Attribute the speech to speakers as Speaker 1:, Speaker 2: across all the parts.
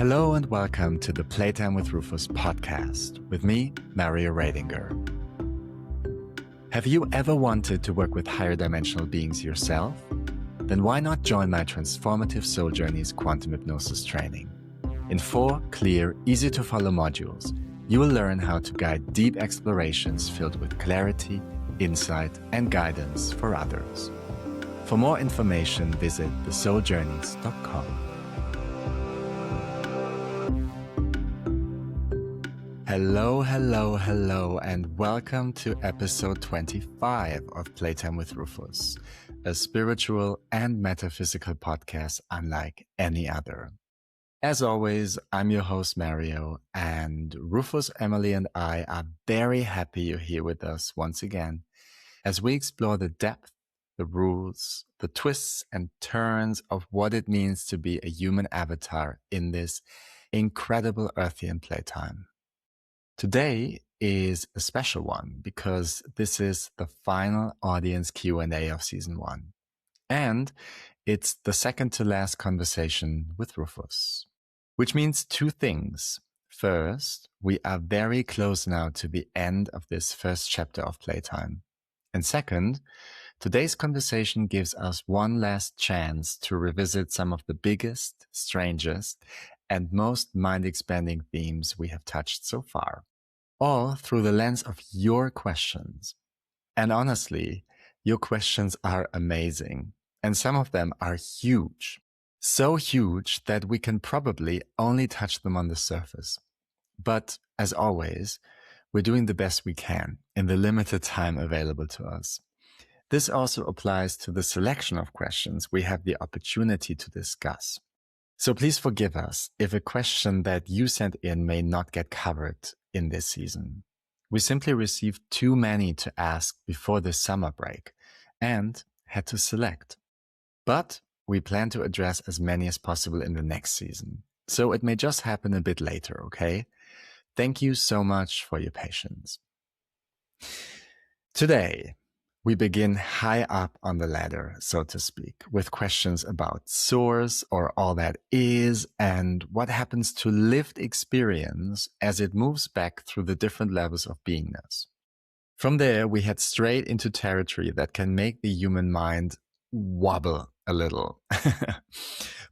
Speaker 1: Hello and welcome to the Playtime with Rufus podcast with me, Mario Radinger. Have you ever wanted to work with higher dimensional beings yourself? Then why not join my Transformative Soul Journeys Quantum Hypnosis training? In 4 clear, easy-to-follow modules, you will learn how to guide deep explorations filled with clarity, insight, and guidance for others. For more information, visit thesouljourneys.com. Hello, and welcome to episode 25 of Playtime with Rufus, a spiritual and metaphysical podcast unlike any other. As always, I'm your host, Mario, and Rufus, Emily, and I are very happy you're here with us once again as we explore the depth, the rules, the twists and turns of what it means to be a human avatar in this incredible Earthian playtime. Today is a special one because this is the final audience Q&A of season 1. And it's the second to last conversation with Rufus, which means 2 things. First, we are very close now to the end of this first chapter of Playtime. And second, today's conversation gives us one last chance to revisit some of the biggest, strangest, and most mind-expanding themes we have touched so far, all through the lens of your questions. And honestly, your questions are amazing, and some of them are huge. So huge that we can probably only touch them on the surface. But as always, we're doing the best we can in the limited time available to us. This also applies to the selection of questions we have the opportunity to discuss. So please forgive us if a question that you sent in may not get covered in this season. We simply received too many to ask before the summer break and had to select. But we plan to address as many as possible in the next season. So it may just happen a bit later, okay? Thank you so much for your patience. Today, we begin high up on the ladder, so to speak, with questions about source or all that is and what happens to lived experience as it moves back through the different levels of beingness. From there, we head straight into territory that can make the human mind wobble a little.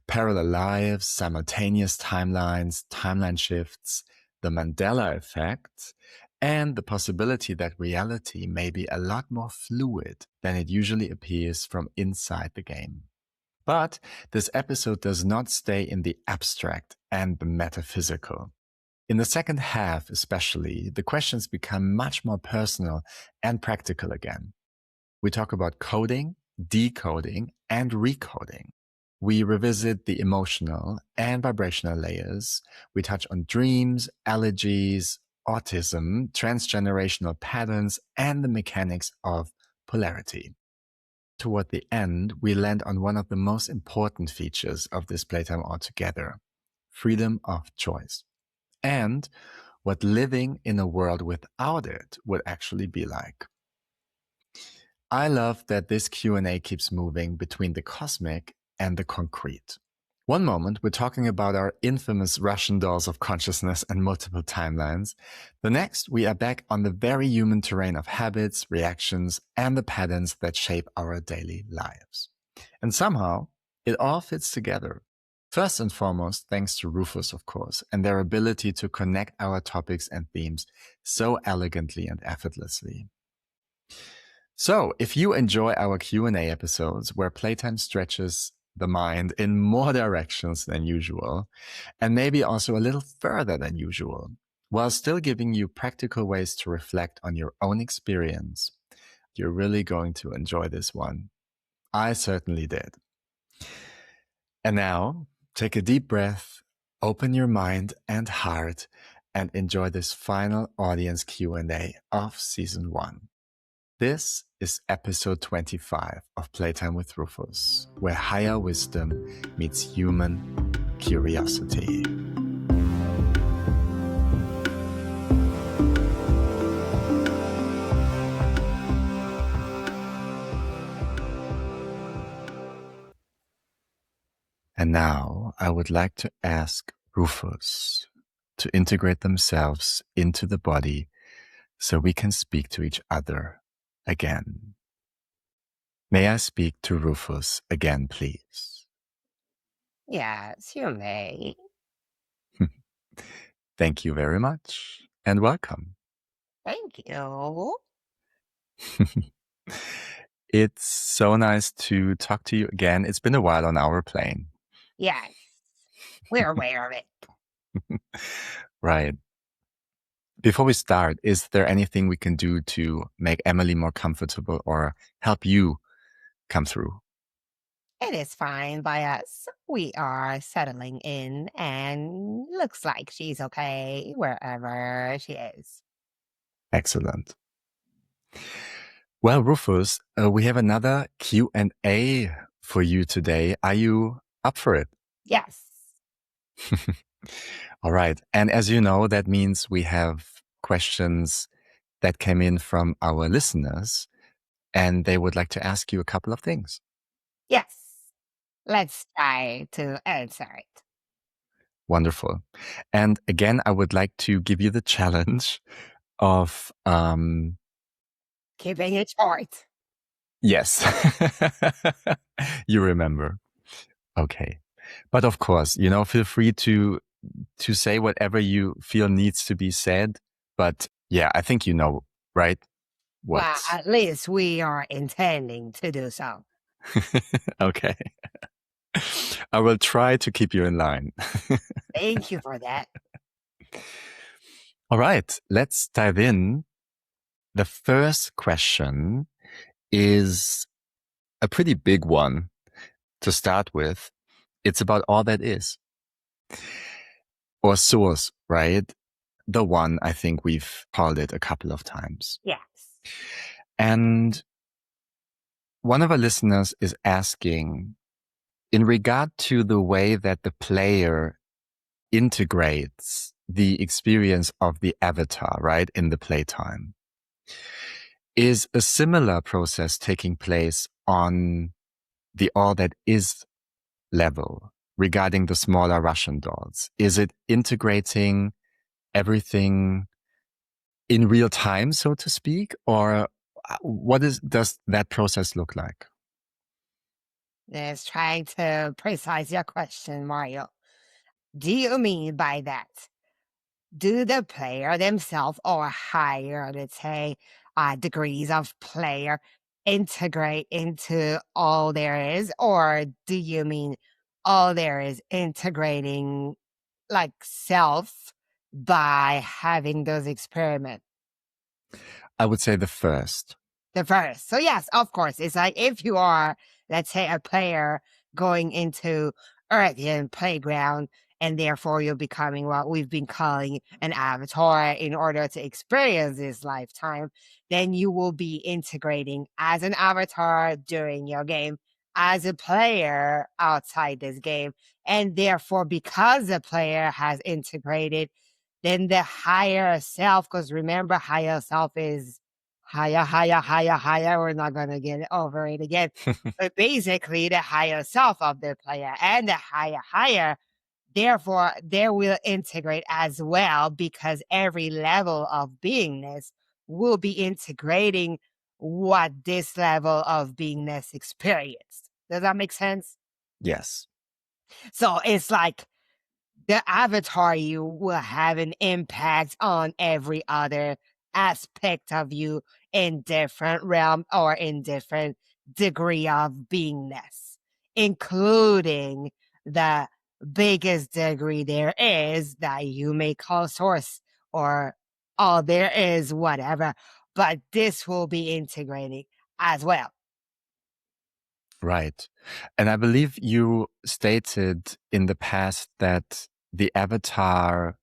Speaker 1: Parallel lives, simultaneous timelines, timeline shifts, the Mandela effect, and the possibility that reality may be a lot more fluid than it usually appears from inside the game. But this episode does not stay in the abstract and the metaphysical. In the second half especially, the questions become much more personal and practical again. We talk about coding, decoding, and recoding. We revisit the emotional and vibrational layers. We touch on dreams, allergies, autism, transgenerational patterns, and the mechanics of polarity. Toward the end, we land on one of the most important features of this playtime altogether, freedom of choice, and what living in a world without it would actually be like. I love that this Q&A keeps moving between the cosmic and the concrete. One moment, we're talking about our infamous Russian dolls of consciousness and multiple timelines. The next, we are back on the very human terrain of habits, reactions, and the patterns that shape our daily lives. And somehow, it all fits together. First and foremost, thanks to Rufus, of course, and their ability to connect our topics and themes so elegantly and effortlessly. So, if you enjoy our Q&A episodes where Playtime stretches the mind in more directions than usual, and maybe also a little further than usual, while still giving you practical ways to reflect on your own experience, you're really going to enjoy this one. I certainly did. And now, take a deep breath, open your mind and heart, and enjoy this final audience Q&A of season 1. This is episode 25 of Playtime with Rufus, where higher wisdom meets human curiosity. And now I would like to ask Rufus, to integrate themselves into the body so we can speak to each other again. May I speak to Rufus again, please?
Speaker 2: Yes, you may.
Speaker 1: Thank you very much and welcome.
Speaker 2: Thank you.
Speaker 1: It's so nice to talk to you again. It's been a while on our plane.
Speaker 2: Yes, we're aware of it.
Speaker 1: Right. Before we start, is there anything we can do to make Emily more comfortable or help you come through?
Speaker 2: It is fine by us. We are settling in and looks like she's okay wherever she is.
Speaker 1: Excellent. Well, Rufus, we have another Q&A for you today. Are you up for it?
Speaker 2: Yes.
Speaker 1: All right. And as you know, that means we have questions that came in from our listeners, and they would like to ask you a couple of things.
Speaker 2: Yes. Let's try to answer it.
Speaker 1: Wonderful. And again, I would like to give you the challenge of,
Speaker 2: Keeping it short.
Speaker 1: yes, you remember. Okay. But of course, feel free to say whatever you feel needs to be said. But yeah, I think you know, right?
Speaker 2: Well,
Speaker 1: What?
Speaker 2: at least we are intending to do so.
Speaker 1: Okay. I will try to keep you in line.
Speaker 2: Thank you for that.
Speaker 1: All right, let's dive in. The first question is a pretty big one to start with. It's about all that is, or source, right? The one I think we've called it a couple of times.
Speaker 2: Yes.
Speaker 1: And one of our listeners is asking, in regard to the way that the player integrates the experience of the avatar, right, in the playtime, is a similar process taking place on the all that is level regarding the smaller Russian dolls? Is it integrating everything in real time, so to speak, or does that process look like?
Speaker 2: Just trying to precise your question, Mario. Do you mean by that? Do the player themselves or higher, let's say, degrees of player integrate into all there is? Or do you mean all there is integrating like self by having those experiments?
Speaker 1: I would say the first.
Speaker 2: The first. So yes, of course, it's like if you are, let's say, a player going into Earthian playground, and therefore you're becoming what we've been calling an avatar in order to experience this lifetime, then you will be integrating as an avatar during your game, as a player outside this game. And therefore, because the player has integrated, then the higher self, because remember, higher self is higher, higher, higher, higher. We're not gonna get over it again. But basically, the higher self of the player and the higher, higher, therefore, they will integrate as well because every level of beingness will be integrating what this level of beingness experienced. Does that make sense?
Speaker 1: Yes.
Speaker 2: So it's like the avatar you will have an impact on every other aspect of you in different realm or in different degree of beingness, including the biggest degree there is that you may call source or all there is, whatever, but this will be integrating as well.
Speaker 1: Right. And I believe you stated in the past that the avatar,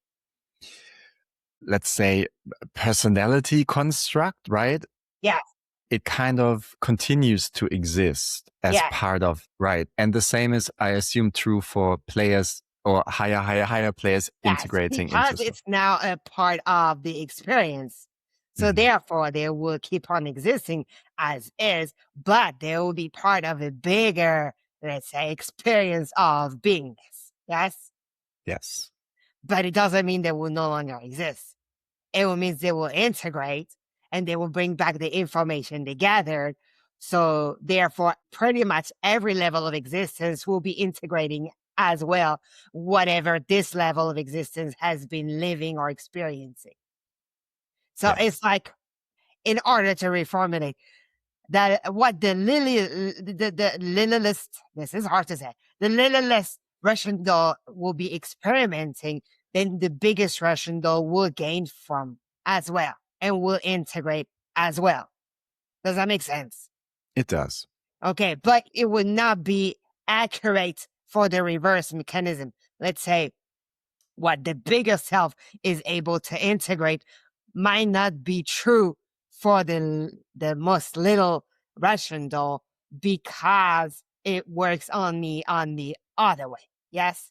Speaker 1: let's say, personality construct, right?
Speaker 2: Yes,
Speaker 1: It kind of continues to exist as
Speaker 2: yes.
Speaker 1: part of, right. And the same is, I assume, true for players or higher players
Speaker 2: Yes,
Speaker 1: integrating into
Speaker 2: because
Speaker 1: stuff.
Speaker 2: it's now a part of the experience. So
Speaker 1: Mhm.
Speaker 2: therefore, they will keep on existing as is, but they will be part of a bigger, let's say, experience of beingness. Yes?
Speaker 1: Yes.
Speaker 2: but it doesn't mean they will no longer exist. It will mean they will integrate and they will bring back the information they gathered. So therefore, pretty much every level of existence will be integrating as well, whatever this level of existence has been living or experiencing. So
Speaker 1: Yes.
Speaker 2: it's like, in order to reformulate that, what the littlest, this is hard to say, the littlest Russian doll will be experimenting, then the biggest Russian doll will gain from as well and will integrate as well. Does that make sense?
Speaker 1: It does.
Speaker 2: Okay, but it would not be accurate for the reverse mechanism. Let's say what the bigger self is able to integrate might not be true for the most little Russian doll because it works on the other way. Yes,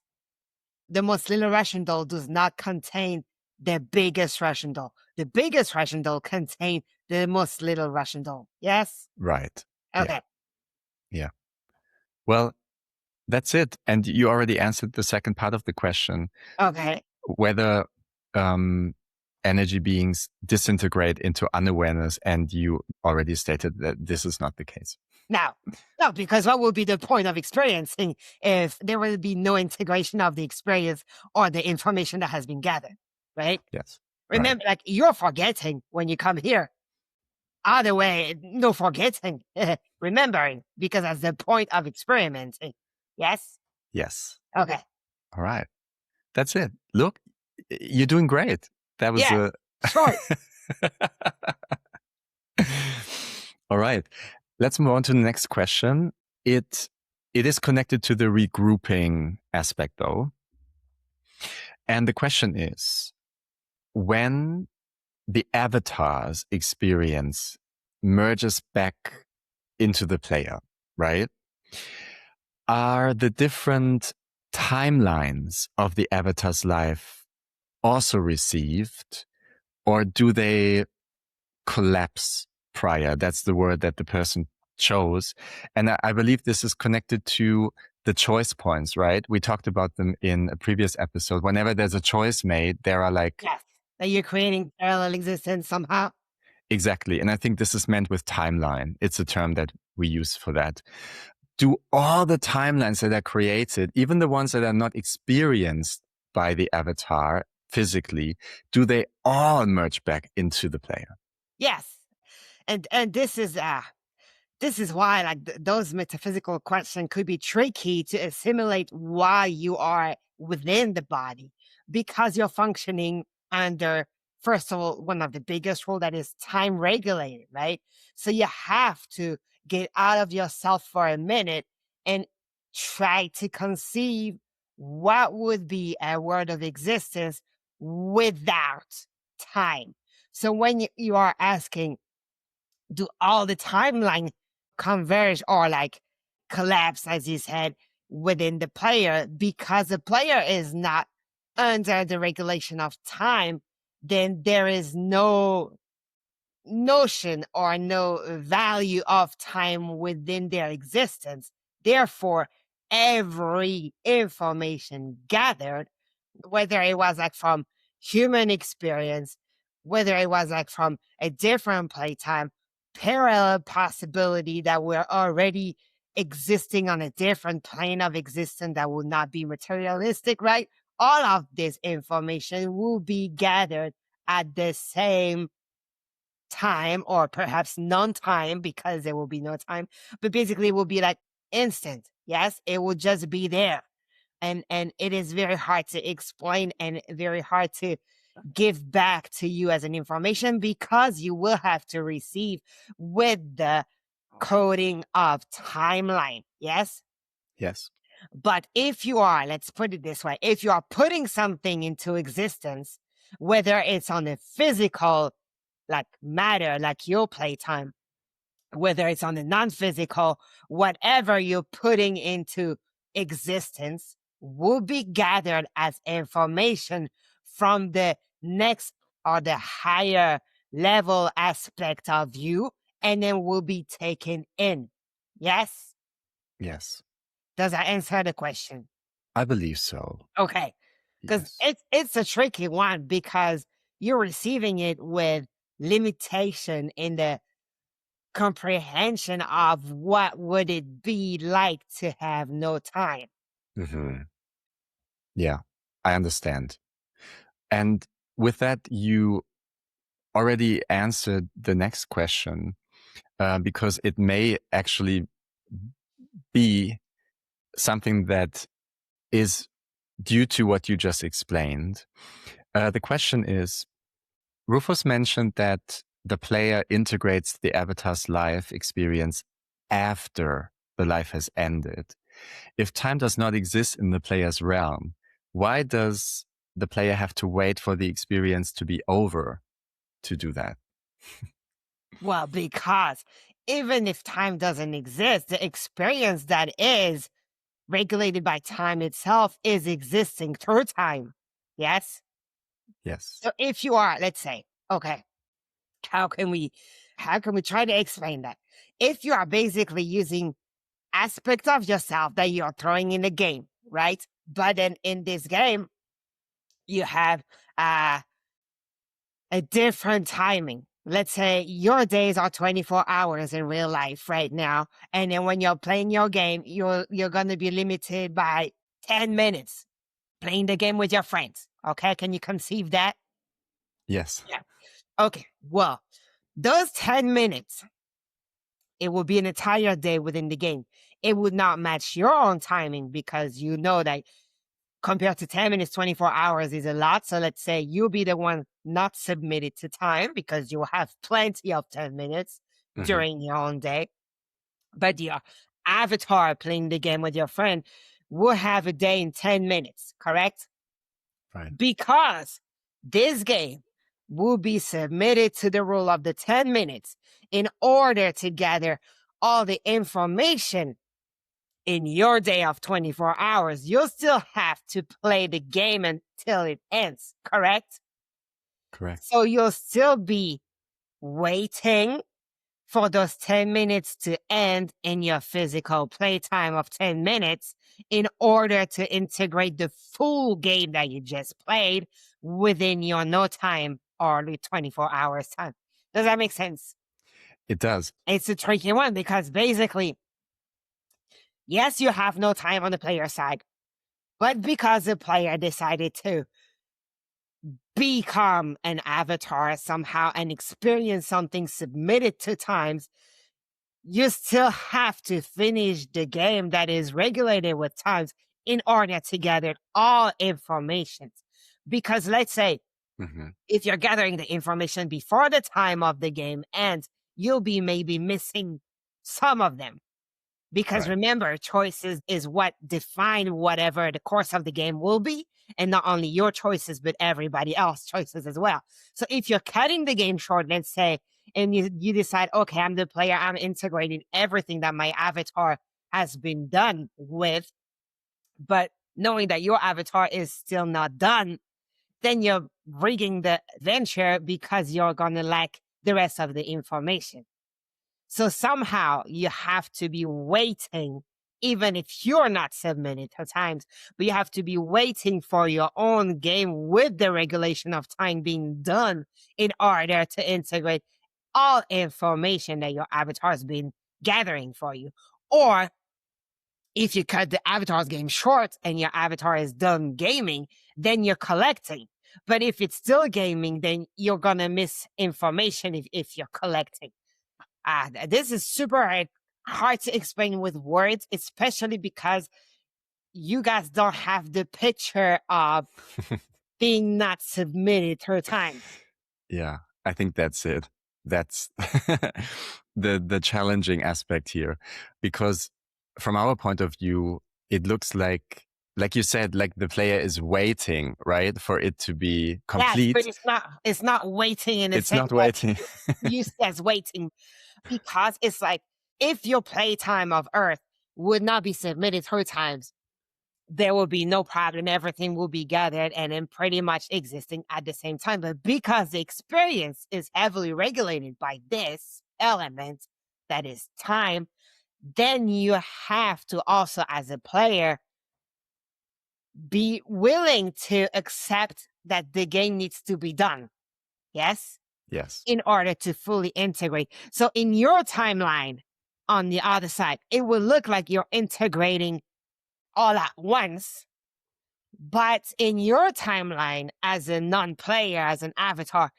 Speaker 2: the most little Russian doll does not contain the biggest Russian doll. The biggest Russian doll contains the most little Russian doll. Yes.
Speaker 1: Right. Yeah.
Speaker 2: Okay.
Speaker 1: Yeah. Well, that's it. And you already answered the second part of the question,
Speaker 2: Okay.
Speaker 1: whether energy beings disintegrate into unawareness. And you already stated that this is not the case.
Speaker 2: Now, no, because what would be the point of experiencing if there will be no integration of the experience or the information that has been gathered, right?
Speaker 1: Yes.
Speaker 2: Remember, like, you're forgetting when you come here. Other way, no forgetting, remembering, because that's the point of experimenting. Yes?
Speaker 1: Yes.
Speaker 2: Okay.
Speaker 1: All right. That's it. Look, you're doing great. That was
Speaker 2: Yeah, short.
Speaker 1: All right. Let's move on to the next question. It is connected to the regrouping aspect, though. And the question is, when the avatar's experience merges back into the player, right? Are the different timelines of the avatar's life also received, or do they collapse prior? That's the word that the person chose. And I believe this is connected to the choice points, right? We talked about them in a previous episode. Whenever there's a choice made, there are like...
Speaker 2: Yes. That you're creating parallel existence somehow.
Speaker 1: Exactly. And I think this is meant with timeline. It's a term that we use for that. Do all the timelines that are created, even the ones that are not experienced by the avatar physically, do they all merge back into the player?
Speaker 2: Yes. And this is why, like, those metaphysical questions could be tricky to assimilate why you are within the body, because you're functioning under, first of all, one of the biggest rule, that is time regulated, right? So you have to get out of yourself for a minute and try to conceive what would be a world of existence without time. So when you are asking, do all the timeline converge or like collapse, as you said, within the player, because the player is not under the regulation of time, then there is no notion or no value of time within their existence. Therefore, every information gathered, whether it was like from human experience, whether it was like from a different playtime, parallel possibility that we're already existing on a different plane of existence that will not be materialistic, right? All of this information will be gathered at the same time, or perhaps non-time, because there will be no time, but basically it will be like instant. Yes, it will just be there. And it is very hard to explain and very hard to give back to you as an information, because you will have to receive with the coding of timeline. Yes.
Speaker 1: Yes.
Speaker 2: But if you are, let's put it this way, if you are putting something into existence, whether it's on a physical like matter, like your playtime, whether it's on the non-physical, whatever you're putting into existence will be gathered as information from the next or the higher level aspect of you, and then will be taken in. Yes?
Speaker 1: Yes.
Speaker 2: Does that answer the question?
Speaker 1: I believe so.
Speaker 2: Okay. 'Cause
Speaker 1: Yes.
Speaker 2: it's a tricky one because you're receiving it with limitation in the comprehension of what would it be like to have no time.
Speaker 1: Hmm. Yeah, I understand. And with that, you already answered the next question, because it may actually be something that is due to what you just explained. The question is, Rufus mentioned that the player integrates the avatar's life experience after the life has ended. If time does not exist in the player's realm, why does the player have to wait for the experience to be over to do that?
Speaker 2: Well, because even if time doesn't exist, the experience that is regulated by time itself is existing through time. Yes?
Speaker 1: Yes.
Speaker 2: So if you are, let's say, okay, how can we how can we try to explain that? If you are basically using aspects of yourself that you're throwing in the game, right? But then in this game, you have uh, a different timing. Let's say your days are 24 hours in real life right now. And then when you're playing your game, you're gonna be limited by 10 minutes playing the game with your friends. Okay, can you conceive that?
Speaker 1: Yes.
Speaker 2: Yeah. Okay. Well, those 10 minutes, it will be an entire day within the game. It would not match your own timing because you know that compared to 10 minutes, 24 hours is a lot. So let's say you'll be the one not submitted to time because you'll have plenty of 10 minutes
Speaker 1: Hmm.
Speaker 2: during your own day. But your avatar playing the game with your friend will have a day in 10 minutes, correct?
Speaker 1: Right.
Speaker 2: Because this game will be submitted to the rule of the 10 minutes in order to gather all the information in your day of 24 hours. You'll still have to play the game until it ends, correct?
Speaker 1: Correct.
Speaker 2: So you'll still be waiting for those 10 minutes to end in your physical playtime of 10 minutes in order to integrate the full game that you just played within your no time or the 24 hours time. Does that make sense?
Speaker 1: It does.
Speaker 2: It's a tricky one because basically, yes, you have no time on the player side, but because the player decided to become an avatar somehow and experience something submitted to times, you still have to finish the game that is regulated with times in order to gather all information. Because let's say
Speaker 1: Hmm.
Speaker 2: if you're gathering the information before the time of the game ends, you'll be maybe missing some of them. Because
Speaker 1: Right.
Speaker 2: remember, choices is what define whatever the course of the game will be, and not only your choices, but everybody else's choices as well. So if you're cutting the game short, let's say, and you decide, okay, I'm the player, I'm integrating everything that my avatar has been done with, but knowing that your avatar is still not done, then you're rigging the adventure because you're gonna lack the rest of the information. So somehow you have to be waiting, even if you're not submitted at times, but you have to be waiting for your own game with the regulation of time being done in order to integrate all information that your avatar has been gathering for you. Or if you cut the avatar's game short and your avatar is done gaming, then you're collecting. But if it's still gaming, then you're gonna miss information if you're collecting. This is super hard to explain with words, especially because you guys don't have the picture of being not submitted through time.
Speaker 1: Yeah, I think that's it. That's the challenging aspect here, because from our point of view, it looks like you said, like the player is waiting, right, for it to be
Speaker 2: Yes, but
Speaker 1: complete.
Speaker 2: it's not waiting in the
Speaker 1: It's
Speaker 2: sense
Speaker 1: not
Speaker 2: that
Speaker 1: waiting.
Speaker 2: you as waiting because it's like if your playtime of Earth would not be submitted through times, there will be no problem. Everything will be gathered and then pretty much existing at the same time. But because the experience is heavily regulated by this element that is time, then you have to also, as a player, be willing to accept that the game needs to be done. Yes?
Speaker 1: Yes.
Speaker 2: In order to fully integrate. So in your timeline on the other side, it will look like you're integrating all at once. But in your timeline as a non-player, as an avatar,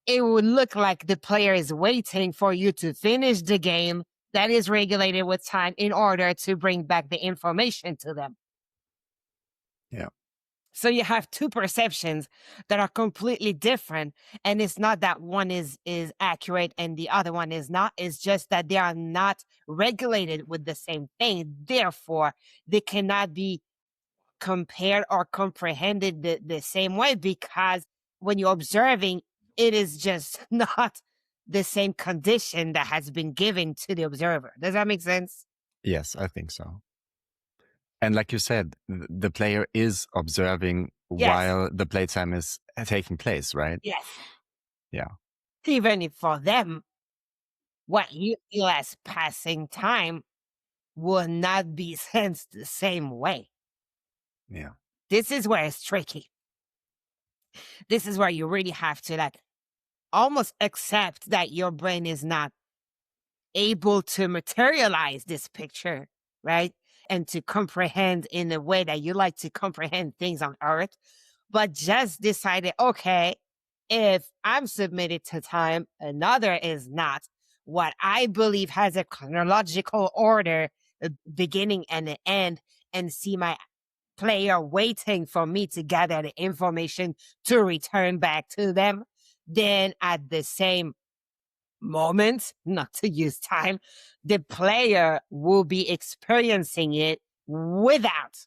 Speaker 2: it would look like the player is waiting for you to finish the game that is regulated with time in order to bring back the information to them.
Speaker 1: Yeah.
Speaker 2: So you have two perceptions that are completely different. And it's not that one is accurate and the other one is not. It's just that they are not regulated with the same thing. Therefore, they cannot be compared or comprehended the same way, because when you're observing, it is just not the same condition that has been given to the observer. Does that make sense?
Speaker 1: Yes, I think so. And like you said, the player is observing
Speaker 2: Yes.
Speaker 1: while the playtime is taking place, right?
Speaker 2: Yes.
Speaker 1: Yeah.
Speaker 2: Even if for them, what you feel as passing time will not be sensed the same way.
Speaker 1: Yeah.
Speaker 2: This is where it's tricky. This is where you really have to like almost accept that your brain is not able to materialize this picture, right? And to comprehend in the way that you like to comprehend things on earth, but just decided, okay, if I'm submitted to time, another is not. What I believe has a chronological order, a beginning and an end, and see my player waiting for me to gather the information to return back to them, then at the same moment, not to use time, the player will be experiencing it without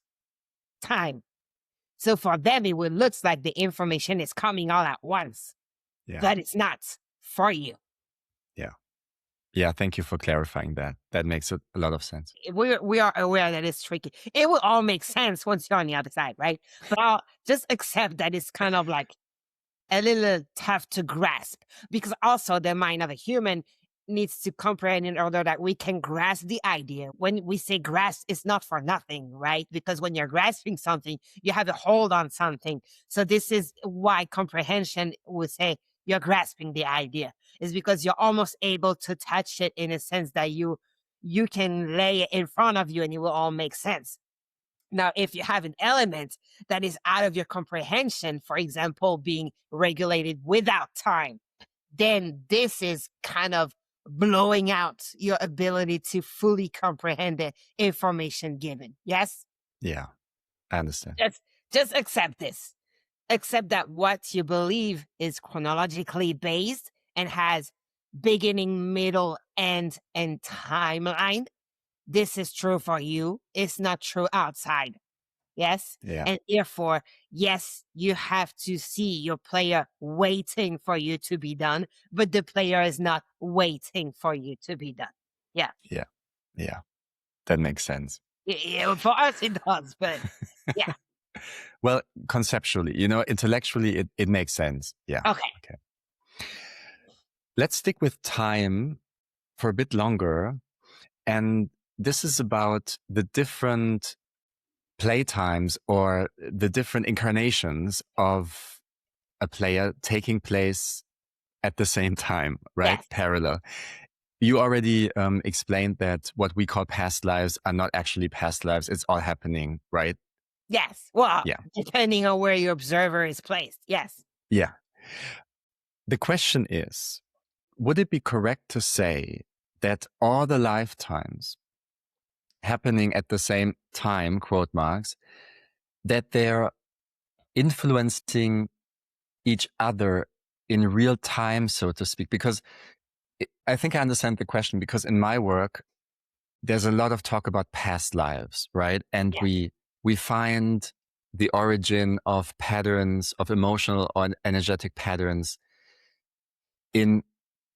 Speaker 2: time. So for them, it will look like the information is coming all at once,
Speaker 1: Yeah.
Speaker 2: but it's not for you.
Speaker 1: Yeah. Yeah. Thank you for clarifying that. That makes a lot of sense.
Speaker 2: We are aware that it's tricky. It will all make sense once you're on the other side, right? But I'll just accept that it's kind of like a little tough to grasp, because also the mind of a human needs to comprehend in order that we can grasp the idea. When we say grasp, it's not for nothing, right? Because when you're grasping something, you have a hold on something. So this is why comprehension would say you're grasping the idea, is because you're almost able to touch it in a sense that you can lay it in front of you and it will all make sense. Now, if you have an element that is out of your comprehension, for example, being regulated without time, then this is kind of blowing out your ability to fully comprehend the information given. Yes?
Speaker 1: Yeah. I understand.
Speaker 2: Just accept this. Accept that what you believe is chronologically based and has beginning, middle, end, and timeline. This is true for you. It's not true outside. Yes.
Speaker 1: Yeah.
Speaker 2: And therefore, yes, you have to see your player waiting for you to be done, but the player is not waiting for you to be done. Yeah.
Speaker 1: Yeah. Yeah. That makes sense.
Speaker 2: Yeah, for us, it does, but yeah.
Speaker 1: Well, conceptually, intellectually, it makes sense. Yeah.
Speaker 2: Okay.
Speaker 1: Let's stick with time for a bit longer. And this is about the different playtimes or the different incarnations of a player taking place at the same time, right?
Speaker 2: Yes.
Speaker 1: Parallel. You already explained that what we call past lives are not actually past lives. It's all happening, right?
Speaker 2: Yes. Well,
Speaker 1: Yeah.
Speaker 2: depending on where your observer is placed. Yes.
Speaker 1: Yeah. The question is, would it be correct to say that all the lifetimes happening at the same time, quote marks, that they're influencing each other in real time, so to speak? Because I think I understand the question, because in my work, there's a lot of talk about past lives, right? And
Speaker 2: Yes.
Speaker 1: we find the origin of patterns, of emotional or energetic patterns in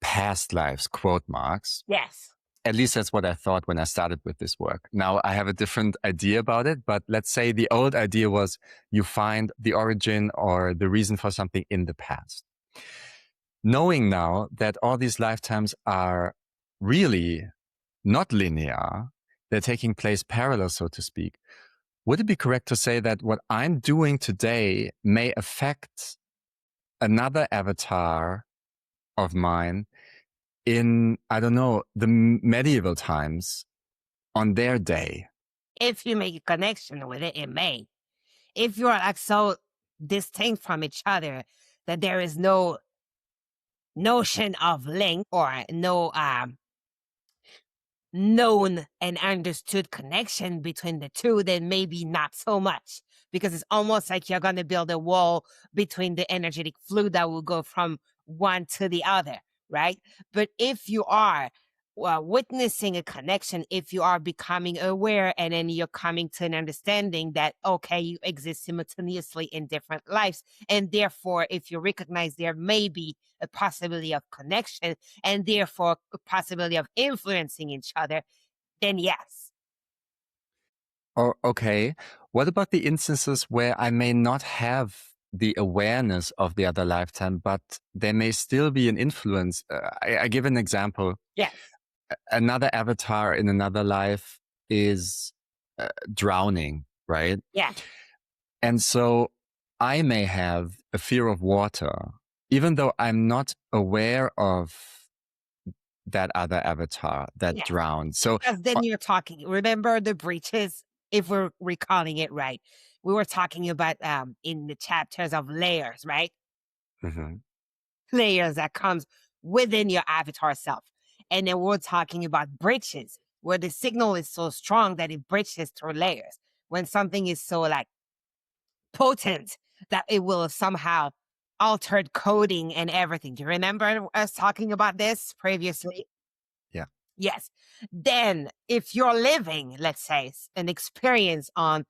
Speaker 1: past lives, quote marks.
Speaker 2: Yes.
Speaker 1: At least that's what I thought when I started with this work. Now I have a different idea about it, but let's say the old idea was you find the origin or the reason for something in the past. Knowing now that all these lifetimes are really not linear, they're taking place parallel, so to speak, Would it be correct to say that what I'm doing today may affect another avatar of mine in, I don't know, the medieval times on their day?
Speaker 2: If you make a connection with it, it may. If you're like so distinct from each other that there is no notion of link or no known and understood connection between the two, then maybe not so much. Because it's almost like you're going to build a wall between the energetic fluid that will go from one to the other, right? But if you are witnessing a connection, if you are becoming aware and then you're coming to an understanding that, okay, you exist simultaneously in different lives. And therefore, if you recognize there may be a possibility of connection and therefore a possibility of influencing each other, then yes.
Speaker 1: Or, okay, what about the instances where I may not have the awareness of the other lifetime, but there may still be an influence? I give an example.
Speaker 2: Yes.
Speaker 1: Another avatar in another life is drowning, right?
Speaker 2: Yes.
Speaker 1: And so I may have a fear of water, even though I'm not aware of that other avatar that
Speaker 2: Yes.
Speaker 1: drowned. So,
Speaker 2: Because then you're talking, remember the breaches, if we're recalling it right. We were talking about in the chapters of layers, right?
Speaker 1: mhm.
Speaker 2: Layers that comes within your avatar self. And then we're talking about breaches, where the signal is so strong that it breaches through layers. When something is so like potent that it will somehow altered coding and everything. Do you remember us talking about this previously?
Speaker 1: Yeah.
Speaker 2: Yes. Then, if you're living, let's say, an experience on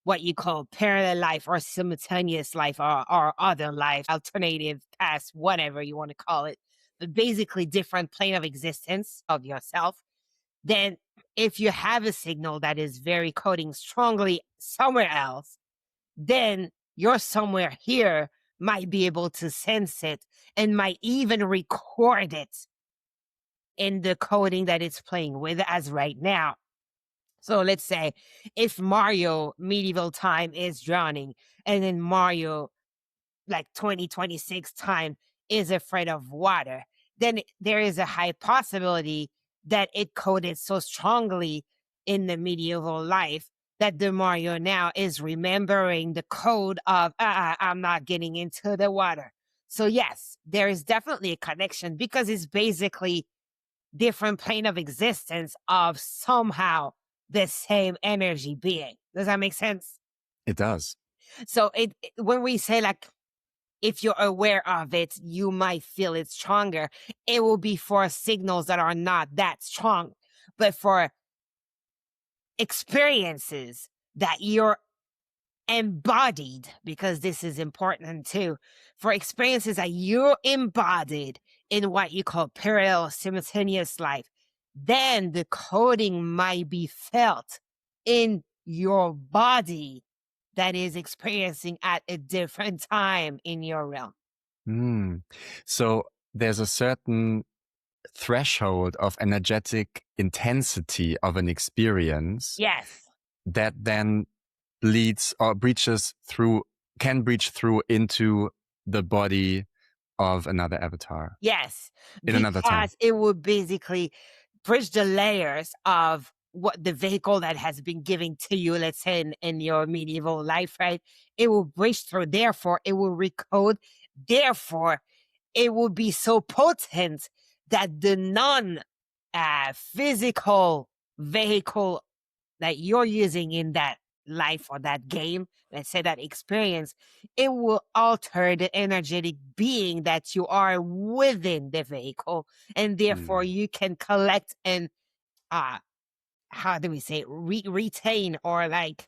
Speaker 2: what you call parallel life or simultaneous life or other life, alternative past, whatever you want to call it, but basically different plane of existence of yourself, then if you have a signal that is very coding strongly somewhere else, then you're somewhere here might be able to sense it and might even record it in the coding that it's playing with as right now. So let's say if Mario medieval time is drowning and then Mario like 2026 time is afraid of water, then there is a high possibility that it coded so strongly in the medieval life that the Mario now is remembering the code of, I'm not getting into the water. So, yes, there is definitely a connection because it's basically different plane of existence of somehow the same energy being. Does that make sense?
Speaker 1: It does.
Speaker 2: So when we say like if you're aware of it, you might feel it stronger. It will be for signals that are not that strong, but for experiences that you're embodied, because this is important too, for experiences that you're embodied in what you call parallel simultaneous life, then the coding might be felt in your body that is experiencing at a different time in your realm.
Speaker 1: Mm. So there's a certain threshold of energetic intensity of an experience
Speaker 2: Yes.
Speaker 1: that then bleeds or breaches through, can breach through into the body of another avatar
Speaker 2: Yes,
Speaker 1: in another time.
Speaker 2: because it would basically bridge the layers of what the vehicle that has been given to you, let's say in your medieval life, right? It will bridge through, therefore, it will recode, therefore, it will be so potent that the non physical vehicle that you're using in that life or that game, let's say that experience, it will alter the energetic being that you are within the vehicle. And therefore
Speaker 1: Mm.
Speaker 2: you can collect and how do we say it? Retain or like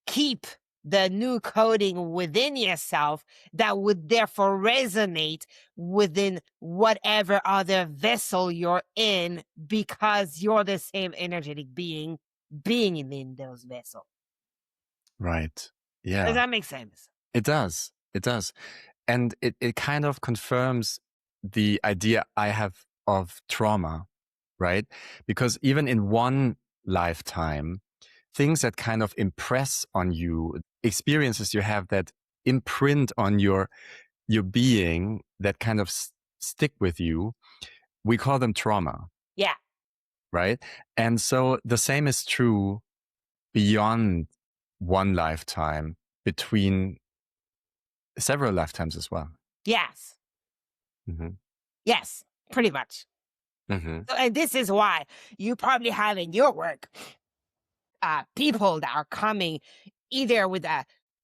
Speaker 2: keep the new coding within yourself that would therefore resonate within whatever other vessel you're in because you're the same energetic being in those vessels.
Speaker 1: Right.
Speaker 2: Does
Speaker 1: Yeah,
Speaker 2: that make sense?
Speaker 1: it does. It does. And it kind of confirms the idea I have of trauma, right? Because even in one lifetime, things that kind of impress on you, experiences you have that imprint on your being, that kind of stick with you, we call them trauma.
Speaker 2: Yeah.
Speaker 1: Right? And so the same is true beyond one lifetime, between several lifetimes as well.
Speaker 2: Yes.
Speaker 1: Mm-hmm.
Speaker 2: Yes, pretty much.
Speaker 1: Mm-hmm.
Speaker 2: So, and this is why you probably have in your work people that are coming either with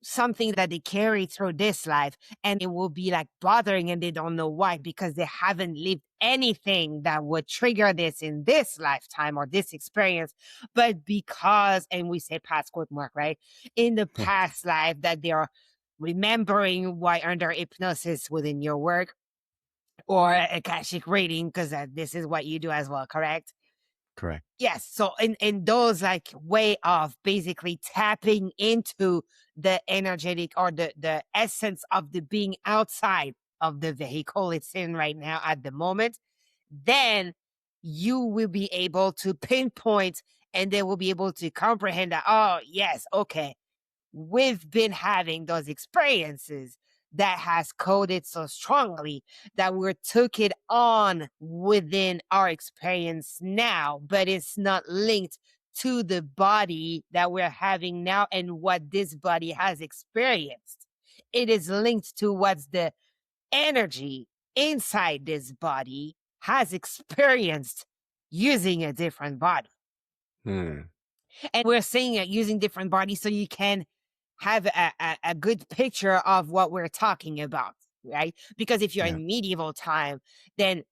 Speaker 2: something that they carry through this life, and it will be like bothering and they don't know why, because they haven't lived anything that would trigger this in this lifetime or this experience. But because, and we say past quote mark, right? In the past life that they are remembering why under hypnosis within your work or Akashic reading, because this is what you do as well, correct?
Speaker 1: Correct.
Speaker 2: Yes. So in those like way of basically tapping into the energetic or the essence of the being outside of the vehicle it's in right now at the moment, then you will be able to pinpoint and they will be able to comprehend that, oh, yes, okay, we've been having those experiences that has coded so strongly that we took it on within our experience now, but it's not linked to the body that we're having now and what this body has experienced. It is linked to what's the energy inside this body has experienced using a different body.
Speaker 1: Mm.
Speaker 2: And we're saying it using different bodies so you can have a good picture of what we're talking about, right? Because if you're
Speaker 1: Yeah.
Speaker 2: in medieval time, then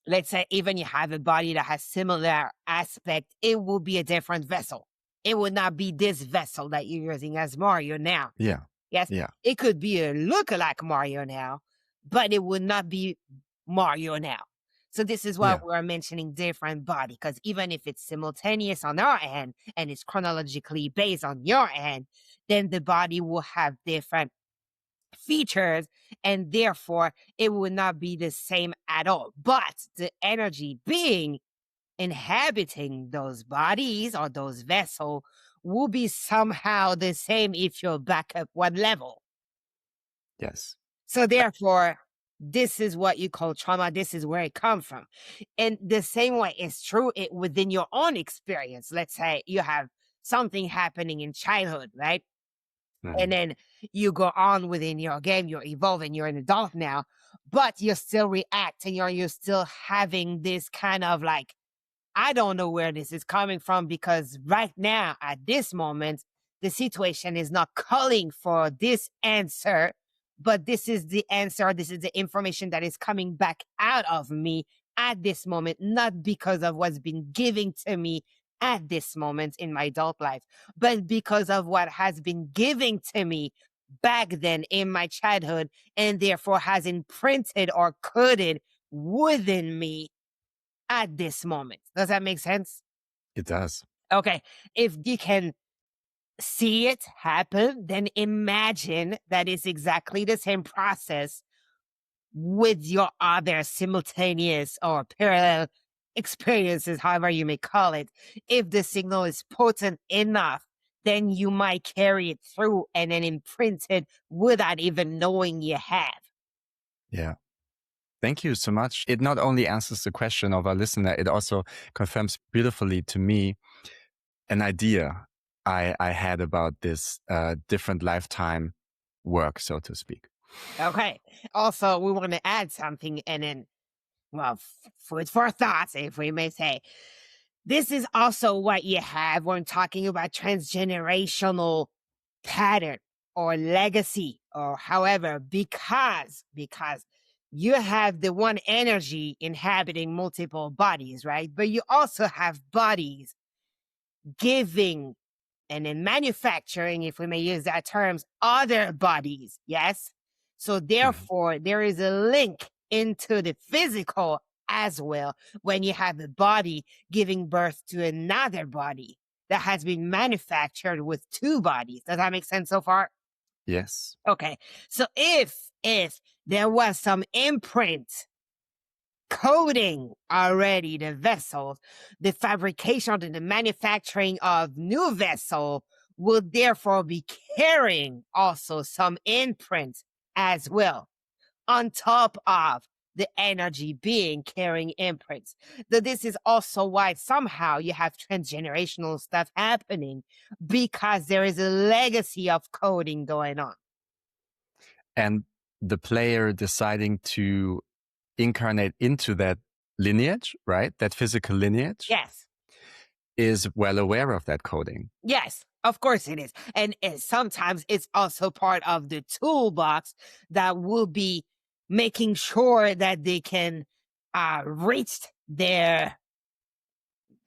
Speaker 2: let's say even you have a body that has similar aspect, it will be a different vessel. It would not be this vessel that you're using as Mario now.
Speaker 1: Yeah.
Speaker 2: Yes,
Speaker 1: Yeah.
Speaker 2: it could be a look-alike Mario now, but it would not be Mario now. So this is why
Speaker 1: Yeah.
Speaker 2: we're mentioning different body, because even if it's simultaneous on our end and it's chronologically based on your end, then the body will have different features and therefore it would not be the same at all. But the energy being inhabiting those bodies or those vessels will be somehow the same if you're back up one level.
Speaker 1: Yes.
Speaker 2: So therefore, this is what you call trauma. This is where it comes from. And the same way is true within your own experience. Let's say you have something happening in childhood, right?
Speaker 1: Mm-hmm.
Speaker 2: And then you go on within your game, you're evolving, you're an adult now, but you're still reacting or you're still having this kind of like, I don't know where this is coming from because right now, at this moment, the situation is not calling for this answer, but this is the answer. This is the information that is coming back out of me at this moment, not because of what's been given to me at this moment in my adult life, but because of what has been given to me back then in my childhood and therefore has imprinted or coded within me at this moment. Does that make sense?
Speaker 1: It does.
Speaker 2: Okay. If you can see it happen, then imagine that it's exactly the same process with your other simultaneous or parallel experiences, however you may call it. If the signal is potent enough, then you might carry it through and then imprint it without even knowing you have.
Speaker 1: Yeah. Thank you so much. It not only answers the question of our listener, it also confirms beautifully to me an idea I had about this different lifetime work, so to speak.
Speaker 2: Okay. Also, we want to add something and then, well, food for thought, if we may say. This is also what you have when talking about transgenerational pattern or legacy or however, because you have the one energy inhabiting multiple bodies, right? But you also have bodies giving and in manufacturing, if we may use that terms, other bodies. Yes. So therefore, there is a link into the physical as well when you have a body giving birth to another body that has been manufactured with two bodies. Does that make sense so far?
Speaker 1: Yes.
Speaker 2: Okay. So if there was some imprint coding already the vessels, the fabrication and the manufacturing of new vessel will therefore be carrying also some imprints as well, on top of the energy being carrying imprints. So this is also why somehow you have transgenerational stuff happening, because there is a legacy of coding going on.
Speaker 1: And the player deciding to incarnate into that lineage, right? That physical lineage
Speaker 2: Yes.
Speaker 1: is well aware of that coding.
Speaker 2: Yes, of course it is. And sometimes it's also part of the toolbox that will be making sure that they can reach their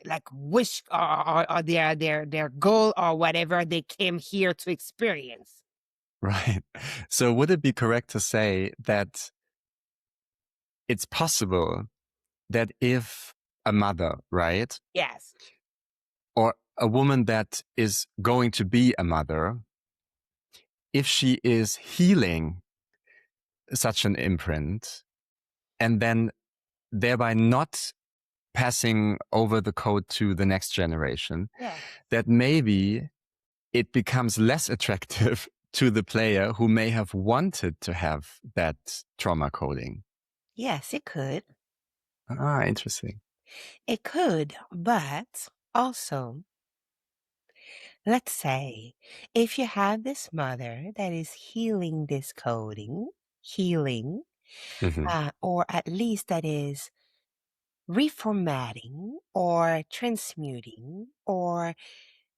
Speaker 2: like wish, or their goal, or whatever they came here to experience.
Speaker 1: Right. So would it be correct to say that it's possible that if a mother, right,
Speaker 2: Yes.
Speaker 1: or a woman that is going to be a mother, if she is healing such an imprint and then thereby not passing over the code to the next generation,
Speaker 2: Yeah.
Speaker 1: that maybe it becomes less attractive to the player who may have wanted to have that trauma coding.
Speaker 2: Yes, it could.
Speaker 1: Ah, interesting.
Speaker 2: It could, but also, let's say if you have this mother that is healing this coding, healing,
Speaker 1: Mm-hmm.
Speaker 2: or at least that is reformatting or transmuting or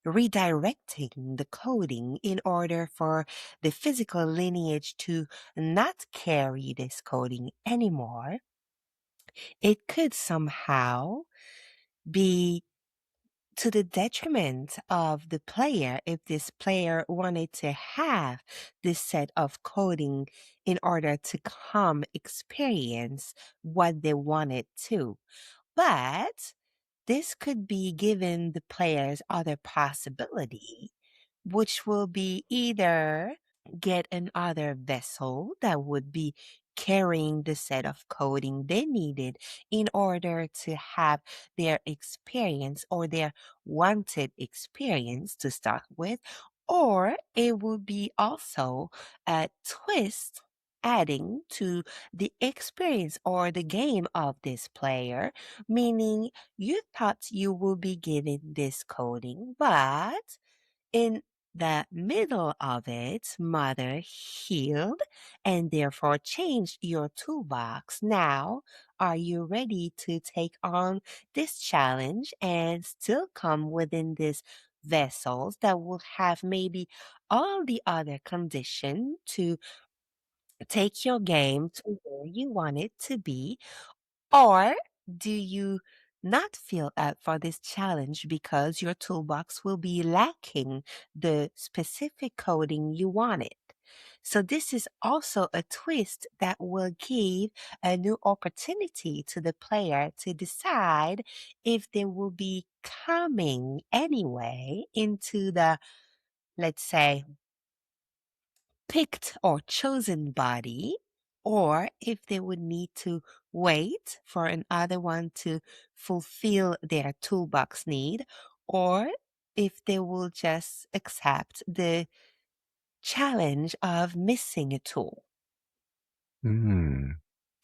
Speaker 2: redirecting the coding in order for the physical lineage to not carry this coding anymore, it could somehow be to the detriment of the player if this player wanted to have this set of coding in order to come experience what they wanted to. But this could be given the players other possibility, which will be either get another vessel that would be carrying the set of coding they needed in order to have their experience or their wanted experience to start with, or it will be also a twist adding to the experience or the game of this player, meaning you thought you will be given this coding, but in the middle of it, mother healed and therefore changed your toolbox. Now, are you ready to take on this challenge and still come within these vessels that will have maybe all the other condition to take your game to where you want it to be? Or do you not feel up for this challenge because your toolbox will be lacking the specific coding you wanted? So, this is also a twist that will give a new opportunity to the player to decide if they will be coming anyway into the, let's say, picked or chosen body, or if they would need to wait for another one to fulfill their toolbox need, or if they will just accept the challenge of missing a tool.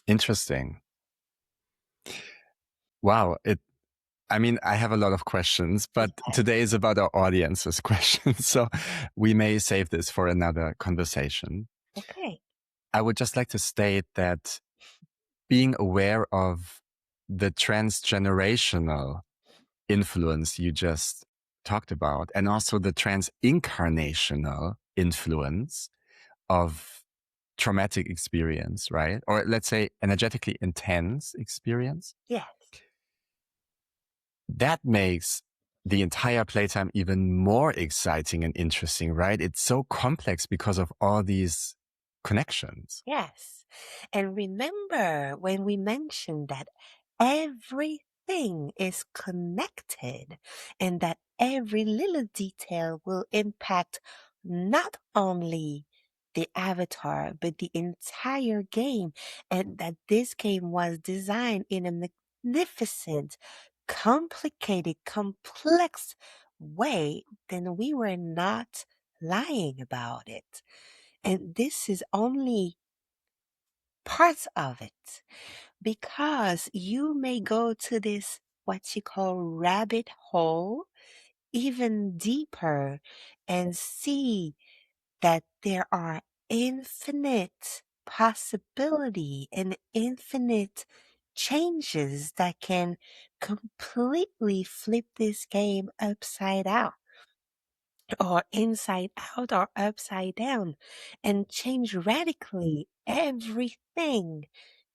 Speaker 1: Interesting. Wow. I mean, I have a lot of questions, but
Speaker 2: Okay.
Speaker 1: today is about our audience's questions. So we may save this for another conversation.
Speaker 2: Okay.
Speaker 1: I would just like to state that being aware of the transgenerational influence you just talked about, and also the transincarnational influence of traumatic experience, right? Or let's say energetically intense experience.
Speaker 2: Yes.
Speaker 1: That makes the entire playtime even more exciting and interesting, right? It's so complex because of all these connections.
Speaker 2: Yes. And remember when we mentioned that everything is connected and that every little detail will impact not only the avatar, but the entire game, and that this game was designed in a magnificent, complicated, complex way, then we were not lying about it. And this is only parts of it because you may go to this what you call rabbit hole even deeper and see that there are infinite possibility and infinite changes that can completely flip this game upside out or inside out or upside down and change radically everything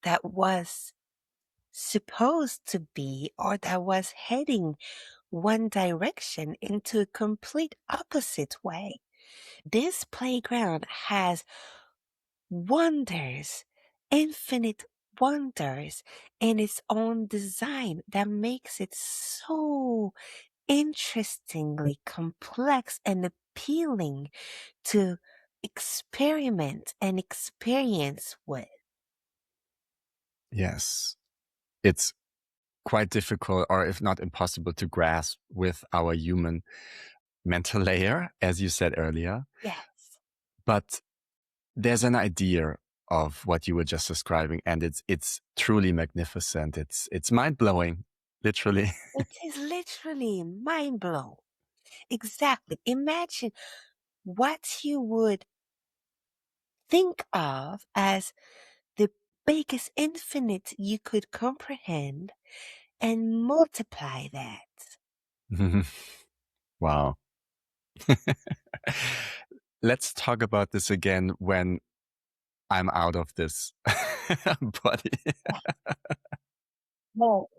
Speaker 2: that was supposed to be or that was heading one direction into a complete opposite way. This playground has wonders, infinite wonders in its own design that makes it so interestingly complex and appealing to experiment and experience with.
Speaker 1: Yes. It's quite difficult, or if not impossible, to grasp with our human mental layer, as you said earlier.
Speaker 2: Yes,
Speaker 1: But there's an idea of what you were just describing, and it's truly magnificent. It's mind blowing, literally.
Speaker 2: it is literally mind blowing. Exactly. Imagine what you would think of as the biggest infinite you could comprehend and multiply that.
Speaker 1: Wow. Let's talk about this again when I'm out of this body.
Speaker 2: Oh,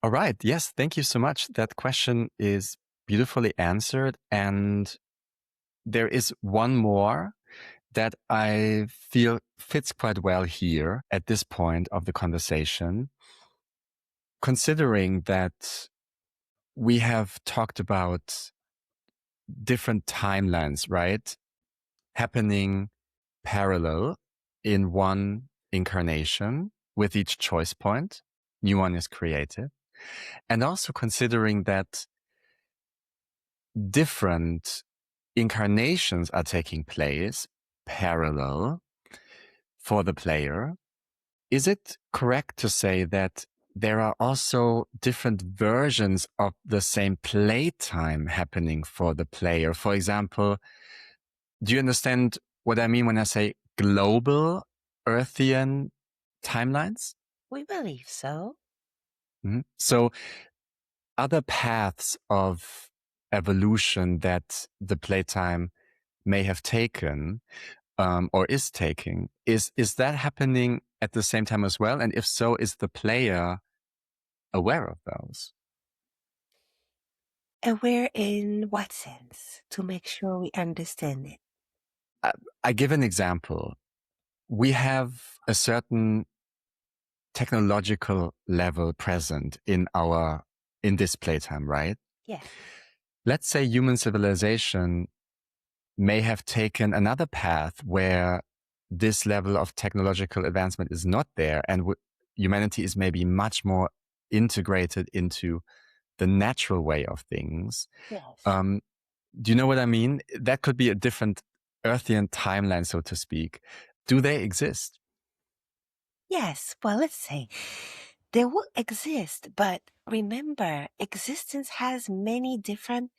Speaker 1: All right. Yes. Thank you so much. That question is beautifully answered. And there is one more that I feel fits quite well here at this point of the conversation, considering that we have talked about different timelines, right? Happening parallel in one incarnation with each choice point. New one is created. And also considering that different incarnations are taking place parallel for the player. Is it correct to say that there are also different versions of the same playtime happening for the player? For example, do you understand what I mean when I say global Earthian timelines?
Speaker 2: we believe so.
Speaker 1: So other paths of evolution that the playtime may have taken or is taking, is that happening at the same time as well? And if so, is the player aware of those?
Speaker 2: Aware in what sense? To make sure we understand it.
Speaker 1: I give an example. We have a certain technological level present in this playtime, right?
Speaker 2: Yes.
Speaker 1: Let's say human civilization may have taken another path where this level of technological advancement is not there, and humanity is maybe much more integrated into the natural way of things.
Speaker 2: Yes.
Speaker 1: Um, do you know what I mean? That could be a different Earthian timeline, so to speak. Do they exist?
Speaker 2: Yes. Well, let's say they will exist, but remember, existence has many different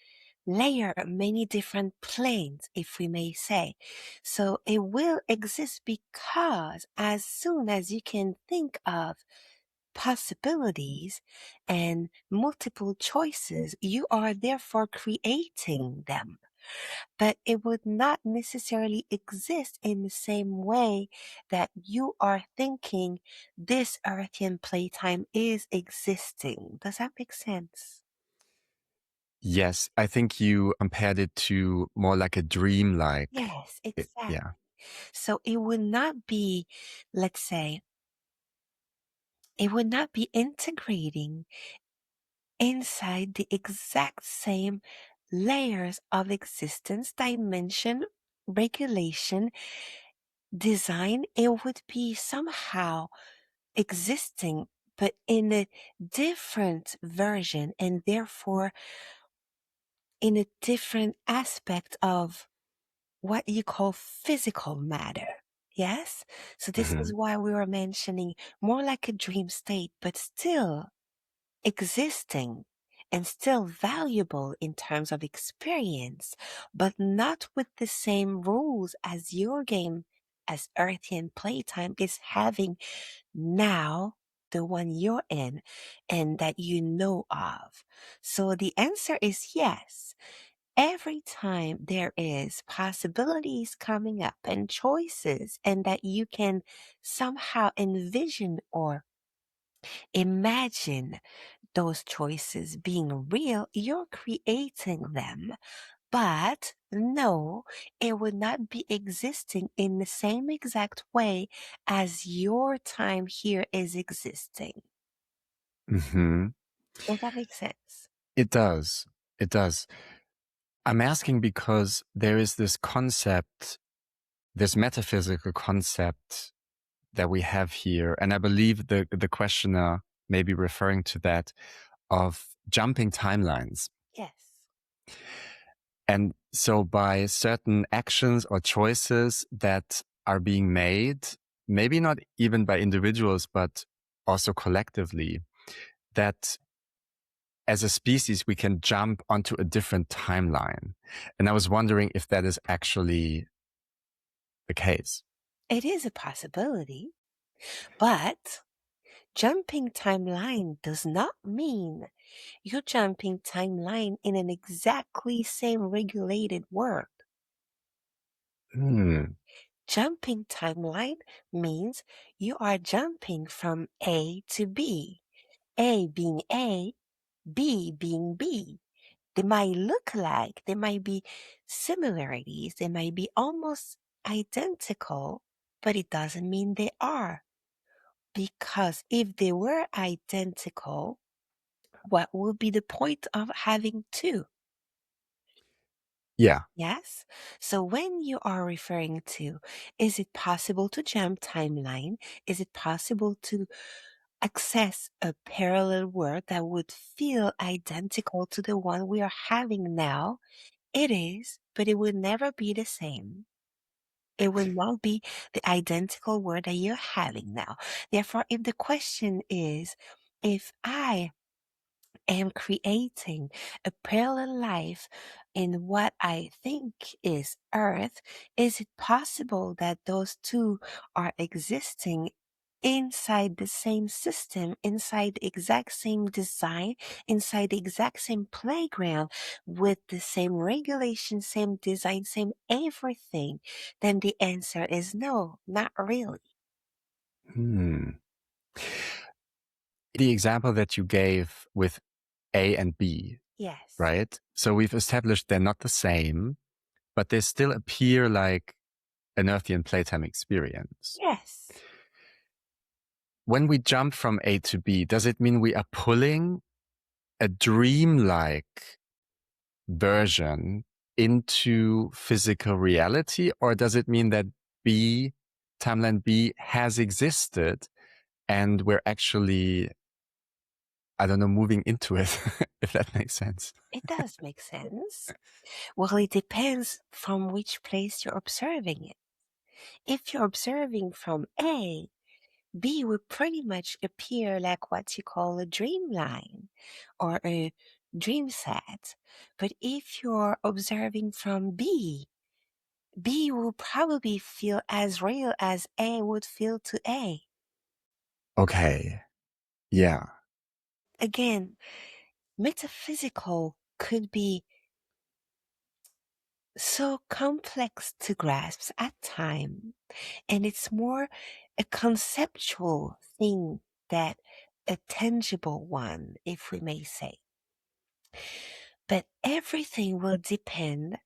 Speaker 2: layer, many different planes, if we may say. So it will exist because as soon as you can think of possibilities and multiple choices, you are therefore creating them. But it would not necessarily exist in the same way that you are thinking this Earthian playtime is existing. Does that make sense?
Speaker 1: Yes, I think you compared it to more like a dream-like.
Speaker 2: Yes, exactly.
Speaker 1: Yeah.
Speaker 2: So it would not be, let's say, it would not be integrating inside the exact same
Speaker 3: layers of existence, dimension, regulation, design, it would be somehow existing, but in a different version and therefore in a different aspect of what you call physical matter. Yes? So this is
Speaker 1: Hmm.
Speaker 3: why we were mentioning more like a dream state, but still existing and still valuable in terms of experience, but not with the same rules as your game as Earthy and Playtime is having now, the one you're in and that you know of. So the answer is yes. Every time there is possibilities coming up and choices and that you can somehow envision or imagine those choices being real, you're creating them. But no, it would not be existing in the same exact way as your time here is existing.
Speaker 1: Hmm.
Speaker 3: Does that make sense?
Speaker 1: It does. It does. I'm asking because there is this concept, this metaphysical concept that we have here, and I believe the questioner may be referring to that, of jumping timelines.
Speaker 3: Yes.
Speaker 1: And so by certain actions or choices that are being made, maybe not even by individuals, but also collectively, that as a species, we can jump onto a different timeline. And I was wondering if that is actually the case.
Speaker 3: It is a possibility, but jumping timeline does not mean you're jumping timeline in an exactly same regulated world.
Speaker 1: Hmm.
Speaker 3: Jumping timeline means you are jumping from A to B, A being A, B being B. They might look alike, there might be similarities, they might be almost identical, but it doesn't mean they are. Because if they were identical, what would be the point of having two?
Speaker 1: Yeah.
Speaker 3: Yes? So when you are referring to, is it possible to jump timeline? Is it possible to access a parallel world that would feel identical to the one we are having now? It is, but it will never be the same. It will not be the identical world that you're having now. Therefore, if the question is, if I am creating a parallel life in what I think is Earth, is it possible that those two are existing inside the same system, inside the exact same design, inside the exact same playground, with the same regulation, same design, same everything? Then the answer is no, not really.
Speaker 1: Hmm. The example that you gave with A and B,
Speaker 3: Yes.
Speaker 1: right? So we've established they're not the same, but they still appear like an Earthian playtime experience.
Speaker 3: Yes.
Speaker 1: When we jump from A to B, does it mean we are pulling a dreamlike version into physical reality? Or does it mean that B, timeline B, has existed and we're actually, I don't know, moving into it, if that makes sense?
Speaker 3: It does make sense. Well, it depends from which place you're observing it. If you're observing from A, B would pretty much appear like what you call a dream line or a dream set. But if you're observing from B, B will probably feel as real as A would feel to A.
Speaker 1: Okay. Yeah.
Speaker 3: Again, metaphysical could be so complex to grasp at time, and it's more a conceptual thing than a tangible one, if we may say. But everything will depend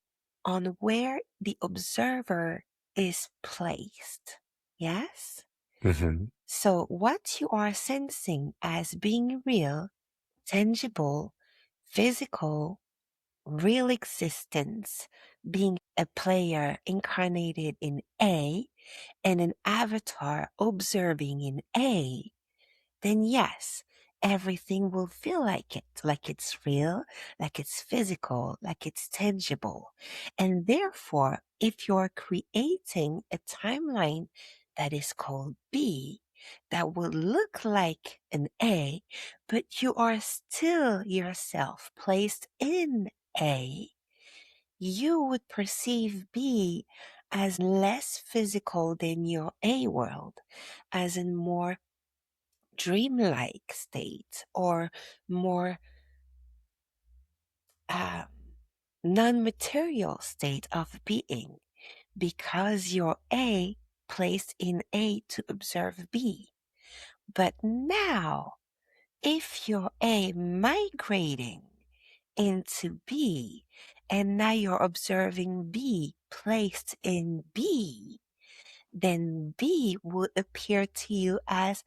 Speaker 3: on where the observer is placed. Yes?
Speaker 1: Hmm.
Speaker 3: So what you are sensing as being real, tangible, physical, real existence, being a player incarnated in A and an avatar observing in A, then yes, everything will feel like it's real, like it's physical, like it's tangible. And therefore, if you're creating a timeline that is called B, that will look like an A, but you are still yourself placed in A, you would perceive B as less physical than your A world, as a more dreamlike state or more um, non-material state of being, because you're A placed in A to observe B. But now, if you're A migrating into B, and now you're observing B placed in B, then B would appear to you as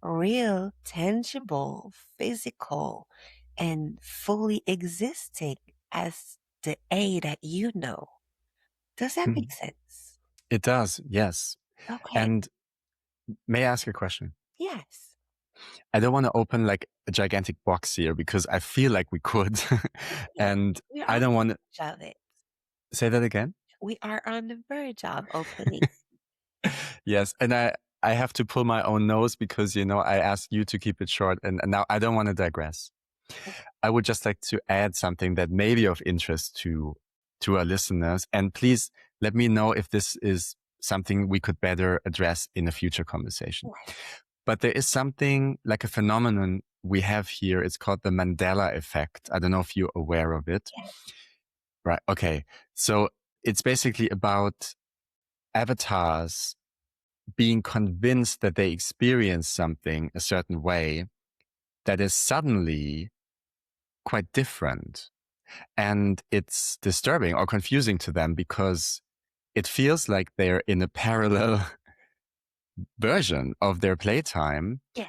Speaker 3: real, tangible, physical, and fully existing as the A that you know. Does that make sense?
Speaker 1: It does, yes.
Speaker 3: Okay.
Speaker 1: And may I ask a question?
Speaker 3: Yes.
Speaker 1: I don't want to open like a gigantic box here because I feel like we could. And
Speaker 3: We are
Speaker 1: I
Speaker 3: on
Speaker 1: don't want to
Speaker 3: the verge of it.
Speaker 1: say that again.
Speaker 3: We are on the verge of opening.
Speaker 1: Yes. And I have to pull my own nose because, I asked you to keep it short and now I don't want to digress. I would just like to add something that may be of interest to our listeners. And please let me know if this is something we could better address in a future conversation. But there is something like a phenomenon we have here. It's called the Mandela effect. I don't know if you're aware of it.
Speaker 3: Yes.
Speaker 1: Right. Okay. So it's basically about avatars being convinced that they experience something a certain way that is suddenly quite different. And it's disturbing or confusing to them because it feels like they're in a parallel version of their playtime.
Speaker 3: Yeah.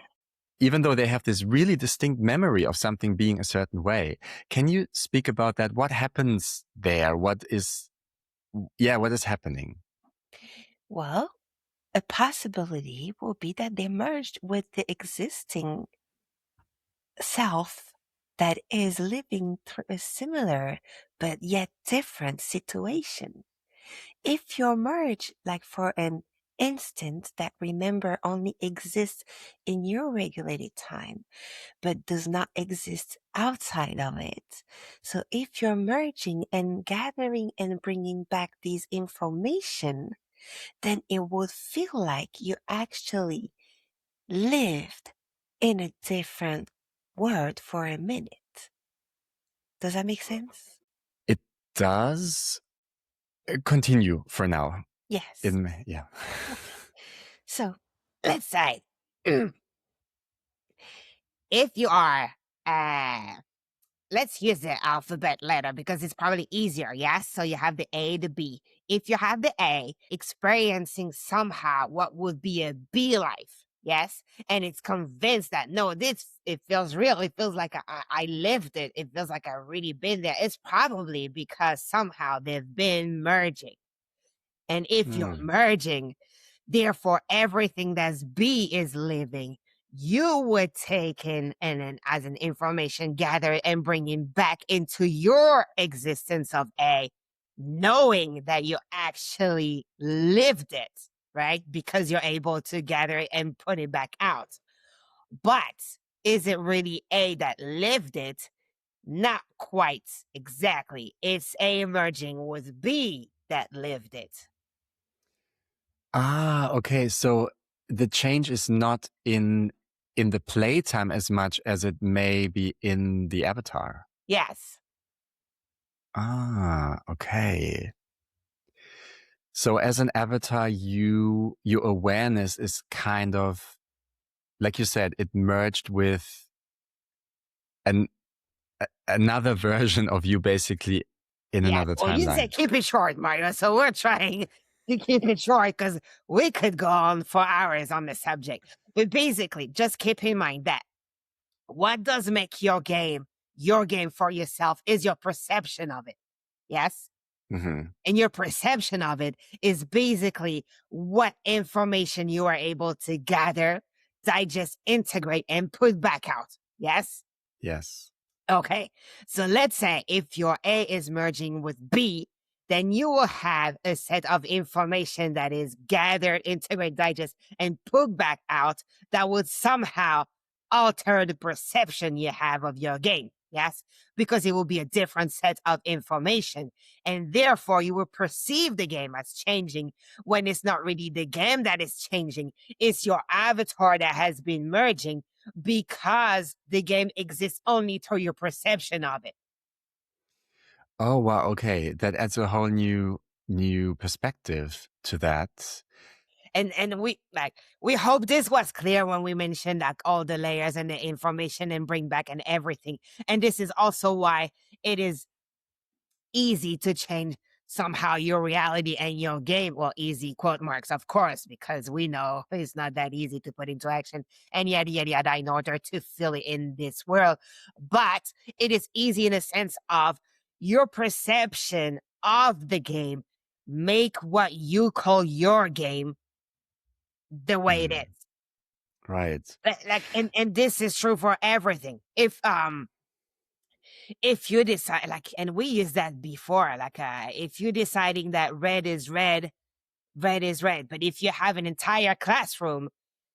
Speaker 1: Even though they have this really distinct memory of something being a certain way. Can you speak about that? What happens there? What is happening?
Speaker 3: Well, a possibility will be that they merged with the existing self that is living through a similar but yet different situation. If you're merged, like for an instant that remember only exists in your regulated time, but does not exist outside of it. So if you're merging and gathering and bringing back these information, then it would feel like you actually lived in a different world for a minute. Does that make sense?
Speaker 1: It does. Continue for now.
Speaker 3: Yes.
Speaker 1: Yeah.
Speaker 2: So let's say if you are, let's use the alphabet letter because it's probably easier, yes? So you have the A, the B. If you have the A, experiencing somehow what would be a B life, yes? And it's convinced that, no, it feels real. It feels like I lived it. It feels like I've really been there. It's probably because somehow they've been merging. And if you're merging, therefore everything that's B is living, you would take in and as an information gathered and bringing back into your existence of A, knowing that you actually lived it, right? Because you're able to gather it and put it back out. But is it really A that lived it? Not quite exactly. It's A merging with B that lived it.
Speaker 1: Okay. So the change is not in the playtime as much as it may be in the avatar.
Speaker 2: Yes.
Speaker 1: Okay. So as an avatar, your awareness is kind of, like you said, it merged with another version of you basically in another
Speaker 2: Well, you
Speaker 1: timeline.
Speaker 2: said keep it short, Mario, so we're trying to keep it short because we could go on for hours on the subject. But basically, just keep in mind that what does make your game your game for yourself is your perception of it. Yes?
Speaker 1: Mm-hmm.
Speaker 2: And your perception of it is basically what information you are able to gather, digest, integrate, and put back out. Yes?
Speaker 1: Yes.
Speaker 2: Okay. So let's say if your A is merging with B, then you will have a set of information that is gathered, integrate, digest, and put back out that would somehow alter the perception you have of your game. Yes, because it will be a different set of information. And therefore, you will perceive the game as changing when it's not really the game that is changing. It's your avatar that has been merging because the game exists only through your perception of it.
Speaker 1: Oh, wow. Okay. That adds a whole new perspective to that.
Speaker 2: And we hope this was clear when we mentioned like all the layers and the information and bring back and everything. And this is also why it is easy to change somehow your reality and your game. Well, easy quote marks, of course, because we know it's not that easy to put into action and yada yada yada in order to fill it in this world. But it is easy in a sense of your perception of the game make what you call your game the way it
Speaker 1: Mm,
Speaker 2: is.
Speaker 1: right.
Speaker 2: Like and this is true for everything. If you decide like, and we used that before, like if you're deciding that red is red, red is red. But if you have an entire classroom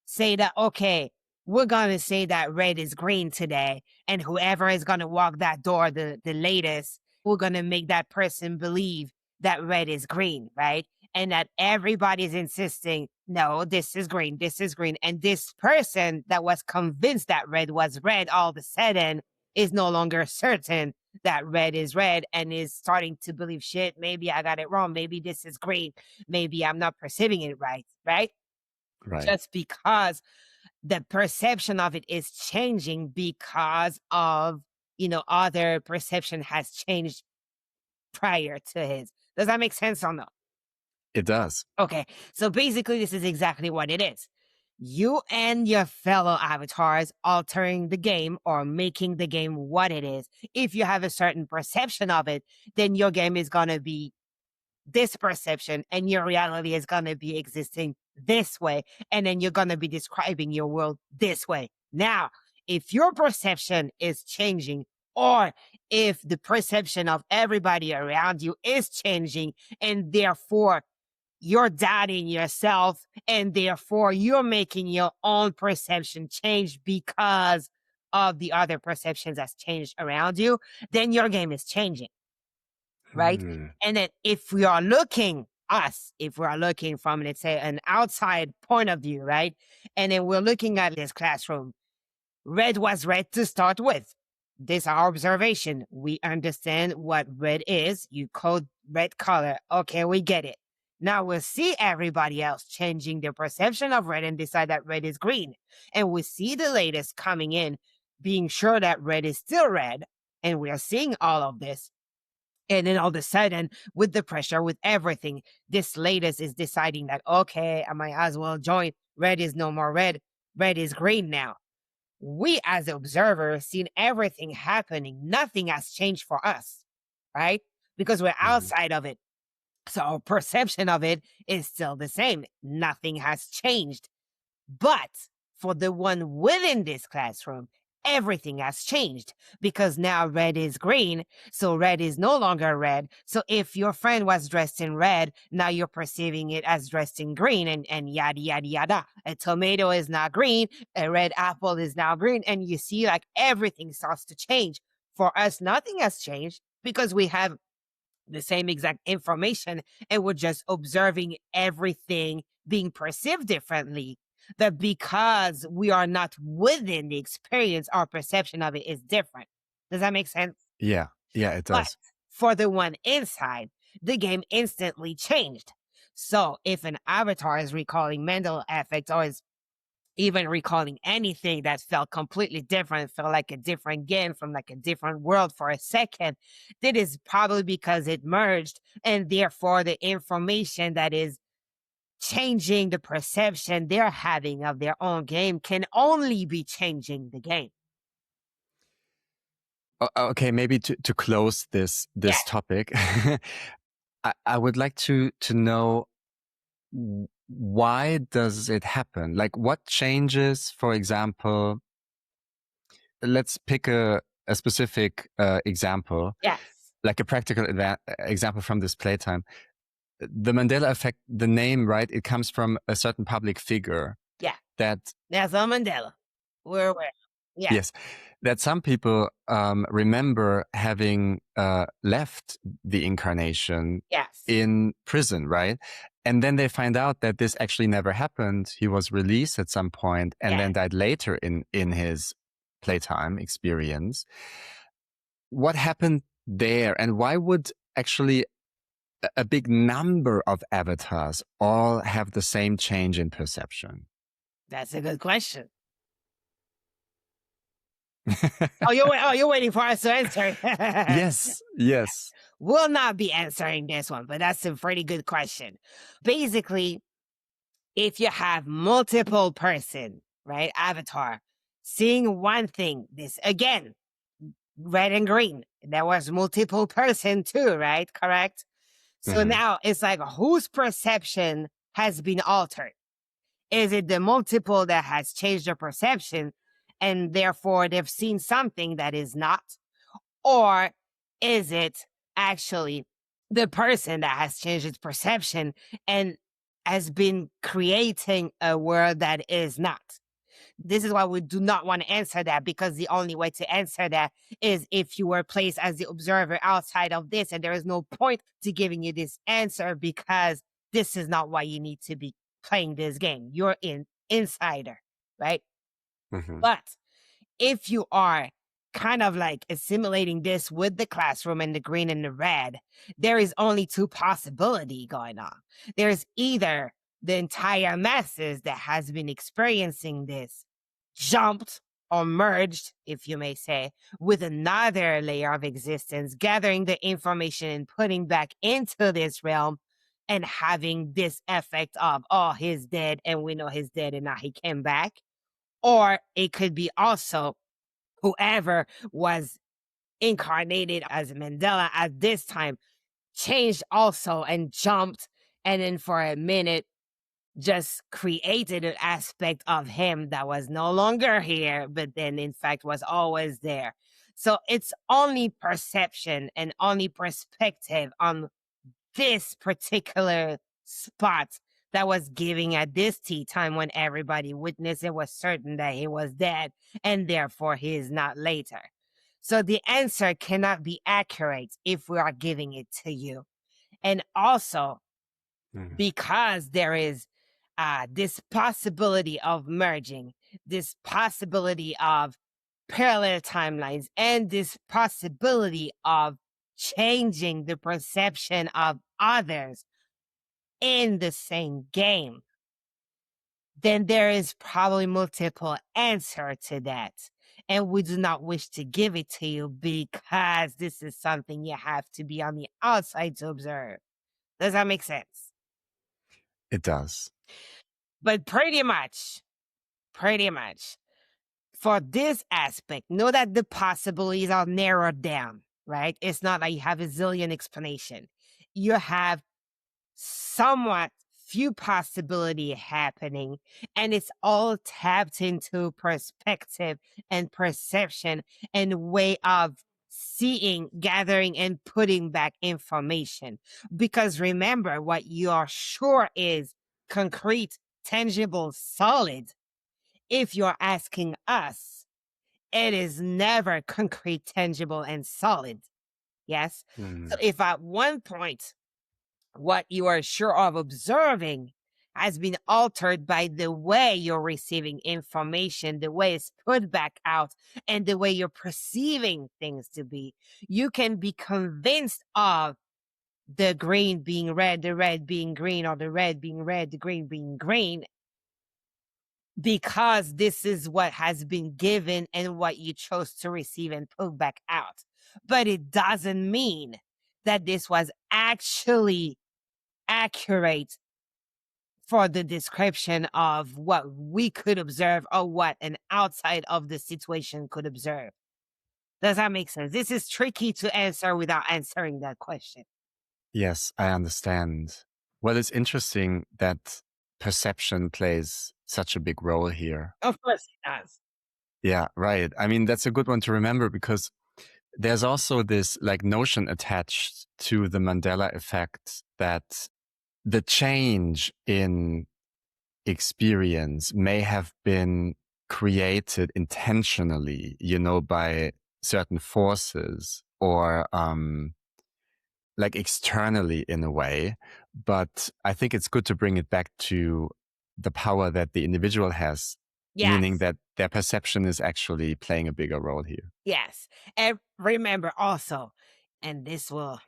Speaker 2: say that, okay, we're going to say that red is green today, and whoever is going to walk that door the latest, we're going to make that person believe that red is green, right? And that everybody's insisting, no, this is green, this is green. And this person that was convinced that red was red all of a sudden is no longer certain that red is red and is starting to believe, shit, maybe I got it wrong. Maybe this is green. Maybe I'm not perceiving it right, right?
Speaker 1: Right.
Speaker 2: Just because the perception of it is changing because of, other perception has changed prior to his. Does that make sense or no?
Speaker 1: It does.
Speaker 2: Okay, so basically, this is exactly what it is. You and your fellow avatars altering the game or making the game what it is. If you have a certain perception of it, then your game is going to be this perception and your reality is going to be existing this way. And then you're going to be describing your world this way. Now, if your perception is changing, or if the perception of everybody around you is changing, and therefore you're doubting yourself, and therefore you're making your own perception change because of the other perceptions that's changed around you, then your game is changing. Right?
Speaker 1: Hmm.
Speaker 2: And then if we are looking from, let's say, an outside point of view, right? And then we're looking at this classroom. Red was red to start with. This is our observation. We understand what red is. You code red color. Okay, we get it. Now we'll see everybody else changing their perception of red and decide that red is green. And we see the latest coming in, being sure that red is still red. And we are seeing all of this. And then all of a sudden, with the pressure, with everything, this latest is deciding that, okay, I might as well join. Red is no more red. Red is green now. We as observers seen everything happening. Nothing has changed for us, right? Because we're outside of it. So our perception of it is still the same. Nothing has changed. But for the one within this classroom, everything has changed because now red is green. So red is no longer red. So if your friend was dressed in red, now you're perceiving it as dressed in green and yada, yada, yada. A tomato is now green. A red apple is now green. And you see like everything starts to change. For us, nothing has changed because we have the same exact information and we're just observing everything being perceived differently. That because we are not within the experience, our perception of it is different. Does that make sense?
Speaker 1: Yeah. Yeah, it
Speaker 2: But
Speaker 1: does.
Speaker 2: for the one inside, the game instantly changed. So if an avatar is recalling Mandela effect or is even recalling anything that felt completely different, felt like a different game from like a different world for a second, that is probably because it merged, and therefore the information that is changing the perception they're having of their own game can only be changing the game.
Speaker 1: Okay, maybe to close this
Speaker 2: Yeah.
Speaker 1: topic, I would like to know why does it happen? Like, what changes, for example, let's pick a specific example,
Speaker 2: Yes.
Speaker 1: like a practical example from this playtime. The Mandela effect, the name, right? It comes from a certain public figure.
Speaker 2: Yeah.
Speaker 1: That
Speaker 2: Nelson Mandela. We're aware. Yeah.
Speaker 1: Yes, that some people remember having left the incarnation
Speaker 2: Yes.
Speaker 1: in prison, right? And then they find out that this actually never happened. He was released at some point and then died later in his playtime experience. What happened there, and why would actually a big number of avatars all have the same change in perception?
Speaker 2: That's a good question. You're waiting for us to answer.
Speaker 1: Yes.
Speaker 2: We'll not be answering this one, but that's a pretty good question. Basically, if you have multiple person, right, avatar, seeing one thing, this again, red and green, there was multiple person too, right? Correct? So now it's like whose perception has been altered? Is it the multiple that has changed their perception and therefore they've seen something that is not? Or is it actually the person that has changed its perception and has been creating a world that is not? This is why we do not want to answer that, because the only way to answer that is if you were placed as the observer outside of this, and there is no point to giving you this answer because this is not why you need to be playing this game. You're an insider, right? But if you are kind of like assimilating this with the classroom and the green and the red, there is only two possibility going on. There's either the entire masses that has been experiencing this jumped or merged, if you may say, with another layer of existence, gathering the information and putting back into this realm and having this effect of, oh, he's dead and we know he's dead and now he came back. Or it could be also whoever was incarnated as Mandela at this time changed also and jumped, and then for a minute just created an aspect of him that was no longer here, but then in fact was always there. So it's only perception and only perspective on this particular spot that was giving at this tea time when everybody witnessed it was certain that he was dead and therefore he is not later. So the answer cannot be accurate if we are giving it to you. And also, because there is this possibility of merging, this possibility of parallel timelines, and this possibility of changing the perception of others in the same game, then there is probably multiple answer to that. And we do not wish to give it to you because this is something you have to be on the outside to observe. Does that make sense?
Speaker 1: It does.
Speaker 2: But pretty much, for this aspect, know that the possibilities are narrowed down, right? It's not like you have a zillion explanation. You have somewhat few possibility happening, and it's all tapped into perspective and perception and way of seeing, gathering, and putting back information. Because remember, what you are sure is concrete, tangible, solid. If you're asking us, it is never concrete, tangible, and solid. Yes? So if at one point what you are sure of observing has been altered by the way you're receiving information, the way it's put back out, and the way you're perceiving things to be, you can be convinced of the green being red, the red being green, or the red being red, the green being green, because this is what has been given and what you chose to receive and put back out. But it doesn't mean that this was actually accurate for the description of what we could observe or what an outside of the situation could observe. Does that make sense? This is tricky to answer without answering that question.
Speaker 1: Yes, I understand. Well, it's interesting that perception plays such a big role here.
Speaker 2: Of course it does.
Speaker 1: Yeah, right. I mean, that's a good one to remember because there's also this like notion attached to the Mandela effect that the change in experience may have been created intentionally, by certain forces or like externally in a way. But I think it's good to bring it back to the power that the individual has, meaning
Speaker 2: Yes.
Speaker 1: that their perception is actually playing a bigger role here.
Speaker 2: Yes. And remember also, and this will,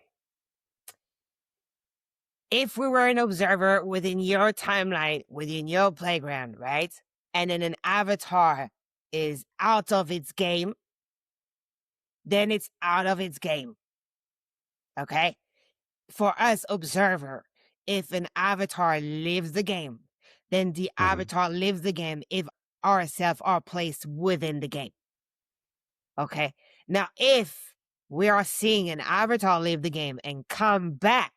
Speaker 2: if we were an observer within your timeline, within your playground, right? And then an avatar is out of its game, then it's out of its game. Okay? For us observer, if an avatar lives the game, then the avatar lives the game if ourselves are placed within the game. Okay? Now, if we are seeing an avatar leave the game and come back,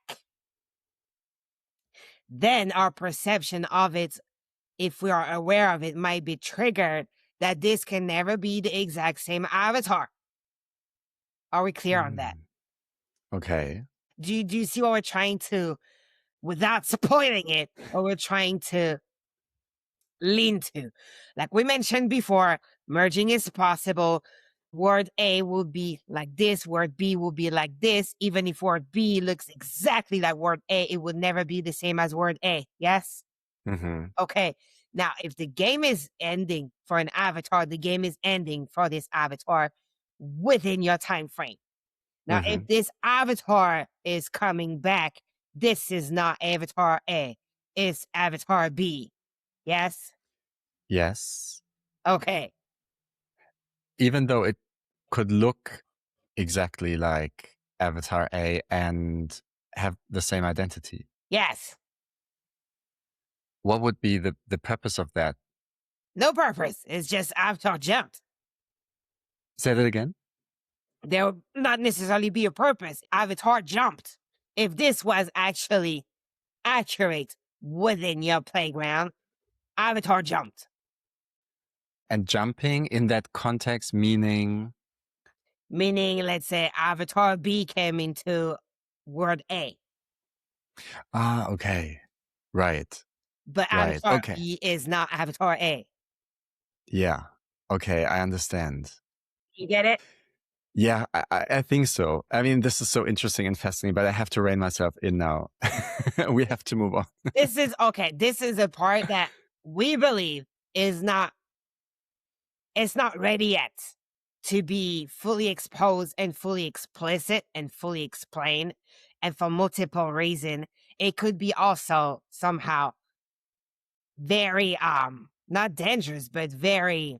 Speaker 2: then our perception of it, if we are aware of it, might be triggered that this can never be the exact same avatar. Are we clear on that?
Speaker 1: Okay.
Speaker 2: Do you see what we're trying to, without spoiling it, what we're trying to lean to? Like we mentioned before, merging is possible. Word A will be like this, word B will be like this. Even if word B looks exactly like word A, it would never be the same as word A. Yes?
Speaker 1: Mm-hmm.
Speaker 2: Okay. Now, if the game is ending for an avatar, the game is ending for this avatar within your time frame. Now, if this avatar is coming back, this is not avatar A, it's avatar B. Yes?
Speaker 1: Yes.
Speaker 2: Okay.
Speaker 1: Even though it could look exactly like Avatar A and have the same identity.
Speaker 2: Yes.
Speaker 1: What would be the purpose of that?
Speaker 2: No purpose. It's just avatar jumped.
Speaker 1: Say that again?
Speaker 2: There would not necessarily be a purpose. Avatar jumped. If this was actually accurate within your playground, avatar jumped.
Speaker 1: And jumping in that context, meaning?
Speaker 2: Meaning, let's say avatar B came into word A,
Speaker 1: Okay. Right.
Speaker 2: but
Speaker 1: Right.
Speaker 2: avatar
Speaker 1: Okay.
Speaker 2: B is not avatar A.
Speaker 1: Yeah. Okay. I understand.
Speaker 2: You get it?
Speaker 1: Yeah, I think so. I mean, this is so interesting and fascinating, but I have to rein myself in now. We have to move on.
Speaker 2: This is okay. This is a part that we believe is not, it's not ready yet to be fully exposed and fully explicit and fully explained. And for multiple reasons, it could be also somehow very not dangerous, but very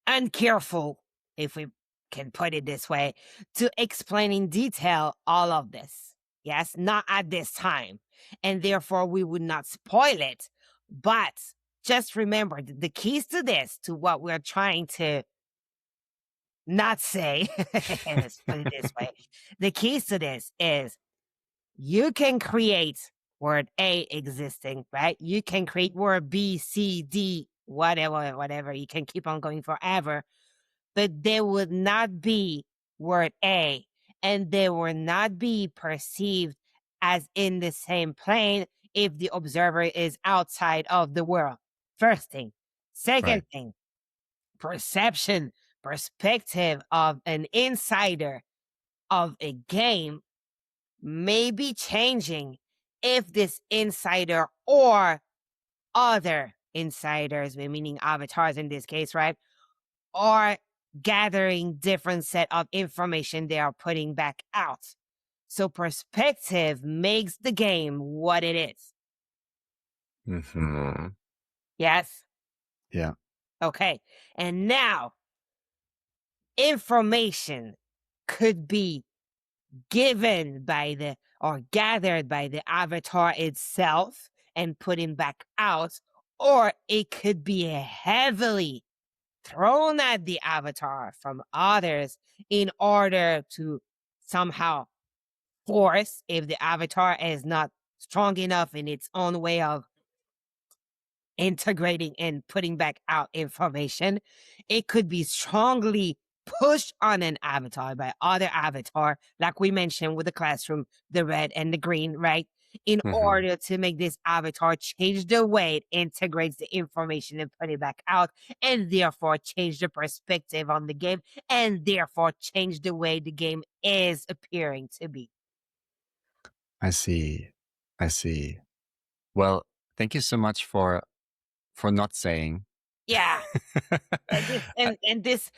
Speaker 2: uncareful, if we can put it this way, to explain in detail all of this. Yes, not at this time. And therefore, we would not spoil it. But just remember the keys to this, to what we're trying to not say, let's put it this way. The keys to this is you can create word A existing, right? You can create word B, C, D, whatever. You can keep on going forever. But there would not be word A, and they will not be perceived as in the same plane if the observer is outside of the world. First thing. Second
Speaker 1: Right.
Speaker 2: thing, perception, perspective of an insider of a game may be changing if this insider or other insiders, meaning avatars in this case, right, are gathering different set of information they are putting back out. So perspective makes the game what it is.
Speaker 1: Mm-hmm.
Speaker 2: Yes?
Speaker 1: Yeah.
Speaker 2: Okay. And now, information could be given by the, or gathered by the avatar itself and putting back out, or it could be heavily thrown at the avatar from others in order to somehow force, if the avatar is not strong enough in its own way of integrating and putting back out information, it could be strongly pushed on an avatar by other avatar, like we mentioned with the classroom, the red and the green, right? In
Speaker 1: Hmm.
Speaker 2: order to make this avatar change the way it integrates the information and put it back out, and therefore change the perspective on the game, and therefore change the way the game is appearing to be.
Speaker 1: I see. I see. Well, thank you so much for not saying.
Speaker 2: Yeah. And this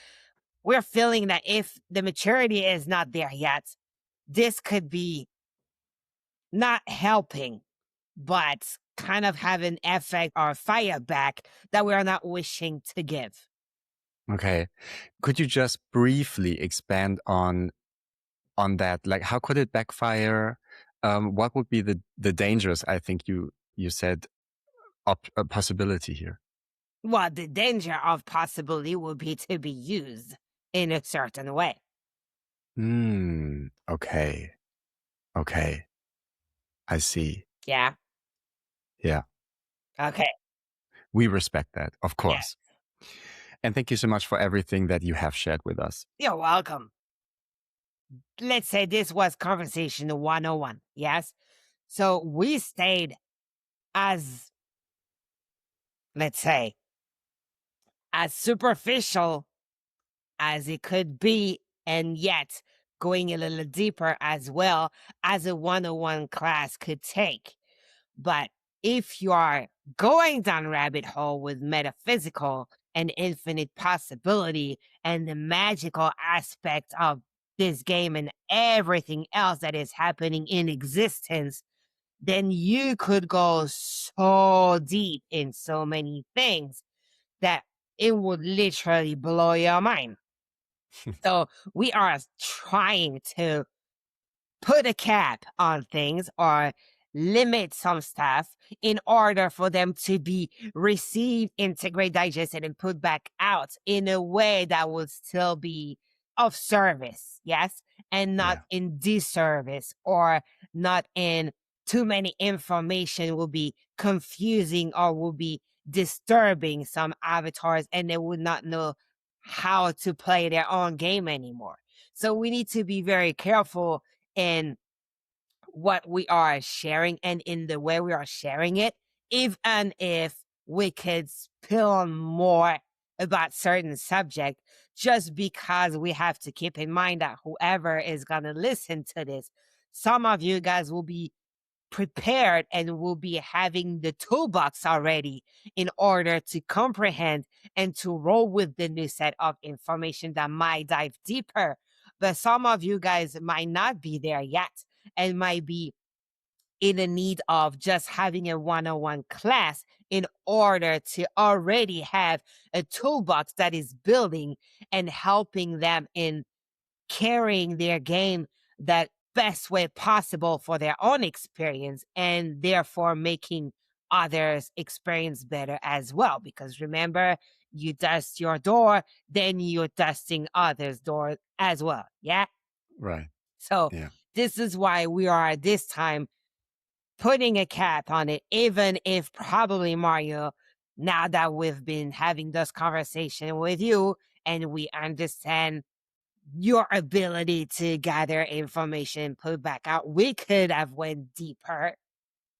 Speaker 2: we're feeling that if the maturity is not there yet, this could be not helping, but kind of have an effect or fire back that we are not wishing to give.
Speaker 1: Okay. Could you just briefly expand on that? Like, how could it backfire? What would be the dangers? I think you said a possibility here.
Speaker 2: Well, the danger of possibility would be to be used in a certain way.
Speaker 1: Okay. Okay. I see.
Speaker 2: Yeah.
Speaker 1: Yeah.
Speaker 2: Okay.
Speaker 1: We respect that, of
Speaker 2: Yeah.
Speaker 1: course. And thank you so much for everything that you have shared with us.
Speaker 2: You're welcome. Let's say this was conversation 101. Yes. So we stayed as, let's say, as superficial as it could be, and yet going a little deeper as well as a 101 class could take. But if you are going down rabbit hole with metaphysical and infinite possibility and the magical aspect of this game and everything else that is happening in existence, then you could go so deep in so many things that it would literally blow your mind. So we are trying to put a cap on things or limit some stuff in order for them to be received, integrated, digested, and put back out in a way that will still be of service, yes, and not
Speaker 1: Yeah.
Speaker 2: in disservice or not in too many information will be confusing or will be disturbing some avatars and they would not know how to play their own game anymore. So we need to be very careful in what we are sharing and in the way we are sharing it, even if we could spill more about certain subject, just because we have to keep in mind that whoever is going to listen to this, some of you guys will be prepared and will be having the toolbox already in order to comprehend and to roll with the new set of information that might dive deeper. But some of you guys might not be there yet and might be in the need of just having a 101 class in order to already have a toolbox that is building and helping them in carrying their game that best way possible for their own experience and therefore making others experience better as well. Because remember, you dust your door, then you're dusting others' door as well. Yeah.
Speaker 1: Right.
Speaker 2: So
Speaker 1: Yeah.
Speaker 2: this is why we are this time putting a cap on it, even if probably Mario, now that we've been having this conversation with you and we understand your ability to gather information, put back out, we could have went deeper,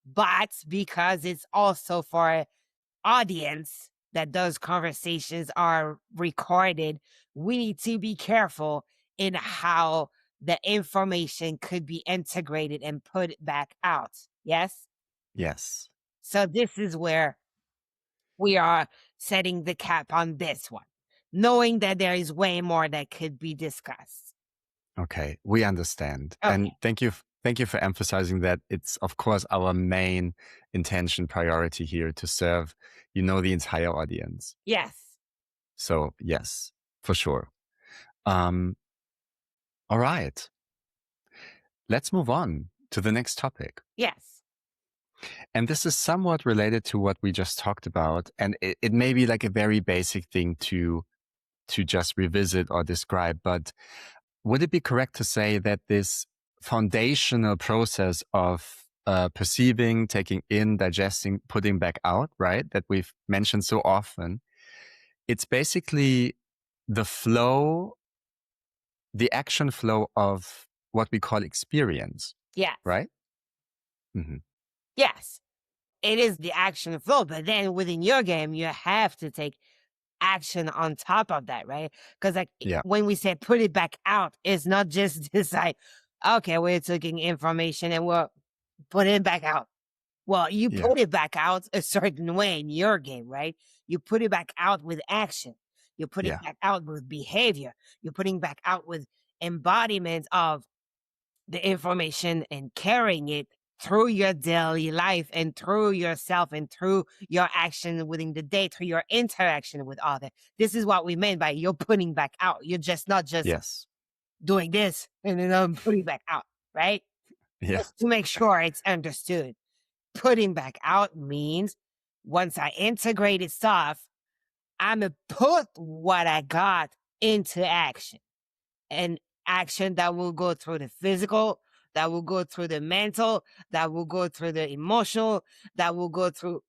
Speaker 2: but because it's also for audience that those conversations are recorded, we need to be careful in how the information could be integrated and put back out. Yes?
Speaker 1: Yes.
Speaker 2: So this is where we are setting the cap on this one, knowing that there is way more that could be discussed.
Speaker 1: Okay. We understand.
Speaker 2: Okay.
Speaker 1: And thank you. Thank you for emphasizing that it's, of course, our main intention priority here to serve, the entire audience.
Speaker 2: Yes.
Speaker 1: So yes, for sure. All right. Let's move on to the next topic.
Speaker 2: Yes.
Speaker 1: And this is somewhat related to what we just talked about. And it may be like a very basic thing to to just revisit or describe, but would it be correct to say that this foundational process of perceiving, taking in, digesting, putting back out, right, that we've mentioned so often, it's basically the flow, the action flow of what we call experience,
Speaker 2: Yes.
Speaker 1: right? Mm-hmm.
Speaker 2: Yes. It is the action flow, but then within your game, you have to take action on top of that, right? Because like
Speaker 1: Yeah.
Speaker 2: when we say put it back out, it's not just this like, okay, we're taking information and we're putting it back out. Well, you
Speaker 1: Yeah.
Speaker 2: put it back out a certain way in your game, right? You put it back out with action. You put it
Speaker 1: Yeah.
Speaker 2: back out with behavior. You're putting back out with embodiment of the information and carrying it through your daily life and through yourself and through your action within the day, through your interaction with others. This is what we mean by you're putting back out. You're just not just
Speaker 1: Yes.
Speaker 2: doing this and then I'm putting back out, right?
Speaker 1: Yeah.
Speaker 2: Just to make sure it's understood. Putting back out means once I integrated stuff, I'm going to put what I got into action. And action that will go through the physical, that will go through the mental, that will go through the emotional, that will go through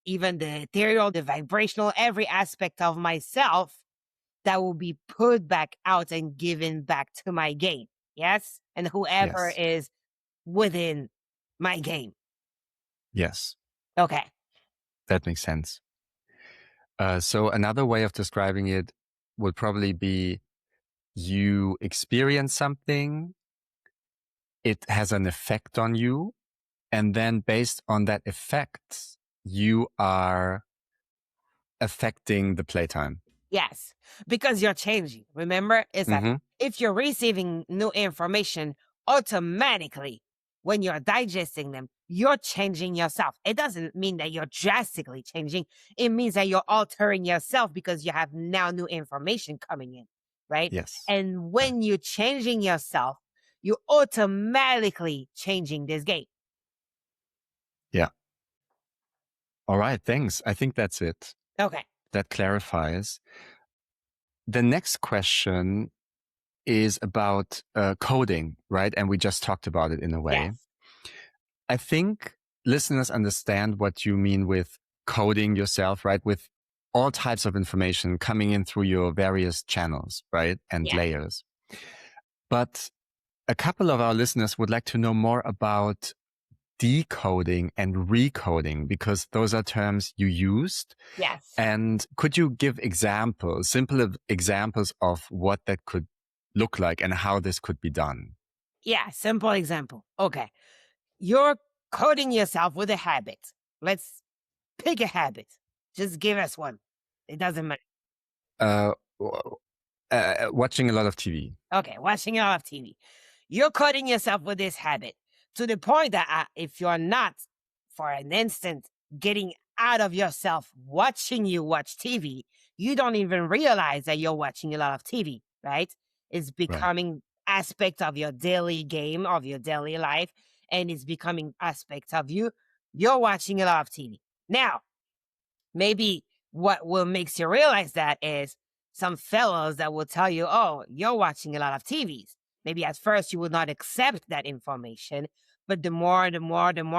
Speaker 2: even the ethereal, the vibrational, every aspect of myself that will be put back out and given back to my game. Yes? And whoever
Speaker 1: Yes.
Speaker 2: is within my game.
Speaker 1: Yes.
Speaker 2: Okay.
Speaker 1: That makes sense. So another way of describing it would probably be you experience something, it has an effect on you, and then based on that effect, you are affecting the playtime.
Speaker 2: Yes, because you're changing. Remember, it's like
Speaker 1: Mm-hmm.
Speaker 2: if you're receiving new information, automatically when you're digesting them, you're changing yourself. It doesn't mean that you're drastically changing. It means that you're altering yourself because you have now new information coming in, right?
Speaker 1: Yes.
Speaker 2: And
Speaker 1: Right.
Speaker 2: when you're changing yourself, you're automatically changing this game.
Speaker 1: Yeah. All right. Thanks. I think that's it.
Speaker 2: Okay.
Speaker 1: That clarifies. The next question is about coding, right? And we just talked about it in a way.
Speaker 2: Yes.
Speaker 1: I think listeners understand what you mean with coding yourself, right? With all types of information coming in through your various channels, right? And layers. But a couple of our listeners would like to know more about decoding and recoding because those are terms you used.
Speaker 2: Yes.
Speaker 1: And could you give examples, simple examples of what that could look like and how this could be done?
Speaker 2: Yeah, simple example. Okay. You're coding yourself with a habit. Let's pick a habit. Just give us one. It doesn't matter.
Speaker 1: Watching a lot of TV.
Speaker 2: Okay, watching a lot of TV. You're coding yourself with this habit to the point that if you're not, for an instant, getting out of yourself watching you watch TV, you don't even realize that you're watching a lot of TV, right? It's becoming aspect of your daily game, of your daily life, and it's becoming aspect of you. You're watching a lot of TV. Now, maybe what will makes you realize that is some fellows that will tell you, oh, you're watching a lot of TVs. Maybe at first you will not accept that information, but the more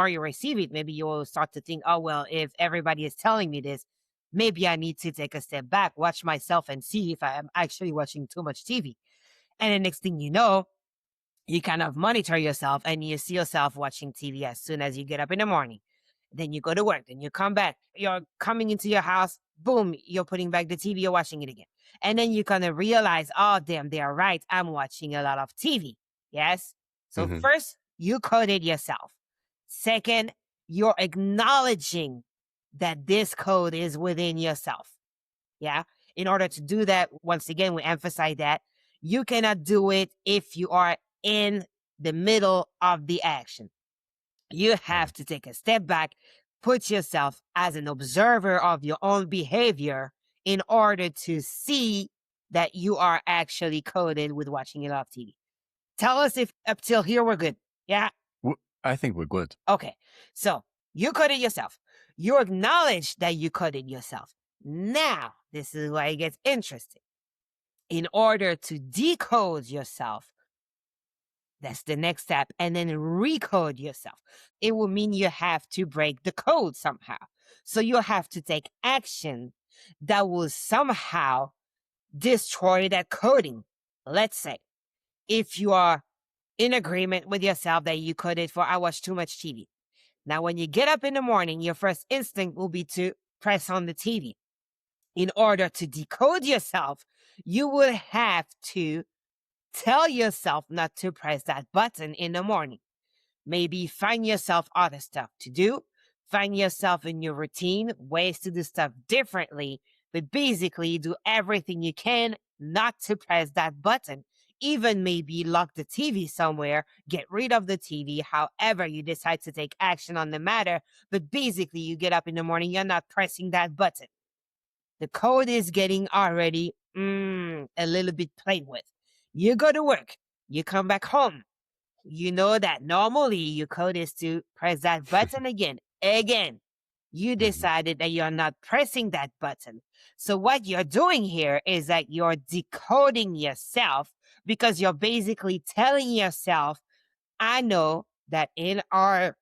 Speaker 2: you receive it, maybe you will start to think, oh, well, if everybody is telling me this, maybe I need to take a step back, watch myself and see if I'm actually watching too much TV. And the next thing you know, you kind of monitor yourself and you see yourself watching TV as soon as you get up in the morning. Then you go to work, then you come back. You're coming into your house, boom, you're putting back the TV, you're watching it again. And then you kind of realize, oh, damn, they are right. I'm watching a lot of TV. Yes? So first, you coded yourself. Second, you're acknowledging that this code is within yourself. Yeah? In order to do that, once again, we emphasize that you cannot do it if you are in the middle of the action. You have to take a step back, put yourself as an observer of your own behavior in order to see that you are actually coded with watching a lot of TV. Tell us if up till here we're good. Yeah?
Speaker 1: I think we're good.
Speaker 2: Okay. So you coded yourself. You acknowledge that you coded yourself. Now, this is why it gets interesting. In order to decode yourself, that's the next step, and then recode yourself. It will mean you have to break the code somehow. So you'll have to take action that will somehow destroy that coding. Let's say if you are in agreement with yourself that you coded for I watch too much TV. Now, when you get up in the morning, your first instinct will be to press on the TV. In order to decode yourself, you would have to tell yourself not to press that button in the morning. Maybe find yourself other stuff to do, find yourself in your routine, ways to do stuff differently, but basically do everything you can not to press that button. Even maybe lock the TV somewhere, get rid of the TV, however you decide to take action on the matter, but basically you get up in the morning, you're not pressing that button. The code is getting already a little bit played with. You go to work, you come back home. You know that normally your code is to press that button again. You decided that you're not pressing that button. So what you're doing here is that you're decoding yourself because you're basically telling yourself, I know that in our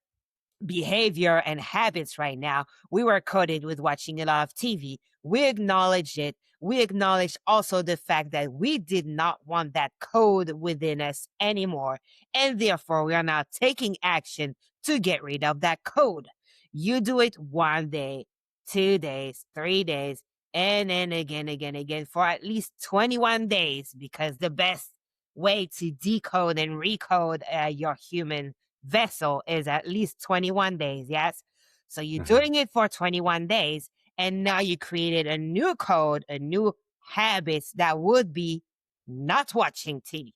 Speaker 2: behavior and habits right now, we were coded with watching a lot of TV. We acknowledged it. We acknowledged also the fact that we did not want that code within us anymore. And therefore, we are now taking action to get rid of that code. You do it 1 day, 2 days, 3 days, and then again for at least 21 days, because the best way to decode and recode your human vessel is at least 21 days, yes? So you're doing it for 21 days, and now you created a new code, a new habits that would be not watching TV,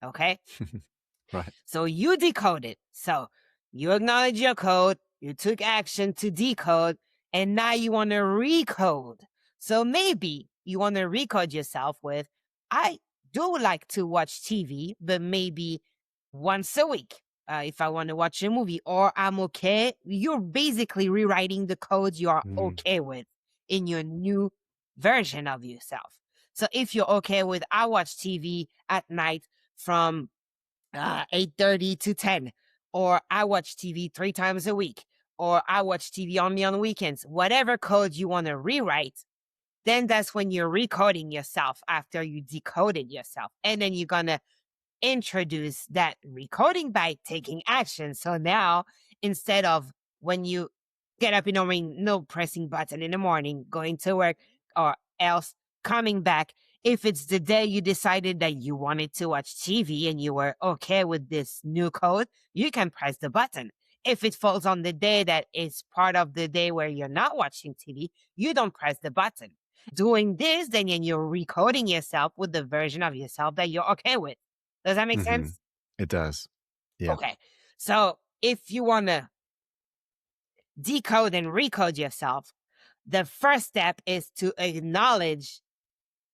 Speaker 2: okay?
Speaker 1: Right.
Speaker 2: So you decode it. So you acknowledge your code, you took action to decode, and now you want to recode. So maybe you want to recode yourself with, I do like to watch TV, but maybe once a week. If I want to watch a movie, or I'm okay. You're basically rewriting the codes you are okay with in your new version of yourself. So if you're okay with, I watch TV at night from 8:30 to 10, or I watch TV 3 times a week, or I watch TV only on weekends, whatever code you want to rewrite, then that's when you're recoding yourself after you decoded yourself. And then you're going to introduce that recoding by taking action. So now, instead of when you get up in the morning, no pressing button in the morning, going to work, or else coming back, if it's the day you decided that you wanted to watch TV and you were okay with this new code, you can press the button. If it falls on the day that is part of the day where you're not watching TV, you don't press the button. Doing this, then you're recoding yourself with the version of yourself that you're okay with. Does that make sense?
Speaker 1: It does. Yeah.
Speaker 2: Okay. So if you want to decode and recode yourself, the first step is to acknowledge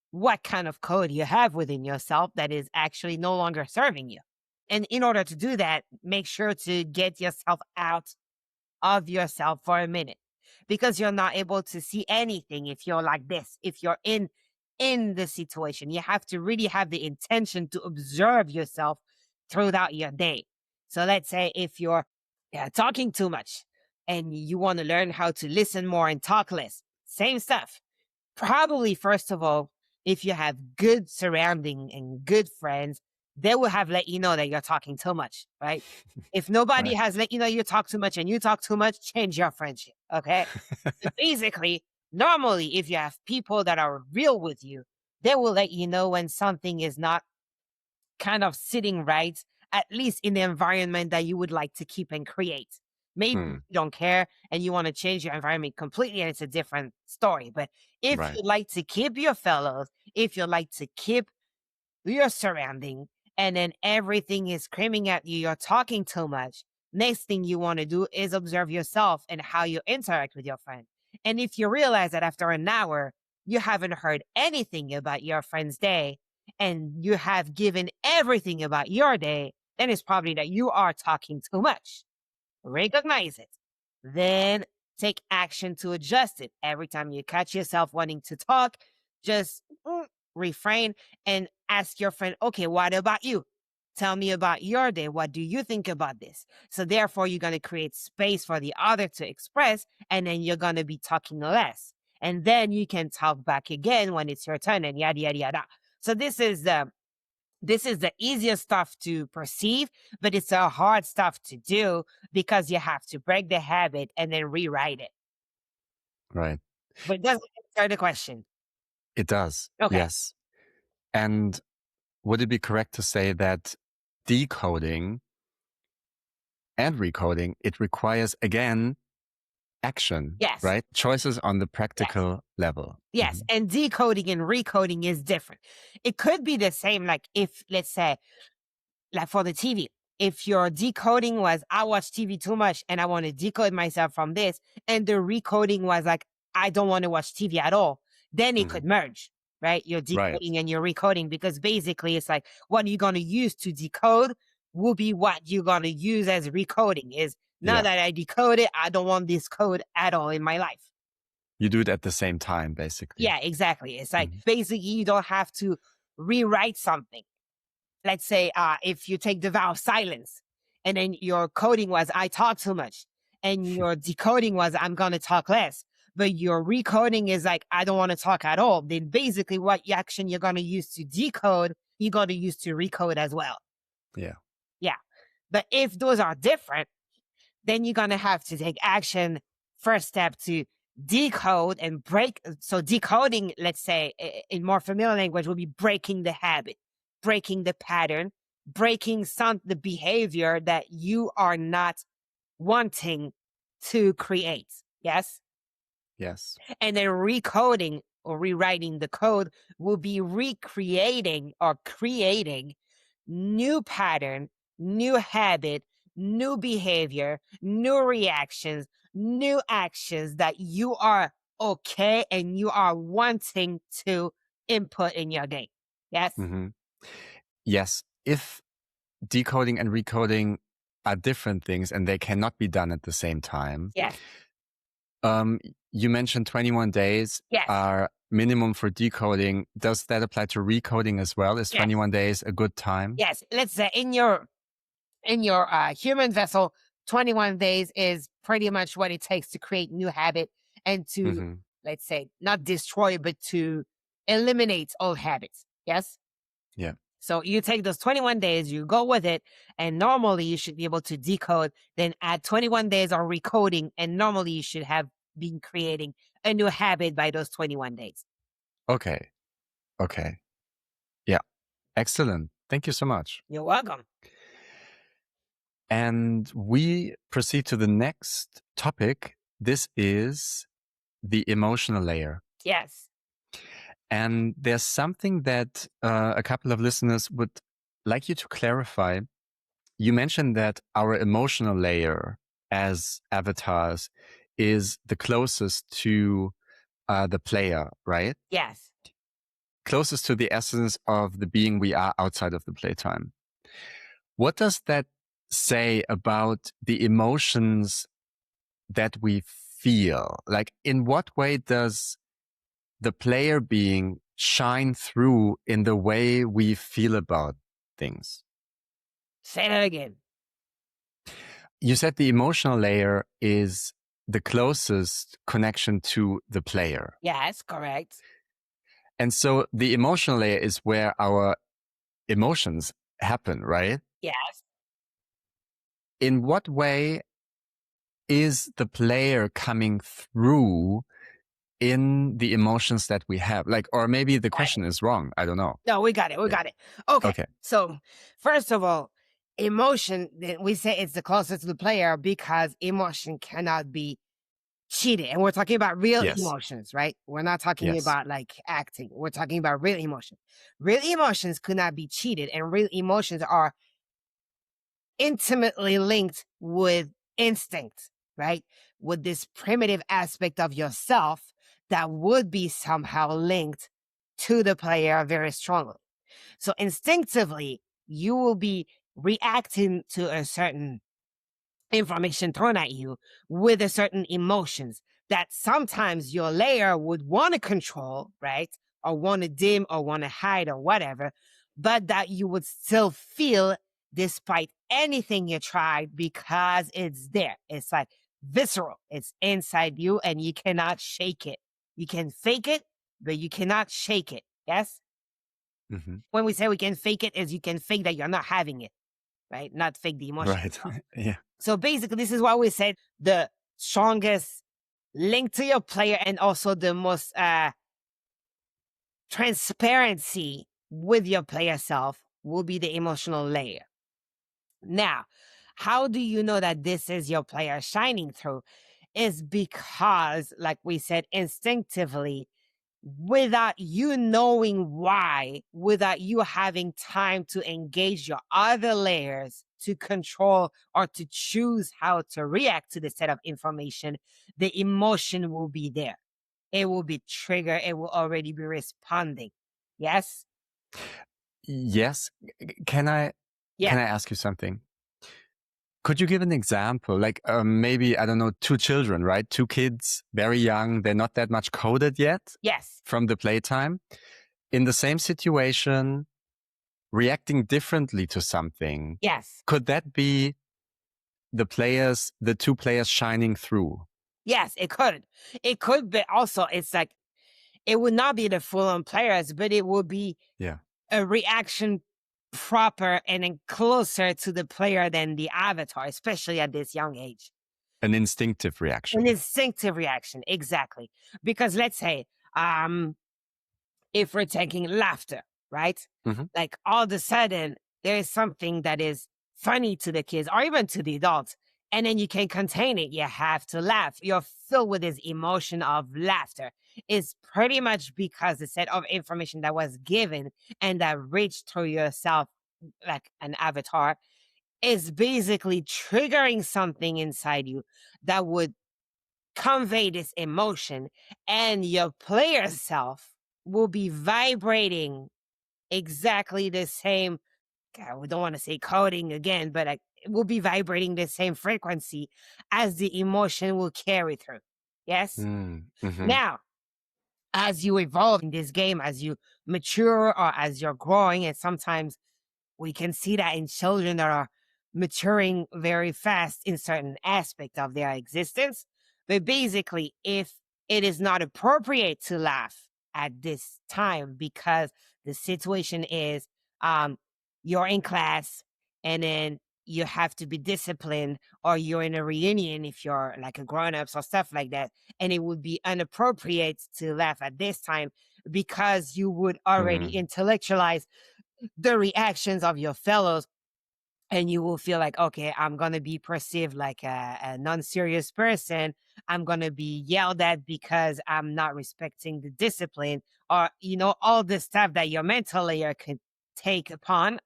Speaker 2: what kind of code you have within yourself that is actually no longer serving you. And in order to do that, make sure to get yourself out of yourself for a minute, because you're not able to see anything if you're like this. If you're in the situation, you have to really have the intention to observe yourself throughout your day. So let's say if you're talking too much and you want to learn how to listen more and talk less, same stuff. Probably, first of all, if you have good surrounding and good friends, they will have let you know that you're talking too much, right? If nobody
Speaker 1: Right.
Speaker 2: has let you know you talk too much and you talk too much, change your friendship, okay? So basically, normally, if you have people that are real with you, they will let you know when something is not kind of sitting right, at least in the environment that you would like to keep and create. Maybe you don't care and you want to change your environment completely, and it's a different story. But if
Speaker 1: Right.
Speaker 2: you like to keep your fellows, if you like to keep your surrounding, and then everything is screaming at you, you're talking too much, next thing you want to do is observe yourself and how you interact with your friend. And if you realize that after an hour, you haven't heard anything about your friend's day, and you have given everything about your day, then it's probably that you are talking too much. Recognize it. Then take action to adjust it. Every time you catch yourself wanting to talk, just refrain and ask your friend, okay, what about you? Tell me about your day. What do you think about this? So therefore, you're going to create space for the other to express, and then you're going to be talking less. And then you can talk back again when it's your turn, and yada, yada, yada. So this is the easiest stuff to perceive, but it's a hard stuff to do because you have to break the habit and then rewrite it.
Speaker 1: Right.
Speaker 2: But does it answer the question?
Speaker 1: It does.
Speaker 2: Okay.
Speaker 1: Yes. And would it be correct to say that decoding and recoding, it requires, again, action,
Speaker 2: Yes.
Speaker 1: right? Choices on the practical level.
Speaker 2: Yes. And decoding and recoding is different. It could be the same, like if, let's say, like for the TV, if your decoding was, I watch TV too much and I want to decode myself from this, and the recoding was like, I don't want to watch TV at all, then it could merge, right? You're decoding and you're recoding, because basically it's like what you're going to use to decode will be what you're going to use as recoding. Is now that I decode it, I don't want this code at all in my life.
Speaker 1: You do it at the same time, basically.
Speaker 2: Yeah, exactly. It's like basically you don't have to rewrite something. Let's say if you take the vow of silence, and then your coding was, I talk too much, and your decoding was, I'm going to talk less, but your recoding is like, I don't want to talk at all, then basically what action you're going to use to decode, you're going to use to recode as well.
Speaker 1: Yeah.
Speaker 2: Yeah. But if those are different, then you're going to have to take action. First step to decode and break. So decoding, let's say in more familiar language, will be breaking the habit, breaking the pattern, breaking the behavior that you are not wanting to create. Yes?
Speaker 1: Yes.
Speaker 2: And then recoding or rewriting the code will be recreating or creating new pattern, new habit, new behavior, new reactions, new actions that you are okay and you are wanting to input in your day. Yes?
Speaker 1: Yes. If decoding and recoding are different things and they cannot be done at the same time.
Speaker 2: Yes.
Speaker 1: You mentioned 21 days are minimum for decoding. Does that apply to recoding as well? Is 21 days a good time?
Speaker 2: Yes. Let's say in your human vessel, 21 days is pretty much what it takes to create new habit and to, let's say, not destroy, but to eliminate old habits. Yes?
Speaker 1: Yeah.
Speaker 2: So you take those 21 days, you go with it, and normally you should be able to decode, then add 21 days of recoding, and normally you should have been creating a new habit by those 21 days.
Speaker 1: Okay. Yeah. Excellent. Thank you so much.
Speaker 2: You're welcome.
Speaker 1: And we proceed to the next topic. This is the emotional layer.
Speaker 2: Yes.
Speaker 1: And there's something that a couple of listeners would like you to clarify. You mentioned that our emotional layer as avatars is the closest to the player, right?
Speaker 2: Yes.
Speaker 1: Closest to the essence of the being we are outside of the playtime. What does that say about the emotions that we feel? Like, in what way does the player being shine through in the way we feel about things?
Speaker 2: Say that again.
Speaker 1: You said the emotional layer is the closest connection to the player.
Speaker 2: Yes, correct.
Speaker 1: And so the emotional layer is where our emotions happen, right?
Speaker 2: Yes.
Speaker 1: In what way is the player coming through in the emotions that we have? Like, or maybe the question is wrong. I don't know.
Speaker 2: No, we got it. We got it. Okay. So first of all, emotion, we say it's the closest to the player because emotion cannot be cheated. And we're talking about real emotions, right? We're not talking about like acting. We're talking about real emotions. Real emotions could not be cheated, and real emotions are intimately linked with instinct, right? With this primitive aspect of yourself that would be somehow linked to the player very strongly. So instinctively, you will be reacting to a certain information thrown at you with a certain emotions that sometimes your layer would want to control, right? or want to dim or want to hide or whatever, but that you would still feel despite anything you tried because it's there. It's like visceral. It's inside you and you cannot shake it. You can fake it, but you cannot shake it. Yes?
Speaker 1: Hmm.
Speaker 2: When we say we can fake it, is you can fake that you're not having it, right? Not fake the emotion.
Speaker 1: Right. Yeah.
Speaker 2: So basically, this is why we said the strongest link to your player and also the most transparency with your player self will be the emotional layer. Now, how do you know that this is your player shining through? Is because, like we said, instinctively, without you knowing why, without you having time to engage your other layers to control or to choose how to react to the set of information, the emotion will be there. It will be triggered. It will already be responding. Yes?
Speaker 1: Yes. Can I
Speaker 2: Yeah.
Speaker 1: ask you something? Could you give an example? Like maybe, I don't know, two children, right? Two kids, very young. They're not that much coded yet
Speaker 2: Yes.
Speaker 1: from the playtime. In the same situation, reacting differently to something.
Speaker 2: Yes.
Speaker 1: Could that be the two players shining through?
Speaker 2: Yes, it could. It could, but also it's like, it would not be the full-on players, but it would be
Speaker 1: Yeah.
Speaker 2: a reaction proper and then closer to the player than the avatar, especially at this young age.
Speaker 1: An instinctive reaction.
Speaker 2: An instinctive reaction, exactly. Because let's say, if we're taking laughter, right?
Speaker 1: Mhm.
Speaker 2: Like all of a sudden, there is something that is funny to the kids or even to the adults, and then you can't contain it. You have to laugh. You're filled with this emotion of laughter. It's pretty much because the set of information that was given and that reached through yourself like an avatar is basically triggering something inside you that would convey this emotion, and your player self will be vibrating exactly the same. God, we don't want to say coding again, but like, it will be vibrating the same frequency as the emotion will carry through. Yes.
Speaker 1: Mm-hmm.
Speaker 2: Now, as you evolve in this game, as you mature or as you're growing, and sometimes we can see that in children that are maturing very fast in certain aspect of their existence. But basically, if it is not appropriate to laugh at this time because the situation is you're in class and then you have to be disciplined, or you're in a reunion if you're like a grown-ups or stuff like that, and it would be inappropriate to laugh at this time because you would already intellectualize the reactions of your fellows, and you will feel like, okay, I'm going to be perceived like a non-serious person. I'm going to be yelled at because I'm not respecting the discipline, or, all the stuff that your mental layer can take upon.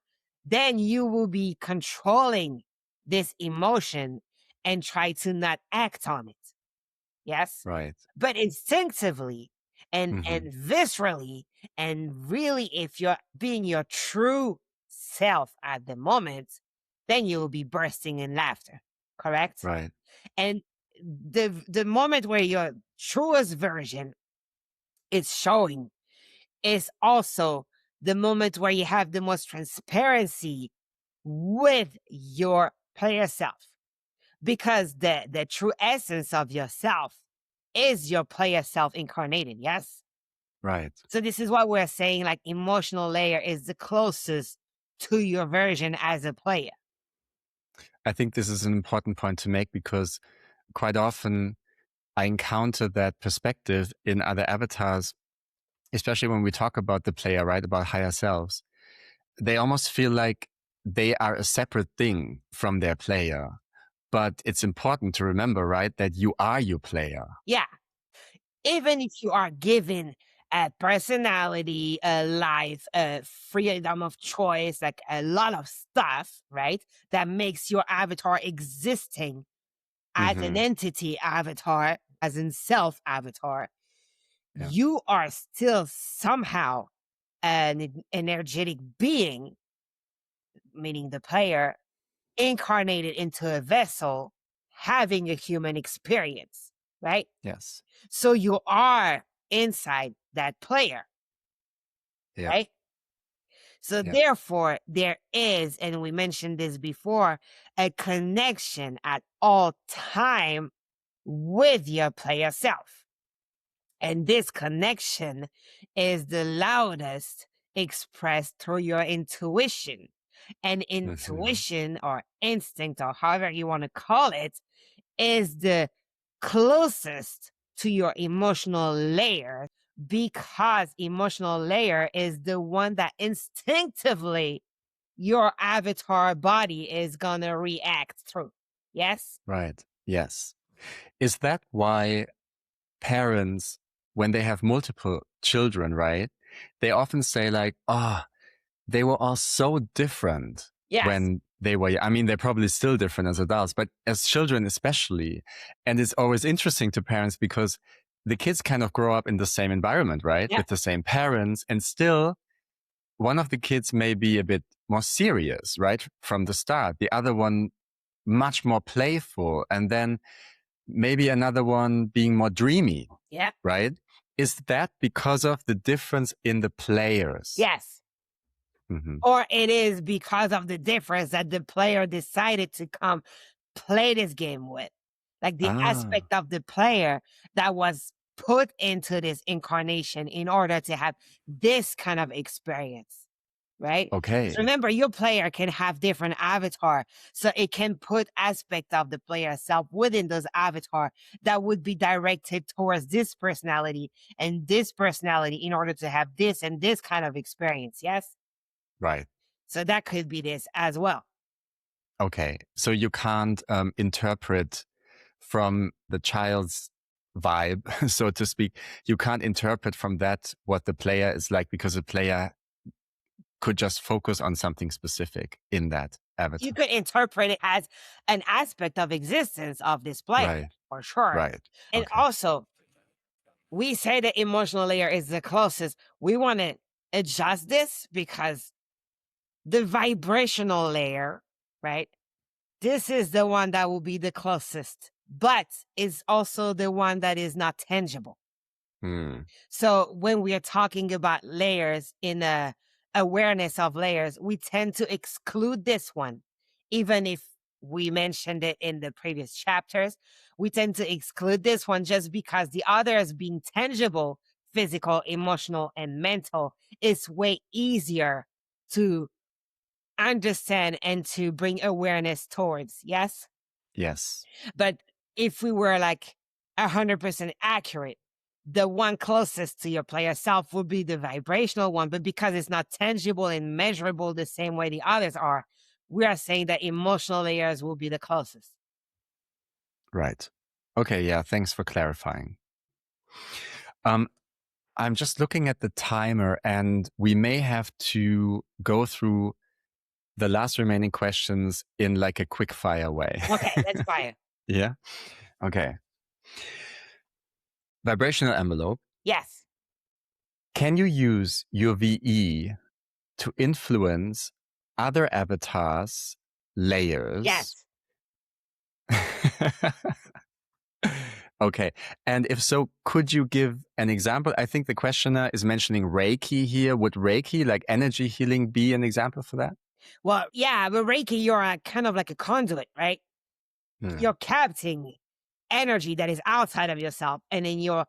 Speaker 2: Then you will be controlling this emotion and try to not act on it. Yes.
Speaker 1: Right.
Speaker 2: But instinctively and
Speaker 1: Mhm.
Speaker 2: viscerally, and really, if you're being your true self at the moment, then you will be bursting in laughter. Correct?
Speaker 1: Right.
Speaker 2: And the moment where your truest version is showing is also the moment where you have the most transparency with your player self, because the true essence of yourself is your player self incarnated. Yes.
Speaker 1: Right.
Speaker 2: So this is why we're saying like emotional layer is the closest to your version as a player.
Speaker 1: I think this is an important point to make because quite often I encounter that perspective in other avatars, especially when we talk about the player, right? About higher selves. They almost feel like they are a separate thing from their player. But it's important to remember, right, that you are your player.
Speaker 2: Yeah. Even if you are given a personality, a life, a freedom of choice, like a lot of stuff, right? That makes your avatar existing as an entity avatar, as in self avatar.
Speaker 1: Yeah.
Speaker 2: You are still somehow an energetic being, meaning the player, incarnated into a vessel, having a human experience, right?
Speaker 1: Yes.
Speaker 2: So you are inside that player.
Speaker 1: Yeah.
Speaker 2: right? So
Speaker 1: Yeah.
Speaker 2: therefore, there is, and we mentioned this before, a connection at all time with your player self. And this connection is the loudest expressed through your intuition. And intuition or instinct, or however you want to call it, is the closest to your emotional layer, because emotional layer is the one that instinctively your avatar body is going to react through. Yes?
Speaker 1: Right. Yes. Is that why parents, when they have multiple children, right, they often say like, oh, they were all so different
Speaker 2: Yes.
Speaker 1: when they were, I mean, they're probably still different as adults, but as children especially. And it's always interesting to parents because the kids kind of grow up in the same environment, right?
Speaker 2: Yep.
Speaker 1: With the same parents, and still one of the kids may be a bit more serious, right? From the start. The other one much more playful. And then maybe another one being more dreamy,
Speaker 2: Yeah.
Speaker 1: right? Is that because of the difference in the players?
Speaker 2: Yes.
Speaker 1: Mm-hmm.
Speaker 2: Or it is because of the difference that the player decided to come play this game with. Like the aspect of the player that was put into this incarnation in order to have this kind of experience. Right?
Speaker 1: Okay.
Speaker 2: So remember, your player can have different avatar. So it can put aspect of the player self within those avatar that would be directed towards this personality and this personality in order to have this and this kind of experience. Yes?
Speaker 1: Right.
Speaker 2: So that could be this as well.
Speaker 1: Okay. So you can't interpret from the child's vibe, so to speak. You can't interpret from that what the player is like, because the player could just focus on something specific in that avatar.
Speaker 2: You could interpret it as an aspect of existence of this player,
Speaker 1: Right.
Speaker 2: for sure.
Speaker 1: Right.
Speaker 2: And
Speaker 1: Okay.
Speaker 2: also, we say the emotional layer is the closest. We want to adjust this because the vibrational layer, right? This is the one that will be the closest, but is also the one that is not tangible. So when we are talking about layers in a awareness of layers, we tend to exclude this one, even if we mentioned it in the previous chapters. We tend to exclude this one just because the others, being tangible, physical, emotional, and mental, is way easier to understand and to bring awareness towards. Yes?
Speaker 1: Yes.
Speaker 2: But if we were like 100% accurate, the one closest to your player self would be the vibrational one. But because it's not tangible and measurable the same way the others are, we are saying that emotional layers will be the closest.
Speaker 1: Right. Okay. Yeah. Thanks for clarifying. I'm just looking at the timer, and we may have to go through the last remaining questions in like a quick fire way.
Speaker 2: Okay, let's fire.
Speaker 1: Yeah. Okay. Vibrational envelope.
Speaker 2: Yes.
Speaker 1: Can you use your VE to influence other avatars' layers?
Speaker 2: Yes.
Speaker 1: Okay. And if so, could you give an example? I think the questioner is mentioning Reiki here. Would Reiki, like energy healing, be an example for that?
Speaker 2: Well, yeah, but Reiki, you're kind of like a conduit, right? You're capturing energy that is outside of yourself, and then you're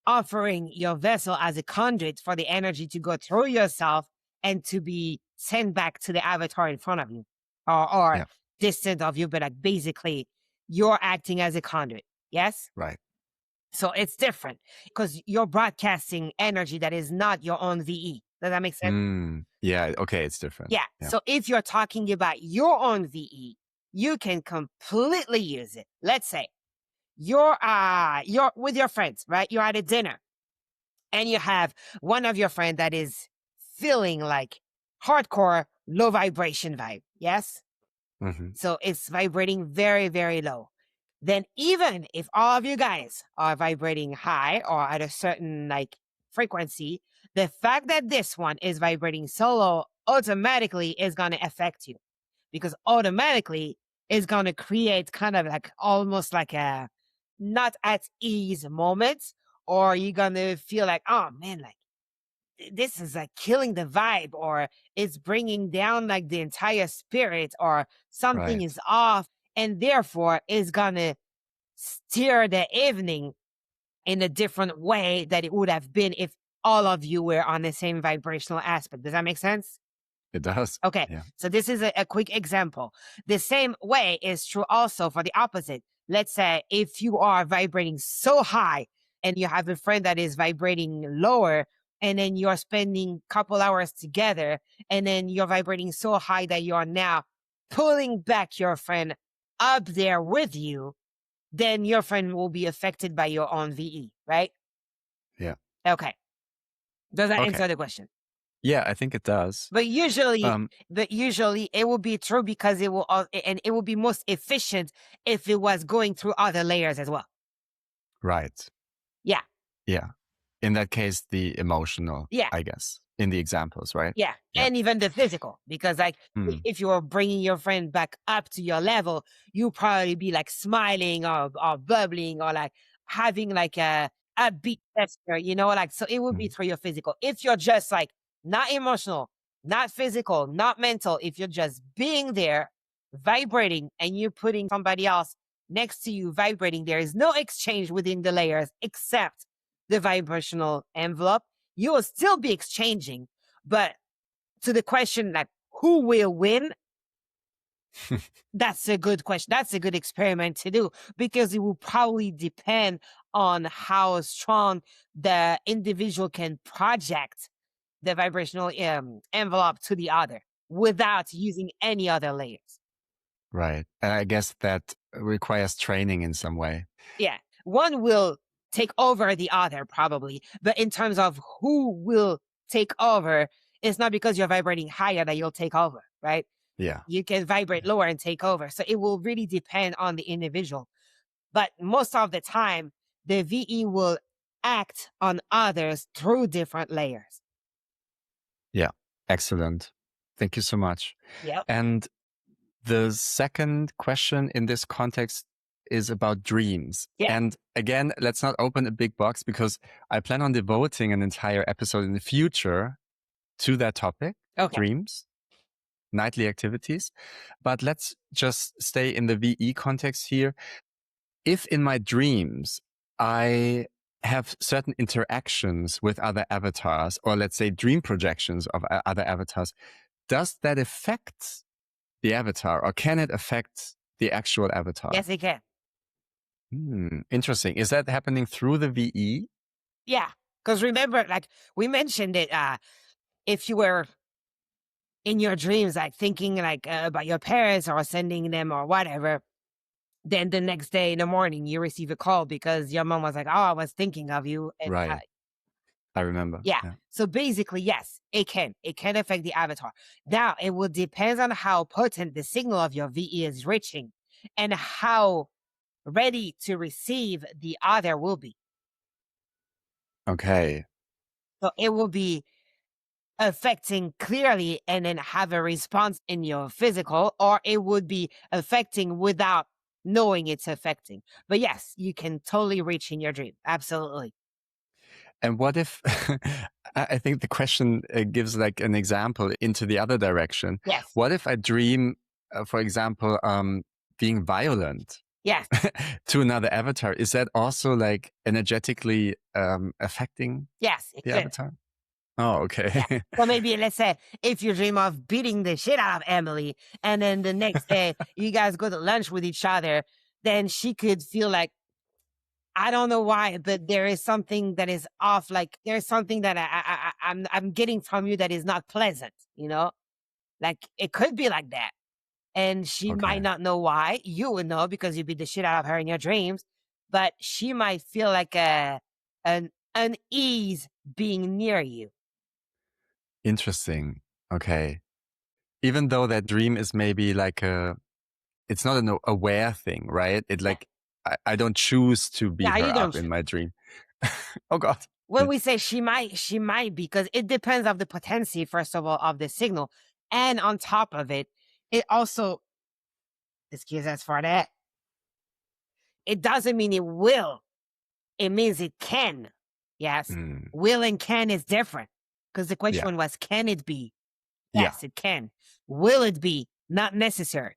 Speaker 2: offering your vessel as a conduit for the energy to go through yourself and to be sent back to the avatar in front of you or distant of you, but like basically you're acting as a conduit. Yes?
Speaker 1: Right.
Speaker 2: So it's different because you're broadcasting energy that is not your own VE. Does that make sense?
Speaker 1: Yeah. Okay. It's different.
Speaker 2: Yeah. So if you're talking about your own VE, you can completely use it. Let's say you're with your friends, right? You're at a dinner and you have one of your friends that is feeling like hardcore low vibration vibe. Yes. So it's vibrating very, very low. Then even if all of you guys are vibrating high or at a certain like frequency, the fact that this one is vibrating so low automatically is going to affect you, because automatically is going to create kind of like almost like a not at ease moment, or you're going to feel like, oh man, like this is like killing the vibe, or it's bringing down like the entire spirit, or something
Speaker 1: Right.
Speaker 2: is off, and therefore is gonna steer the evening in a different way that it would have been if all of you were on the same vibrational aspect. Does that make sense?
Speaker 1: It does.
Speaker 2: Okay,
Speaker 1: Yeah.
Speaker 2: so this is a quick example. The same way is true also for the opposite. Let's say if you are vibrating so high and you have a friend that is vibrating lower, and then you're spending a couple hours together, and then you're vibrating so high that you are now pulling back your friend up there with you, then your friend will be affected by your own VE, right?
Speaker 1: Yeah.
Speaker 2: Okay. Does that
Speaker 1: Okay.
Speaker 2: answer the question?
Speaker 1: Yeah, I think it does.
Speaker 2: But usually,
Speaker 1: Um,
Speaker 2: it will be true because it will, and it will be most efficient if it was going through other layers as well.
Speaker 1: right.
Speaker 2: Yeah,
Speaker 1: Yeah. In that case, the emotional,
Speaker 2: Yeah.
Speaker 1: I guess, in the examples, right?
Speaker 2: yeah,
Speaker 1: Yeah.
Speaker 2: and even the physical, because like
Speaker 1: Hmm.
Speaker 2: if you are bringing your friend back up to your level, you probably be like smiling or bubbling or like having like a beat gesture, like, so it would be
Speaker 1: Mhm.
Speaker 2: through your physical. If you're just like not emotional, not physical, not mental, if you're just being there, vibrating, and you're putting somebody else next to you vibrating, there is no exchange within the layers except the vibrational envelope. You will still be exchanging, but to the question like who will win, that's a good question. That's a good experiment to do, because it will probably depend on how strong the individual can project the vibrational envelope to the other without using any other layers.
Speaker 1: Right. And I guess that requires training in some way.
Speaker 2: Yeah. One will take over the other probably, but in terms of who will take over, it's not because you're vibrating higher that you'll take over, right?
Speaker 1: Yeah.
Speaker 2: You can vibrate lower and take over. So it will really depend on the individual. But most of the time, the VE will act on others through different layers.
Speaker 1: Yeah. Excellent. Thank you so much.
Speaker 2: Yep.
Speaker 1: And the second question in this context is about dreams.
Speaker 2: Yeah.
Speaker 1: And again, let's not open a big box, because I plan on devoting an entire episode in the future to that topic,
Speaker 2: Okay.
Speaker 1: dreams, nightly activities. But let's just stay in the VE context here. If in my dreams, I have certain interactions with other avatars, or let's say dream projections of other avatars, does that affect the avatar, or can it affect the actual avatar?
Speaker 2: Yes, it can.
Speaker 1: Interesting. Is that happening through the VE?
Speaker 2: Yeah. Because remember, like we mentioned it, if you were in your dreams, like thinking like about your parents or sending them or whatever, then the next day in the morning you receive a call because your mom was like, "Oh, I was thinking of you." And,
Speaker 1: Right. I remember.
Speaker 2: yeah. So basically, yes, it can. It can affect the avatar. Now, it will depend on how potent the signal of your VE is reaching and how ready to receive the other will be.
Speaker 1: Okay.
Speaker 2: So it will be affecting clearly and then have a response in your physical, or it would be affecting without knowing it's affecting. But yes, you can totally reach in your dream. Absolutely.
Speaker 1: And what if, I think the question gives like an example into the other direction.
Speaker 2: Yes.
Speaker 1: What if I dream, for example, being violent
Speaker 2: Yes.
Speaker 1: to another avatar? Is that also like energetically affecting
Speaker 2: Yes. It
Speaker 1: the
Speaker 2: could.
Speaker 1: avatar? Oh, okay.
Speaker 2: Yeah. So maybe let's say if you dream of beating the shit out of Emily, and then the next day you guys go to lunch with each other, then she could feel like, I don't know why, but there is something that is off. Like there's something that I'm getting from you that is not pleasant. Like it could be like that, and she
Speaker 1: Okay.
Speaker 2: might not know why. You would know because you beat the shit out of her in your dreams, but she might feel like an unease being near you.
Speaker 1: Interesting. Okay. Even though that dream is maybe like it's not an aware thing, right? It like, I don't choose to beat
Speaker 2: Yeah, you
Speaker 1: her
Speaker 2: don't
Speaker 1: up in
Speaker 2: choose.
Speaker 1: my dream. Oh God.
Speaker 2: When we say she might, because it depends of the potency, first of all, of the signal. And on top of it, it also, excuse us for that, it doesn't mean it will. It means it can. Yes. Will and can is different. Because the question was, can it be?
Speaker 1: Yeah.
Speaker 2: Yes, it can. Will it be? Not necessary.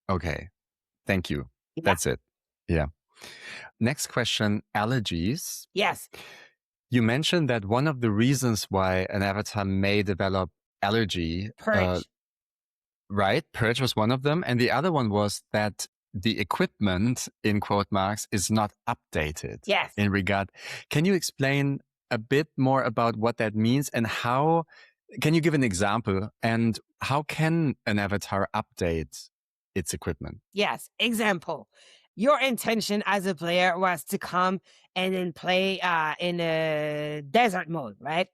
Speaker 1: Okay. Thank you.
Speaker 2: Yeah.
Speaker 1: That's it. Yeah. Next question, allergies.
Speaker 2: Yes.
Speaker 1: You mentioned that one of the reasons why an avatar may develop allergy,
Speaker 2: Purge.
Speaker 1: right? Purge was one of them. And the other one was that the equipment, in quote marks, is not updated.
Speaker 2: Yes.
Speaker 1: In regard. Can you explain a bit more about what that means and how, can you give an example, and how can an avatar update its equipment?
Speaker 2: Yes. Example. Your intention as a player was to come and then play in a desert mode, right?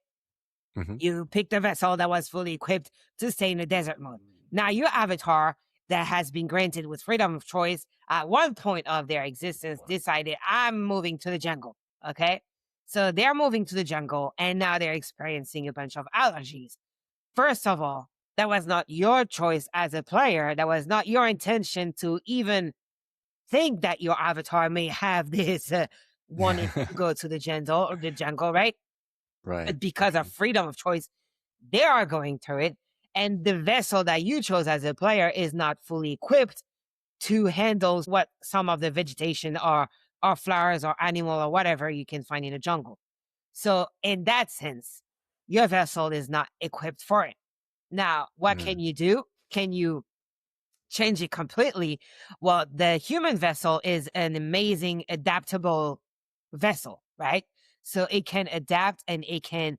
Speaker 1: Mhm.
Speaker 2: You picked a vessel that was fully equipped to stay in a desert mode. Now, your avatar that has been granted with freedom of choice at one point of their existence decided, I'm moving to the jungle. Okay. So they're moving to the jungle and now they're experiencing a bunch of allergies. First of all, that was not your choice as a player. That was not your intention to even think that your avatar may have this wanting to go to the jungle, right?
Speaker 1: Right.
Speaker 2: But because of freedom of choice, they are going through it. And the vessel that you chose as a player is not fully equipped to handle what some of the vegetation or flowers or animal or whatever you can find in a jungle. So in that sense, your vessel is not equipped for it. Now, what can you do? Can you change it completely? Well, the human vessel is an amazing adaptable vessel, right? So it can adapt and it can,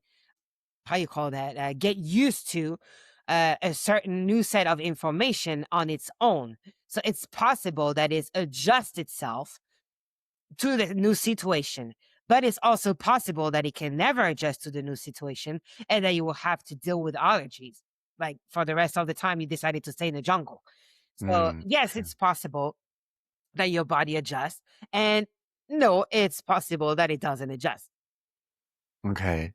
Speaker 2: how you call that, get used to a certain new set of information on its own. So it's possible that it adjusts itself to the new situation, but it's also possible that it can never adjust to the new situation and that you will have to deal with allergies. Like for the rest of the time you decided to stay in the jungle. So yes, it's possible that your body adjusts, and no, it's possible that it doesn't adjust.
Speaker 1: Okay.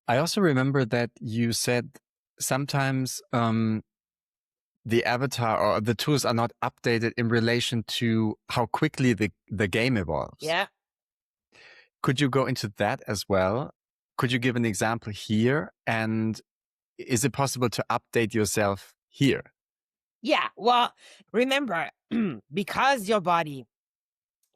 Speaker 1: I also remember that you said sometimes the avatar or the tools are not updated in relation to how quickly the game evolves.
Speaker 2: Yeah.
Speaker 1: Could you go into that as well? Could you give an example here? And is it possible to update yourself here?
Speaker 2: Yeah. Well, remember, because your body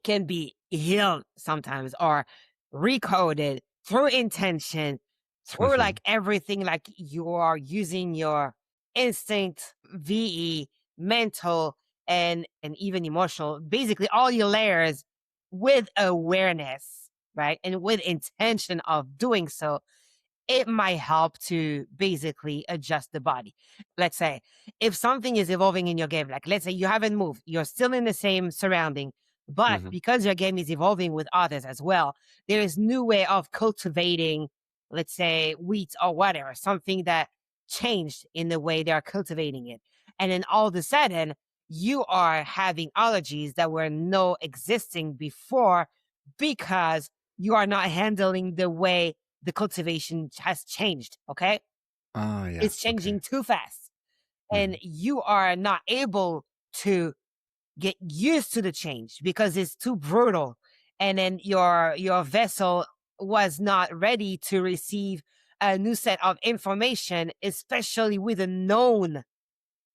Speaker 2: can be healed sometimes or recoded through intention, through like everything, like you are using your instinct, VE, mental, and even emotional, basically all your layers with awareness, right? And with intention of doing so, it might help to basically adjust the body. Let's say if something is evolving in your game, like let's say you haven't moved, you're still in the same surrounding, but because your game is evolving with others as well, there is new way of cultivating, let's say wheat or whatever, something that changed in the way they're cultivating it. And then all of a sudden you are having allergies that were no existing before because you are not handling the way the cultivation has changed. Okay.
Speaker 1: Oh, yeah.
Speaker 2: It's changing too fast. And you are not able to get used to the change because it's too brutal. And then your vessel was not ready to receive a new set of information, especially with a known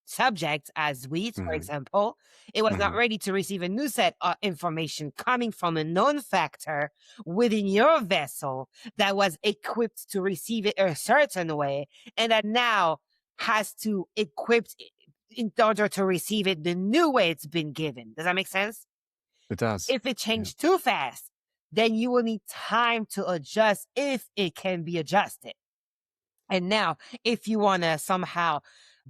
Speaker 2: subject as wheat, for example. It was not ready to receive a new set of information coming from a known factor within your vessel that was equipped to receive it a certain way, and that now has to equip in order to receive it the new way it's been given. Does that make sense?
Speaker 1: It does.
Speaker 2: If it changed too fast, then you will need time to adjust if it can be adjusted. And now, if you want to somehow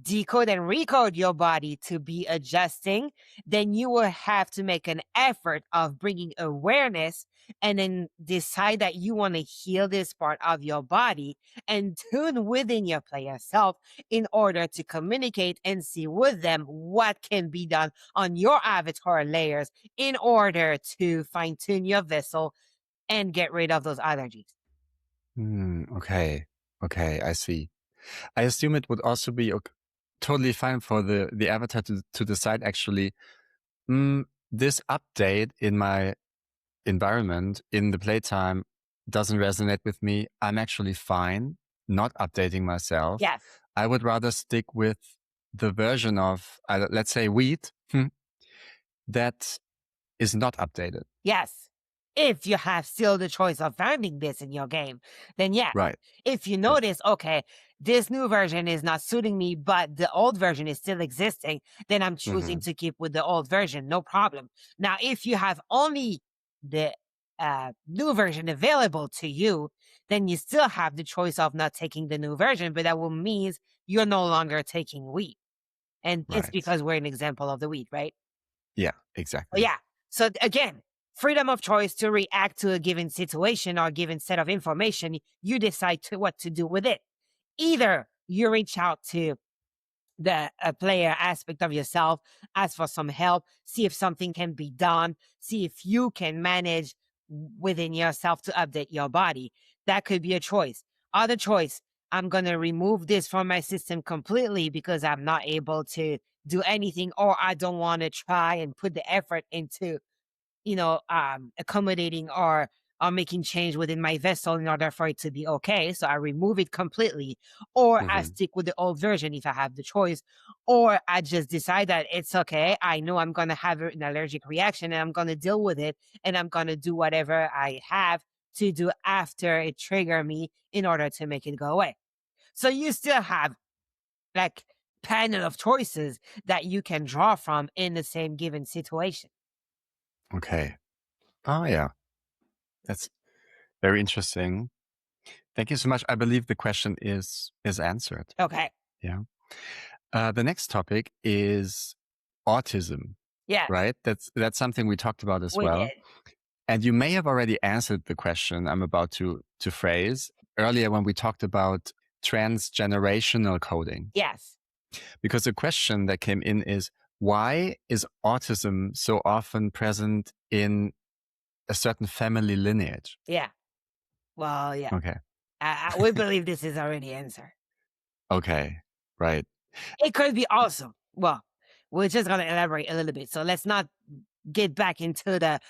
Speaker 2: decode and recode your body to be adjusting, then you will have to make an effort of bringing awareness and then decide that you want to heal this part of your body and tune within your player self in order to communicate and see with them what can be done on your avatar layers in order to fine tune your vessel and get rid of those allergies.
Speaker 1: Okay. Okay, I see. I assume it would also be totally fine for the avatar to decide actually, this update in my environment in the playtime doesn't resonate with me, I'm actually fine not updating myself.
Speaker 2: Yes.
Speaker 1: I would rather stick with the version of, let's say, wheat that is not updated.
Speaker 2: Yes. If you have still the choice of finding this in your game, then yeah.
Speaker 1: Right.
Speaker 2: If you notice, okay, this new version is not suiting me, but the old version is still existing, then I'm choosing to keep with the old version. No problem. Now, if you have only the new version available to you, then you still have the choice of not taking the new version, but that will mean you're no longer taking wheat. And it's
Speaker 1: Right.
Speaker 2: because we're an example of the wheat, right?
Speaker 1: Yeah,
Speaker 2: Oh,
Speaker 1: exactly.
Speaker 2: yeah. So again, freedom of choice to react to a given situation or given set of information. You decide what to do with it. Either you reach out to the player aspect of yourself, ask for some help, see if something can be done, see if you can manage within yourself to update your body. That could be a choice. Other choice, I'm going to remove this from my system completely because I'm not able to do anything, or I don't want to try and put the effort into accommodating or making change within my vessel in order for it to be okay. So I remove it completely, or I stick with the old version if I have the choice, or I just decide that it's okay. I know I'm going to have an allergic reaction and I'm going to deal with it, and I'm going to do whatever I have to do after it trigger me in order to make it go away. So you still have like panel of choices that you can draw from in the same given situation.
Speaker 1: Okay. Oh, yeah. That's very interesting. Thank you so much. I believe the question is answered.
Speaker 2: Okay.
Speaker 1: Yeah. The next topic is autism.
Speaker 2: Yeah.
Speaker 1: Right? That's something we talked about as
Speaker 2: We
Speaker 1: well.
Speaker 2: did.
Speaker 1: And you may have already answered the question I'm about to phrase earlier when we talked about transgenerational coding.
Speaker 2: Yes.
Speaker 1: Because the question that came in is, why is autism so often present in a certain family lineage?
Speaker 2: Yeah. Well, yeah.
Speaker 1: Okay.
Speaker 2: We believe this is already answered.
Speaker 1: Okay. Right.
Speaker 2: It could be also, well, we're just going to elaborate a little bit. So let's not get back into the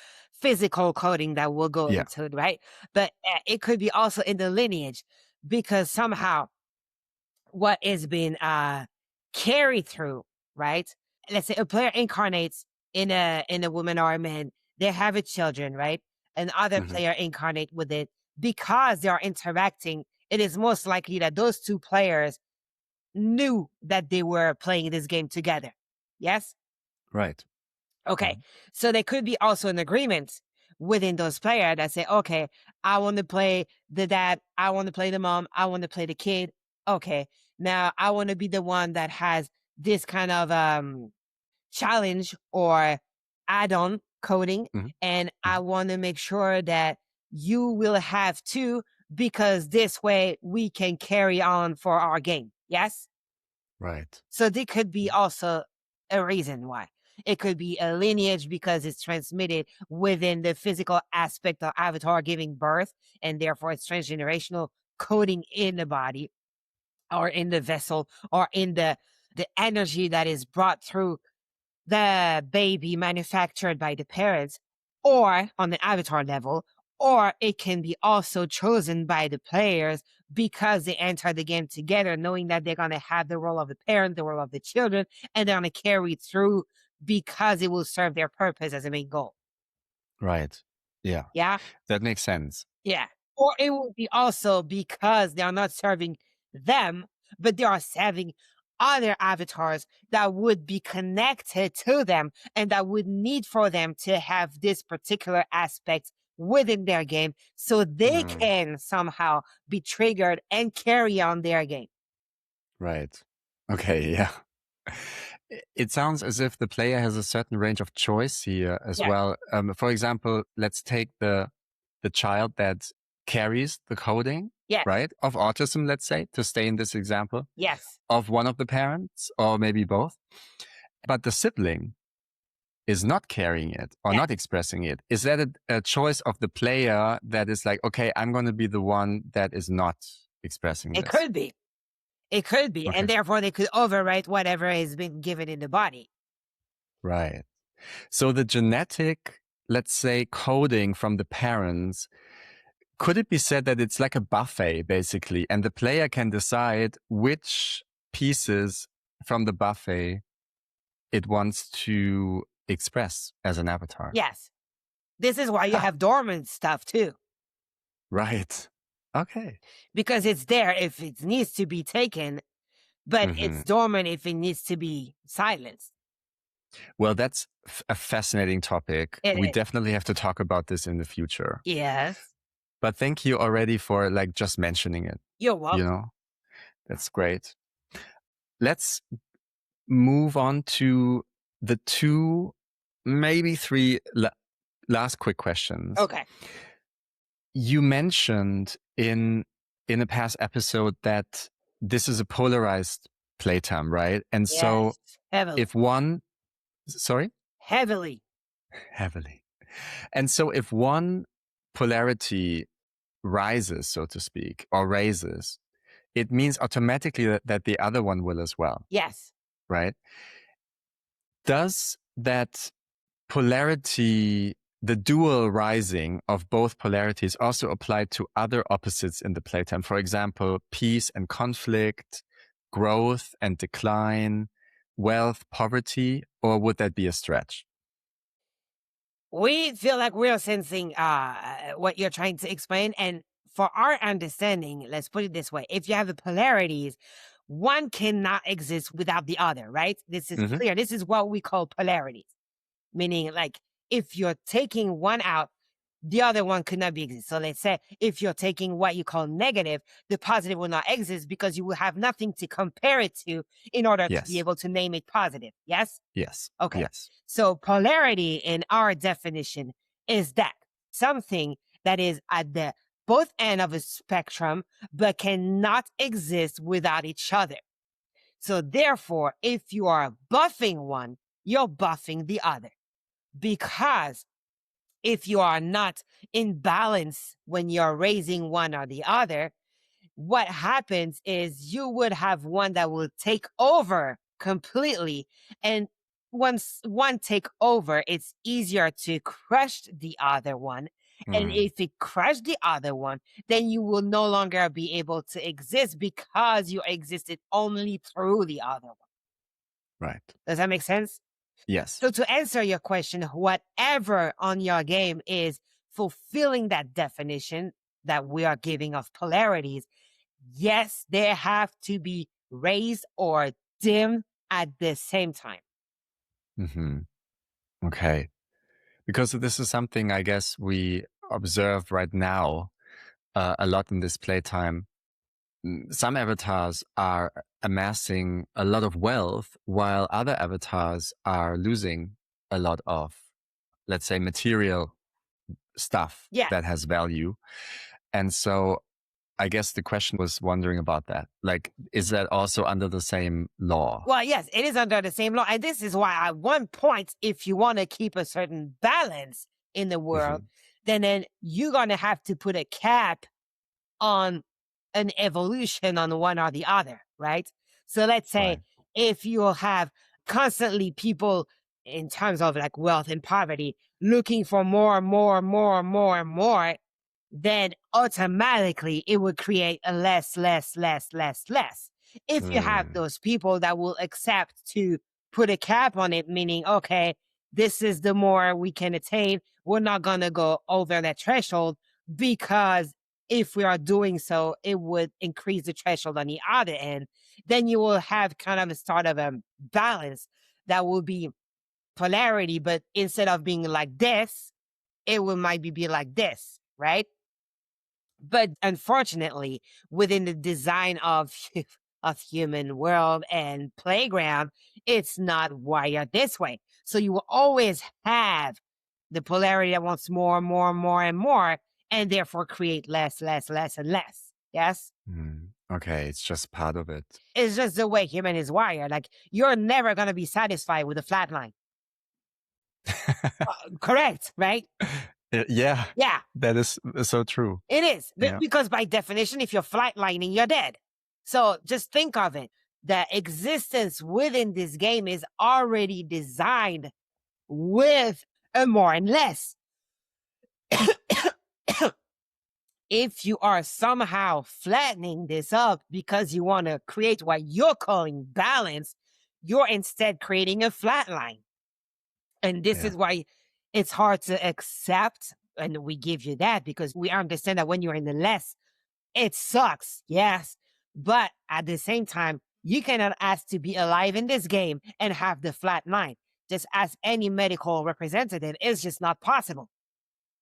Speaker 2: physical coding that we'll go
Speaker 1: Yeah.
Speaker 2: into, right? But it could be also in the lineage, because somehow what is being carried through, right? Let's say a player incarnates in a woman or a man, they have a children, right? Another player incarnate with it. Because they are interacting, it is most likely that those two players knew that they were playing this game together. Yes?
Speaker 1: Right.
Speaker 2: Okay. So there could be also an agreement within those players that say, okay, I want to play the dad, I want to play the mom, I want to play the kid. Okay. Now I want to be the one that has this kind of challenge or add-on coding, and I want to make sure that you will have too, because this way we can carry on for our game. Yes?
Speaker 1: Right.
Speaker 2: So there could be also a reason why. It could be a lineage because it's transmitted within the physical aspect of avatar giving birth, and therefore it's transgenerational coding in the body or in the vessel or in the energy that is brought through the baby manufactured by the parents, or on the avatar level, or it can be also chosen by the players because they enter the game together, knowing that they're going to have the role of the parent, the role of the children, and they're going to carry through because it will serve their purpose as a main goal.
Speaker 1: Right. Yeah.
Speaker 2: Yeah.
Speaker 1: That makes sense.
Speaker 2: Yeah. Or it will be also because they are not serving them, but they are serving other avatars that would be connected to them and that would need for them to have this particular aspect within their game so they can somehow be triggered and carry on their game.
Speaker 1: Right. Okay. Yeah. It sounds as if the player has a certain range of choice here as well. For example, let's take the child that carries the coding,
Speaker 2: Yes.
Speaker 1: right, of autism, let's say, to stay in this example,
Speaker 2: Yes.
Speaker 1: of one of the parents or maybe both. But the sibling is not carrying it or not expressing it. Is that a choice of the player that is like, okay, I'm going to be the one that is not expressing
Speaker 2: It
Speaker 1: this?
Speaker 2: could be. It could be.
Speaker 1: Okay.
Speaker 2: And therefore they could overwrite whatever has been given in the body.
Speaker 1: Right. So the genetic, let's say, coding from the parents could it be said that it's like a buffet, basically, and the player can decide which pieces from the buffet it wants to express as an avatar?
Speaker 2: Yes. This is why you have dormant stuff too.
Speaker 1: Right. Okay.
Speaker 2: Because it's there if it needs to be taken, but it's dormant if it needs to be silenced.
Speaker 1: Well, that's a fascinating topic.
Speaker 2: It
Speaker 1: We
Speaker 2: is.
Speaker 1: definitely have to talk about this in the future.
Speaker 2: Yes.
Speaker 1: But thank you already for like just mentioning it.
Speaker 2: You're welcome.
Speaker 1: You know, that's great. Let's move on to the 2, maybe 3 last quick questions.
Speaker 2: Okay.
Speaker 1: You mentioned in a past episode that this is a polarized playtime, right? And so
Speaker 2: heavily.
Speaker 1: if one, sorry?
Speaker 2: Heavily.
Speaker 1: And so if one polarity rises, so to speak, or raises, it means automatically that the other one will as well.
Speaker 2: Yes.
Speaker 1: Right? Does that polarity, the dual rising of both polarities, also apply to other opposites in the playtime? For example, peace and conflict, growth and decline, wealth, poverty, or would that be a stretch?
Speaker 2: We feel like we're sensing what you're trying to explain. And for our understanding, let's put it this way. If you have the polarities, one cannot exist without the other, right? This is clear. This is what we call polarities. Meaning, like, if you're taking one out, the other one could not be exist. So let's say if you're taking what you call negative, the positive will not exist because you will have nothing to compare it to in order to be able to name it positive. Yes?
Speaker 1: Yes.
Speaker 2: Okay.
Speaker 1: Yes.
Speaker 2: So polarity in our definition is that something that is at the both end of a spectrum, but cannot exist without each other. So therefore, if you are buffing one, you're buffing the other. Because if you are not in balance when you're raising one or the other, what happens is you would have one that will take over completely. And once one take over, it's easier to crush the other one. And if it crushed the other one, then you will no longer be able to exist because you existed only through the other one.
Speaker 1: Right.
Speaker 2: Does that make sense?
Speaker 1: Yes.
Speaker 2: So to answer your question, whatever on your game is fulfilling that definition that we are giving of polarities, yes, they have to be raised or dimmed at the same time.
Speaker 1: Okay. Because this is something I guess we observe right now a lot in this playtime. Some avatars are amassing a lot of wealth while other avatars are losing a lot of, let's say, material stuff that has value. And so I guess the question was wondering about that. Like, is that also under the same law?
Speaker 2: Well, yes, it is under the same law. And this is why at one point, if you want to keep a certain balance in the world, then you're going to have to put a cap on an evolution on one or the other, right? So let's say if you have constantly people in terms of like wealth and poverty looking for more and more and more and more and more, then automatically it would create a less. If you have those people that will accept to put a cap on it, meaning, okay, this is the more we can attain, we're not going to go over that threshold because if we are doing so, it would increase the threshold on the other end. Then you will have kind of a sort of a balance that will be polarity, but instead of being like this, it will might be like this, right? But unfortunately, within the design of human world and playground, it's not wired this way. So you will always have the polarity that wants more and more and more and more, and therefore create less and less. Yes?
Speaker 1: Okay, it's just part of it.
Speaker 2: It's just the way human is wired. Like, you're never going to be satisfied with a flat line. Correct, right?
Speaker 1: Yeah.
Speaker 2: Yeah.
Speaker 1: That is so true.
Speaker 2: It is. Because by definition, if you're flatlining, you're dead. So just think of it. The existence within this game is already designed with a more and less. if you are somehow flattening this up because you want to create what you're calling balance, you're instead creating a flat line. And this is why it's hard to accept. And we give you that because we understand that when you're in the less, it sucks. Yes. But at the same time, you cannot ask to be alive in this game and have the flat line. Just as any medical representative, it's just not possible.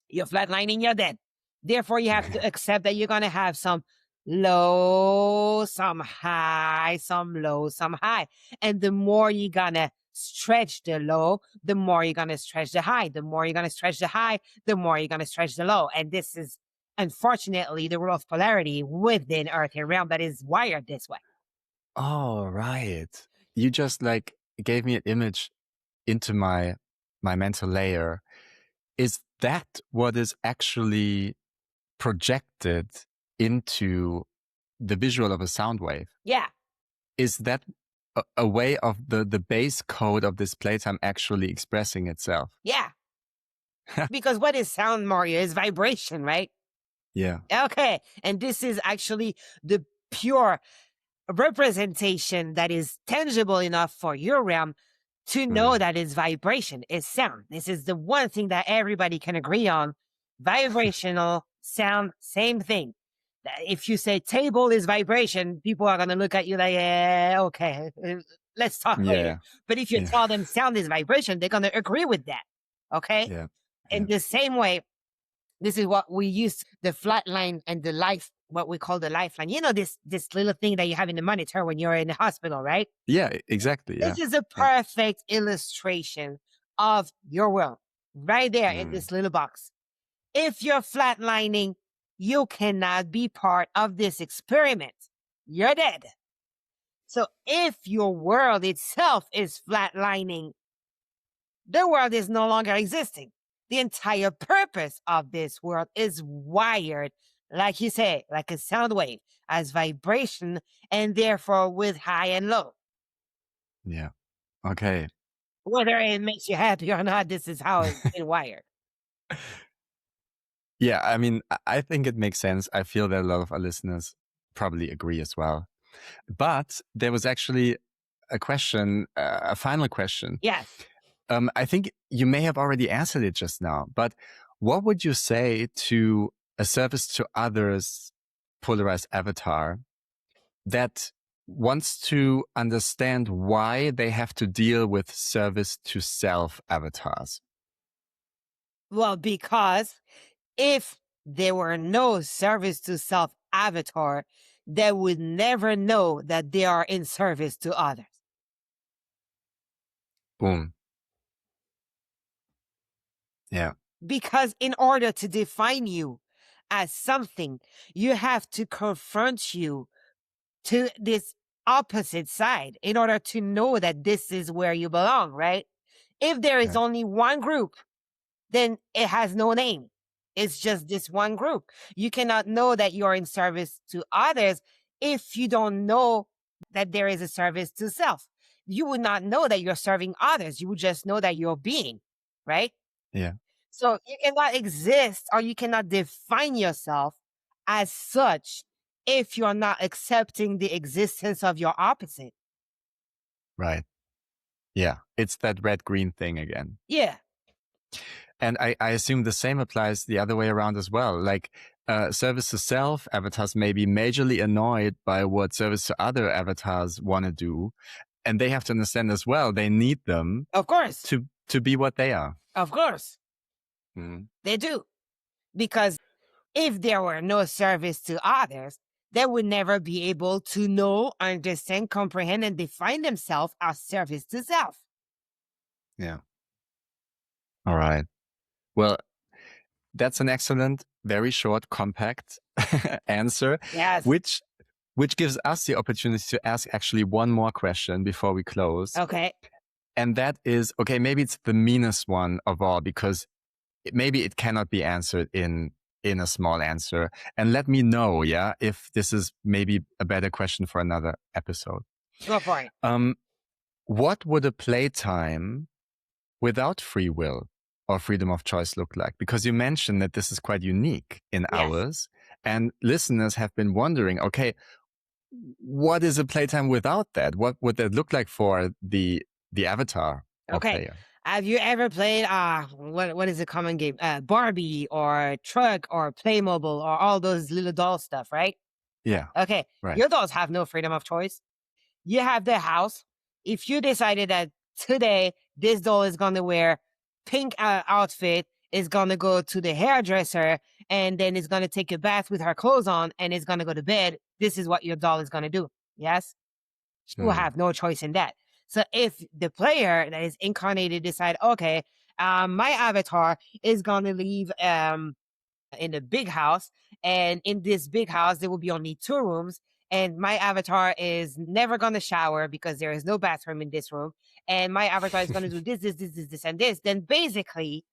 Speaker 2: You're flatlining, you're dead. Therefore, you have to accept that you're going to have some low, some high, some low, some high. And the more you're going to stretch the low, the more you're going to stretch the high. The more you're going to stretch the high, the more you're going to stretch the low. And this is, unfortunately, the rule of polarity within Earthian realm that is wired this way.
Speaker 1: Oh, right. You just like gave me an image into my mental layer. Is that what is actually projected into the visual of a sound wave?
Speaker 2: Yeah.
Speaker 1: Is that a way of the base code of this playtime actually expressing itself?
Speaker 2: Yeah. Because what is sound, Mario? Is vibration, right?
Speaker 1: Yeah.
Speaker 2: Okay. And this is actually the pure representation that is tangible enough for your realm to know that it's vibration, it's sound. This is the one thing that everybody can agree on. Vibrational sound, same thing. If you say table is vibration, people are going to look at you like, yeah, okay, let's talk later. But if you tell them sound is vibration, they're going to agree with that. Okay?
Speaker 1: Yeah.
Speaker 2: In the same way, this is what we use the flat line and the life, what we call the lifeline. You know, this little thing that you have in the monitor when you're in the hospital, right?
Speaker 1: Yeah, exactly. Yeah.
Speaker 2: This is a perfect illustration of your world right there in this little box. If you're flatlining, you cannot be part of this experiment. You're dead. So if your world itself is flatlining, the world is no longer existing. The entire purpose of this world is wired, like you say, like a sound wave, as vibration, and therefore with high and low.
Speaker 1: Yeah. Okay.
Speaker 2: Whether it makes you happy or not, this is how it's been wired.
Speaker 1: Yeah, I mean, I think it makes sense. I feel that a lot of our listeners probably agree as well. But there was actually a question, a final question.
Speaker 2: Yes.
Speaker 1: I think you may have already answered it just now, but what would you say to a service to others polarized avatar that wants to understand why they have to deal with service to self avatars?
Speaker 2: Well, because if there were no service to self avatar, they would never know that they are in service to others.
Speaker 1: Boom. Yeah.
Speaker 2: Because in order to define you as something, you have to confront you to this opposite side in order to know that this is where you belong, right? If there is only one group, then it has no name. It's just this one group. You cannot know that you're in service to others if you don't know that there is a service to self. You would not know that you're serving others. You would just know that you're being, right?
Speaker 1: Yeah.
Speaker 2: So you cannot exist or you cannot define yourself as such if you're not accepting the existence of your opposite.
Speaker 1: Right. Yeah. It's that red-green thing again.
Speaker 2: Yeah.
Speaker 1: And I assume the same applies the other way around as well. Like service to self avatars may be majorly annoyed by what service to other avatars want to do. And they have to understand as well, they need them.
Speaker 2: Of course.
Speaker 1: To be what they are.
Speaker 2: Of course. They do. Because if there were no service to others, they would never be able to know, understand, comprehend, and define themselves as service to self.
Speaker 1: Yeah. All right. Well, that's an excellent, very short, compact answer.
Speaker 2: Yes.
Speaker 1: Which gives us the opportunity to ask actually one more question before we close.
Speaker 2: Okay.
Speaker 1: And that is, okay, maybe it's the meanest one of all because maybe it cannot be answered in a small answer. And let me know, yeah, if this is maybe a better question for another episode.
Speaker 2: Go for it.
Speaker 1: What would a playtime without free will or freedom of choice look like? Because you mentioned that this is quite unique in
Speaker 2: Yes.
Speaker 1: ours, and listeners have been wondering, okay, what is a playtime without that? What would that look like for the avatar or
Speaker 2: Okay.
Speaker 1: player?
Speaker 2: Have you ever played what is a common game? Barbie or Truck or Playmobil or all those little doll stuff, right?
Speaker 1: Yeah,
Speaker 2: Okay.
Speaker 1: right.
Speaker 2: Your dolls have no freedom of choice. You have the house. If you decided that today this doll is gonna wear pink outfit, is gonna go to the hairdresser, and then is gonna take a bath with her clothes on, and is gonna go to bed, this is what your doll is gonna do. Yes? She will have no choice in that. So if the player that is incarnated decide, okay, my avatar is gonna leave in a big house, and in this big house there will be only 2 rooms, and my avatar is never gonna shower because there is no bathroom in this room, and my avatar is gonna do this, and this, then basically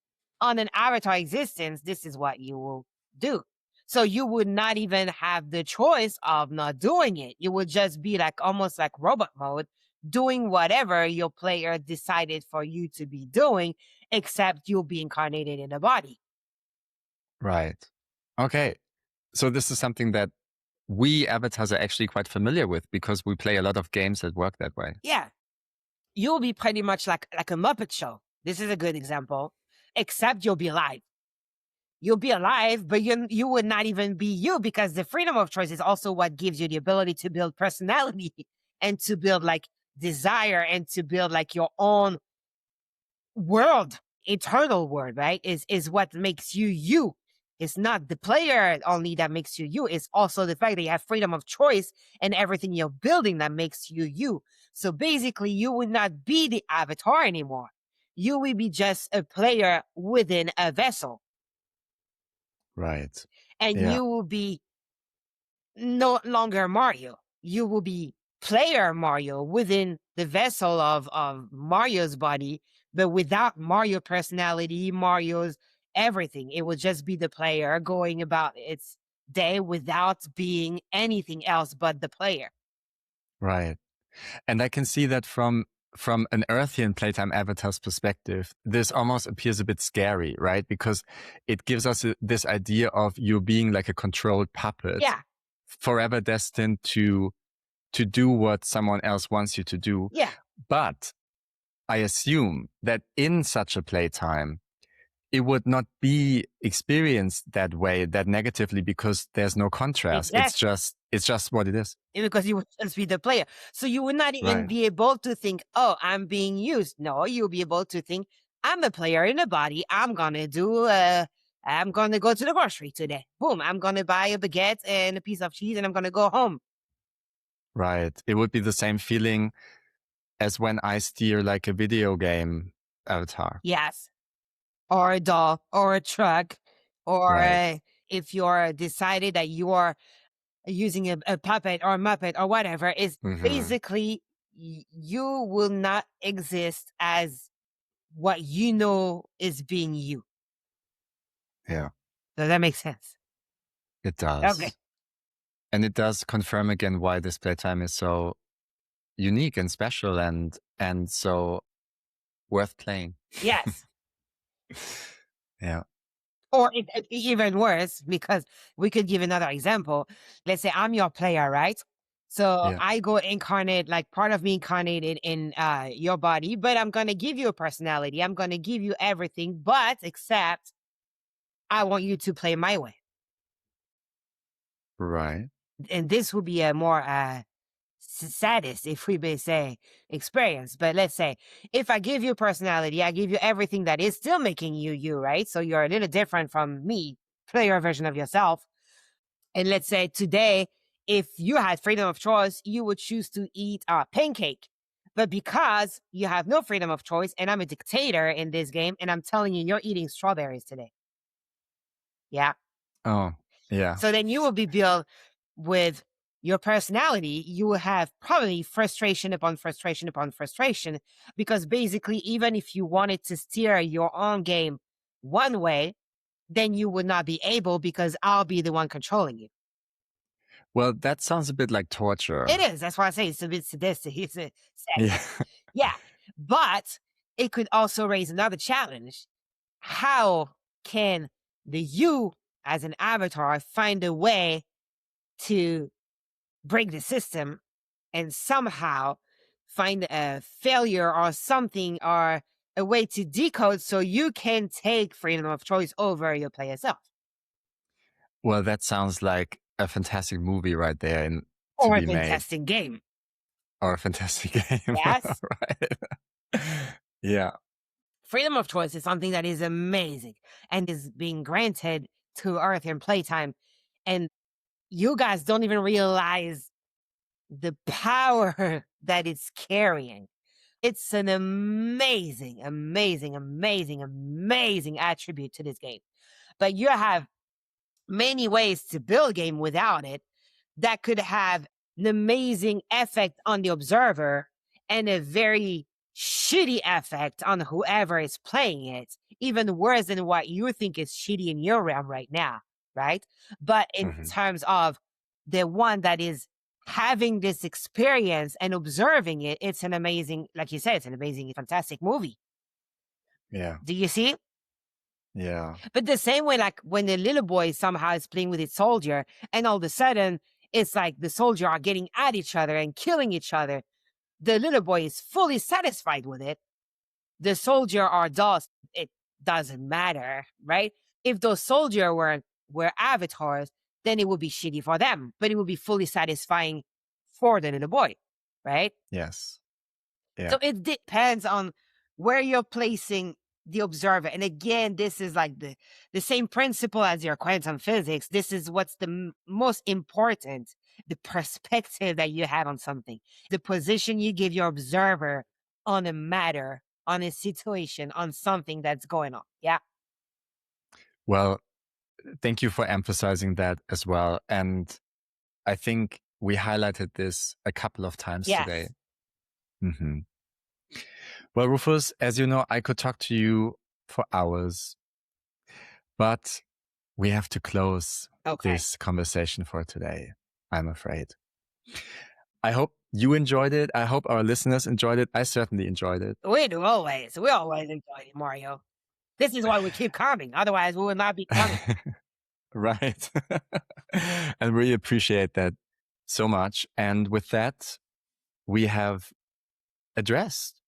Speaker 2: on an avatar existence, this is what you will do. So you would not even have the choice of not doing it. You would just be like almost like robot mode, doing whatever your player decided for you to be doing, except you'll be incarnated in a body.
Speaker 1: Right. Okay. So this is something that we avatars are actually quite familiar with because we play a lot of games that work that way.
Speaker 2: Yeah. You'll be pretty much like a Muppet Show. This is a good example, except you'll be alive. You'll be alive, but you would not even be you, because the freedom of choice is also what gives you the ability to build personality and to build like desire and to build like your own world, eternal world, right? Is what makes you you. It's not the player only that makes you you. It's also the fact that you have freedom of choice and everything you're building that makes you you. So basically, you would not be the avatar anymore. You will be just a player within a vessel,
Speaker 1: Right.
Speaker 2: and
Speaker 1: Yeah.
Speaker 2: you will be no longer Mario. You will be player Mario within the vessel of Mario's body, but without Mario personality, Mario's everything. It will just be the player going about its day without being anything else but the player.
Speaker 1: Right. And I can see that from an Earthian playtime avatar's perspective, this almost appears a bit scary, right? Because it gives us this idea of you being like a controlled puppet,
Speaker 2: Yeah,
Speaker 1: forever destined to do what someone else wants you to do.
Speaker 2: yeah,
Speaker 1: But I assume that in such a playtime, it would not be experienced that way, that negatively, because there's no contrast.
Speaker 2: exactly.
Speaker 1: It's just what it is.
Speaker 2: Because you would just be the player. So you would not even
Speaker 1: Right.
Speaker 2: be able to think, oh, I'm being used. No, you'll be able to think, I'm a player in a body. I'm going to go to the grocery today. Boom. I'm going to buy a baguette and a piece of cheese, and I'm going to go home.
Speaker 1: Right. It would be the same feeling as when I steer like a video game avatar.
Speaker 2: Yes. Or a doll or a truck. Or
Speaker 1: Right.
Speaker 2: if you're decided that you are using a puppet or a Muppet or whatever, is basically you will not exist as what you know is being you.
Speaker 1: Yeah,
Speaker 2: Does that make sense?
Speaker 1: it does.
Speaker 2: Okay.
Speaker 1: And it does confirm again why this playtime is so unique and special and so worth playing.
Speaker 2: Yes.
Speaker 1: Yeah.
Speaker 2: Or even worse, because we could give another example. Let's say I'm your player, right? So
Speaker 1: Yeah.
Speaker 2: I go incarnate, like part of me incarnated in your body, but I'm going to give you a personality. I'm going to give you everything, but except I want you to play my way.
Speaker 1: Right.
Speaker 2: And this would be a more saddest, if we may say, experience. But let's say if I give you personality, I give you everything that is still making you you, right? So you're a little different from me, player version of yourself. And let's say today, if you had freedom of choice, you would choose to eat a pancake. But because you have no freedom of choice, and I'm a dictator in this game, and I'm telling you, you're eating strawberries today. Yeah.
Speaker 1: Oh, yeah.
Speaker 2: So then you will be built with your personality. You will have probably frustration upon frustration upon frustration, because basically, even if you wanted to steer your own game one way, then you would not be able, because I'll be the one controlling you.
Speaker 1: Well, that sounds a bit like torture.
Speaker 2: It is. That's why I say it's a bit sadistic. It's a sex.
Speaker 1: Yeah.
Speaker 2: Yeah. But it could also raise another challenge. how can the you as an avatar find a way to break the system and somehow find a failure or something or a way to decode so you can take freedom of choice over your player self.
Speaker 1: Well, that sounds like a fantastic movie right there to
Speaker 2: Or a
Speaker 1: be made.
Speaker 2: fantastic game.
Speaker 1: Or a fantastic game.
Speaker 2: Yes.
Speaker 1: Right. Yeah.
Speaker 2: Freedom of choice is something that is amazing and is being granted to Earth in Playtime. And you guys don't even realize the power that it's carrying. It's an amazing, amazing, amazing, amazing attribute to this game. But you have many ways to build a game without it that could have an amazing effect on the observer and a very shitty effect on whoever is playing it, even worse than what you think is shitty in your realm right now, right? But in terms of the one that is having this experience and observing it, it's an amazing, like you said, it's an amazing, fantastic movie.
Speaker 1: Yeah.
Speaker 2: Do you see?
Speaker 1: Yeah.
Speaker 2: But the same way, like when the little boy somehow is playing with his soldier, and all of a sudden it's like the soldier are getting at each other and killing each other. The little boy is fully satisfied with it. The soldier are dust. It doesn't matter, right? If those soldier were avatars, then it would be shitty for them, but it would be fully satisfying for the little boy, right?
Speaker 1: Yes. Yeah.
Speaker 2: So it depends on where you're placing the observer. And again, this is like the same principle as your quantum physics. This is what's the most important, the perspective that you have on something, the position you give your observer on a matter, on a situation, on something that's going on. Yeah.
Speaker 1: Well, thank you for emphasizing that as well. And I think we highlighted this a couple of times today. Mm-hmm. Well, Rufus, as you know, I could talk to you for hours, but we have to close this conversation for today, I'm afraid. I hope you enjoyed it. I hope our listeners enjoyed it. I certainly enjoyed it.
Speaker 2: We do always. We always enjoy it, Mario. This is why we keep coming. Otherwise, we would not be coming.
Speaker 1: Right. And we appreciate that so much. And with that, we have addressed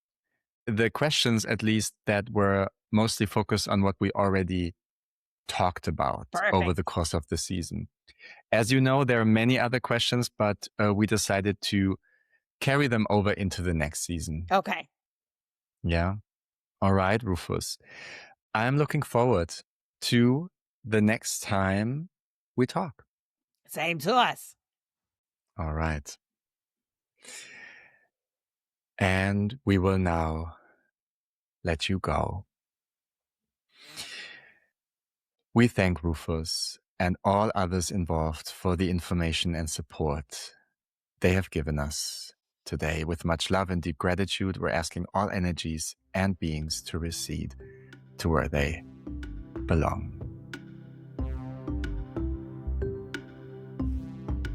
Speaker 1: the questions, at least, that were mostly focused on what we already talked about over the course of the season. As you know, there are many other questions, but we decided to carry them over into the next season.
Speaker 2: Okay.
Speaker 1: Yeah. All right, Rufus. I'm looking forward to the next time we talk.
Speaker 2: Same to us.
Speaker 1: All right. And we will now let you go. We thank Rufus and all others involved for the information and support they have given us today. With much love and deep gratitude, we're asking all energies and beings to recede to where they belong.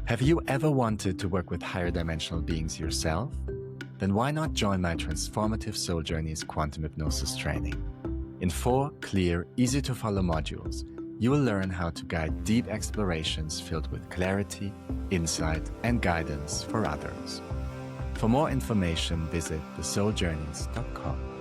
Speaker 1: Have you ever wanted to work with higher dimensional beings yourself? Then why not join my Transformative Soul Journeys Quantum Hypnosis training? In 4 clear, easy-to-follow modules, you will learn how to guide deep explorations filled with clarity, insight, and guidance for others. For more information, visit thesouljourneys.com.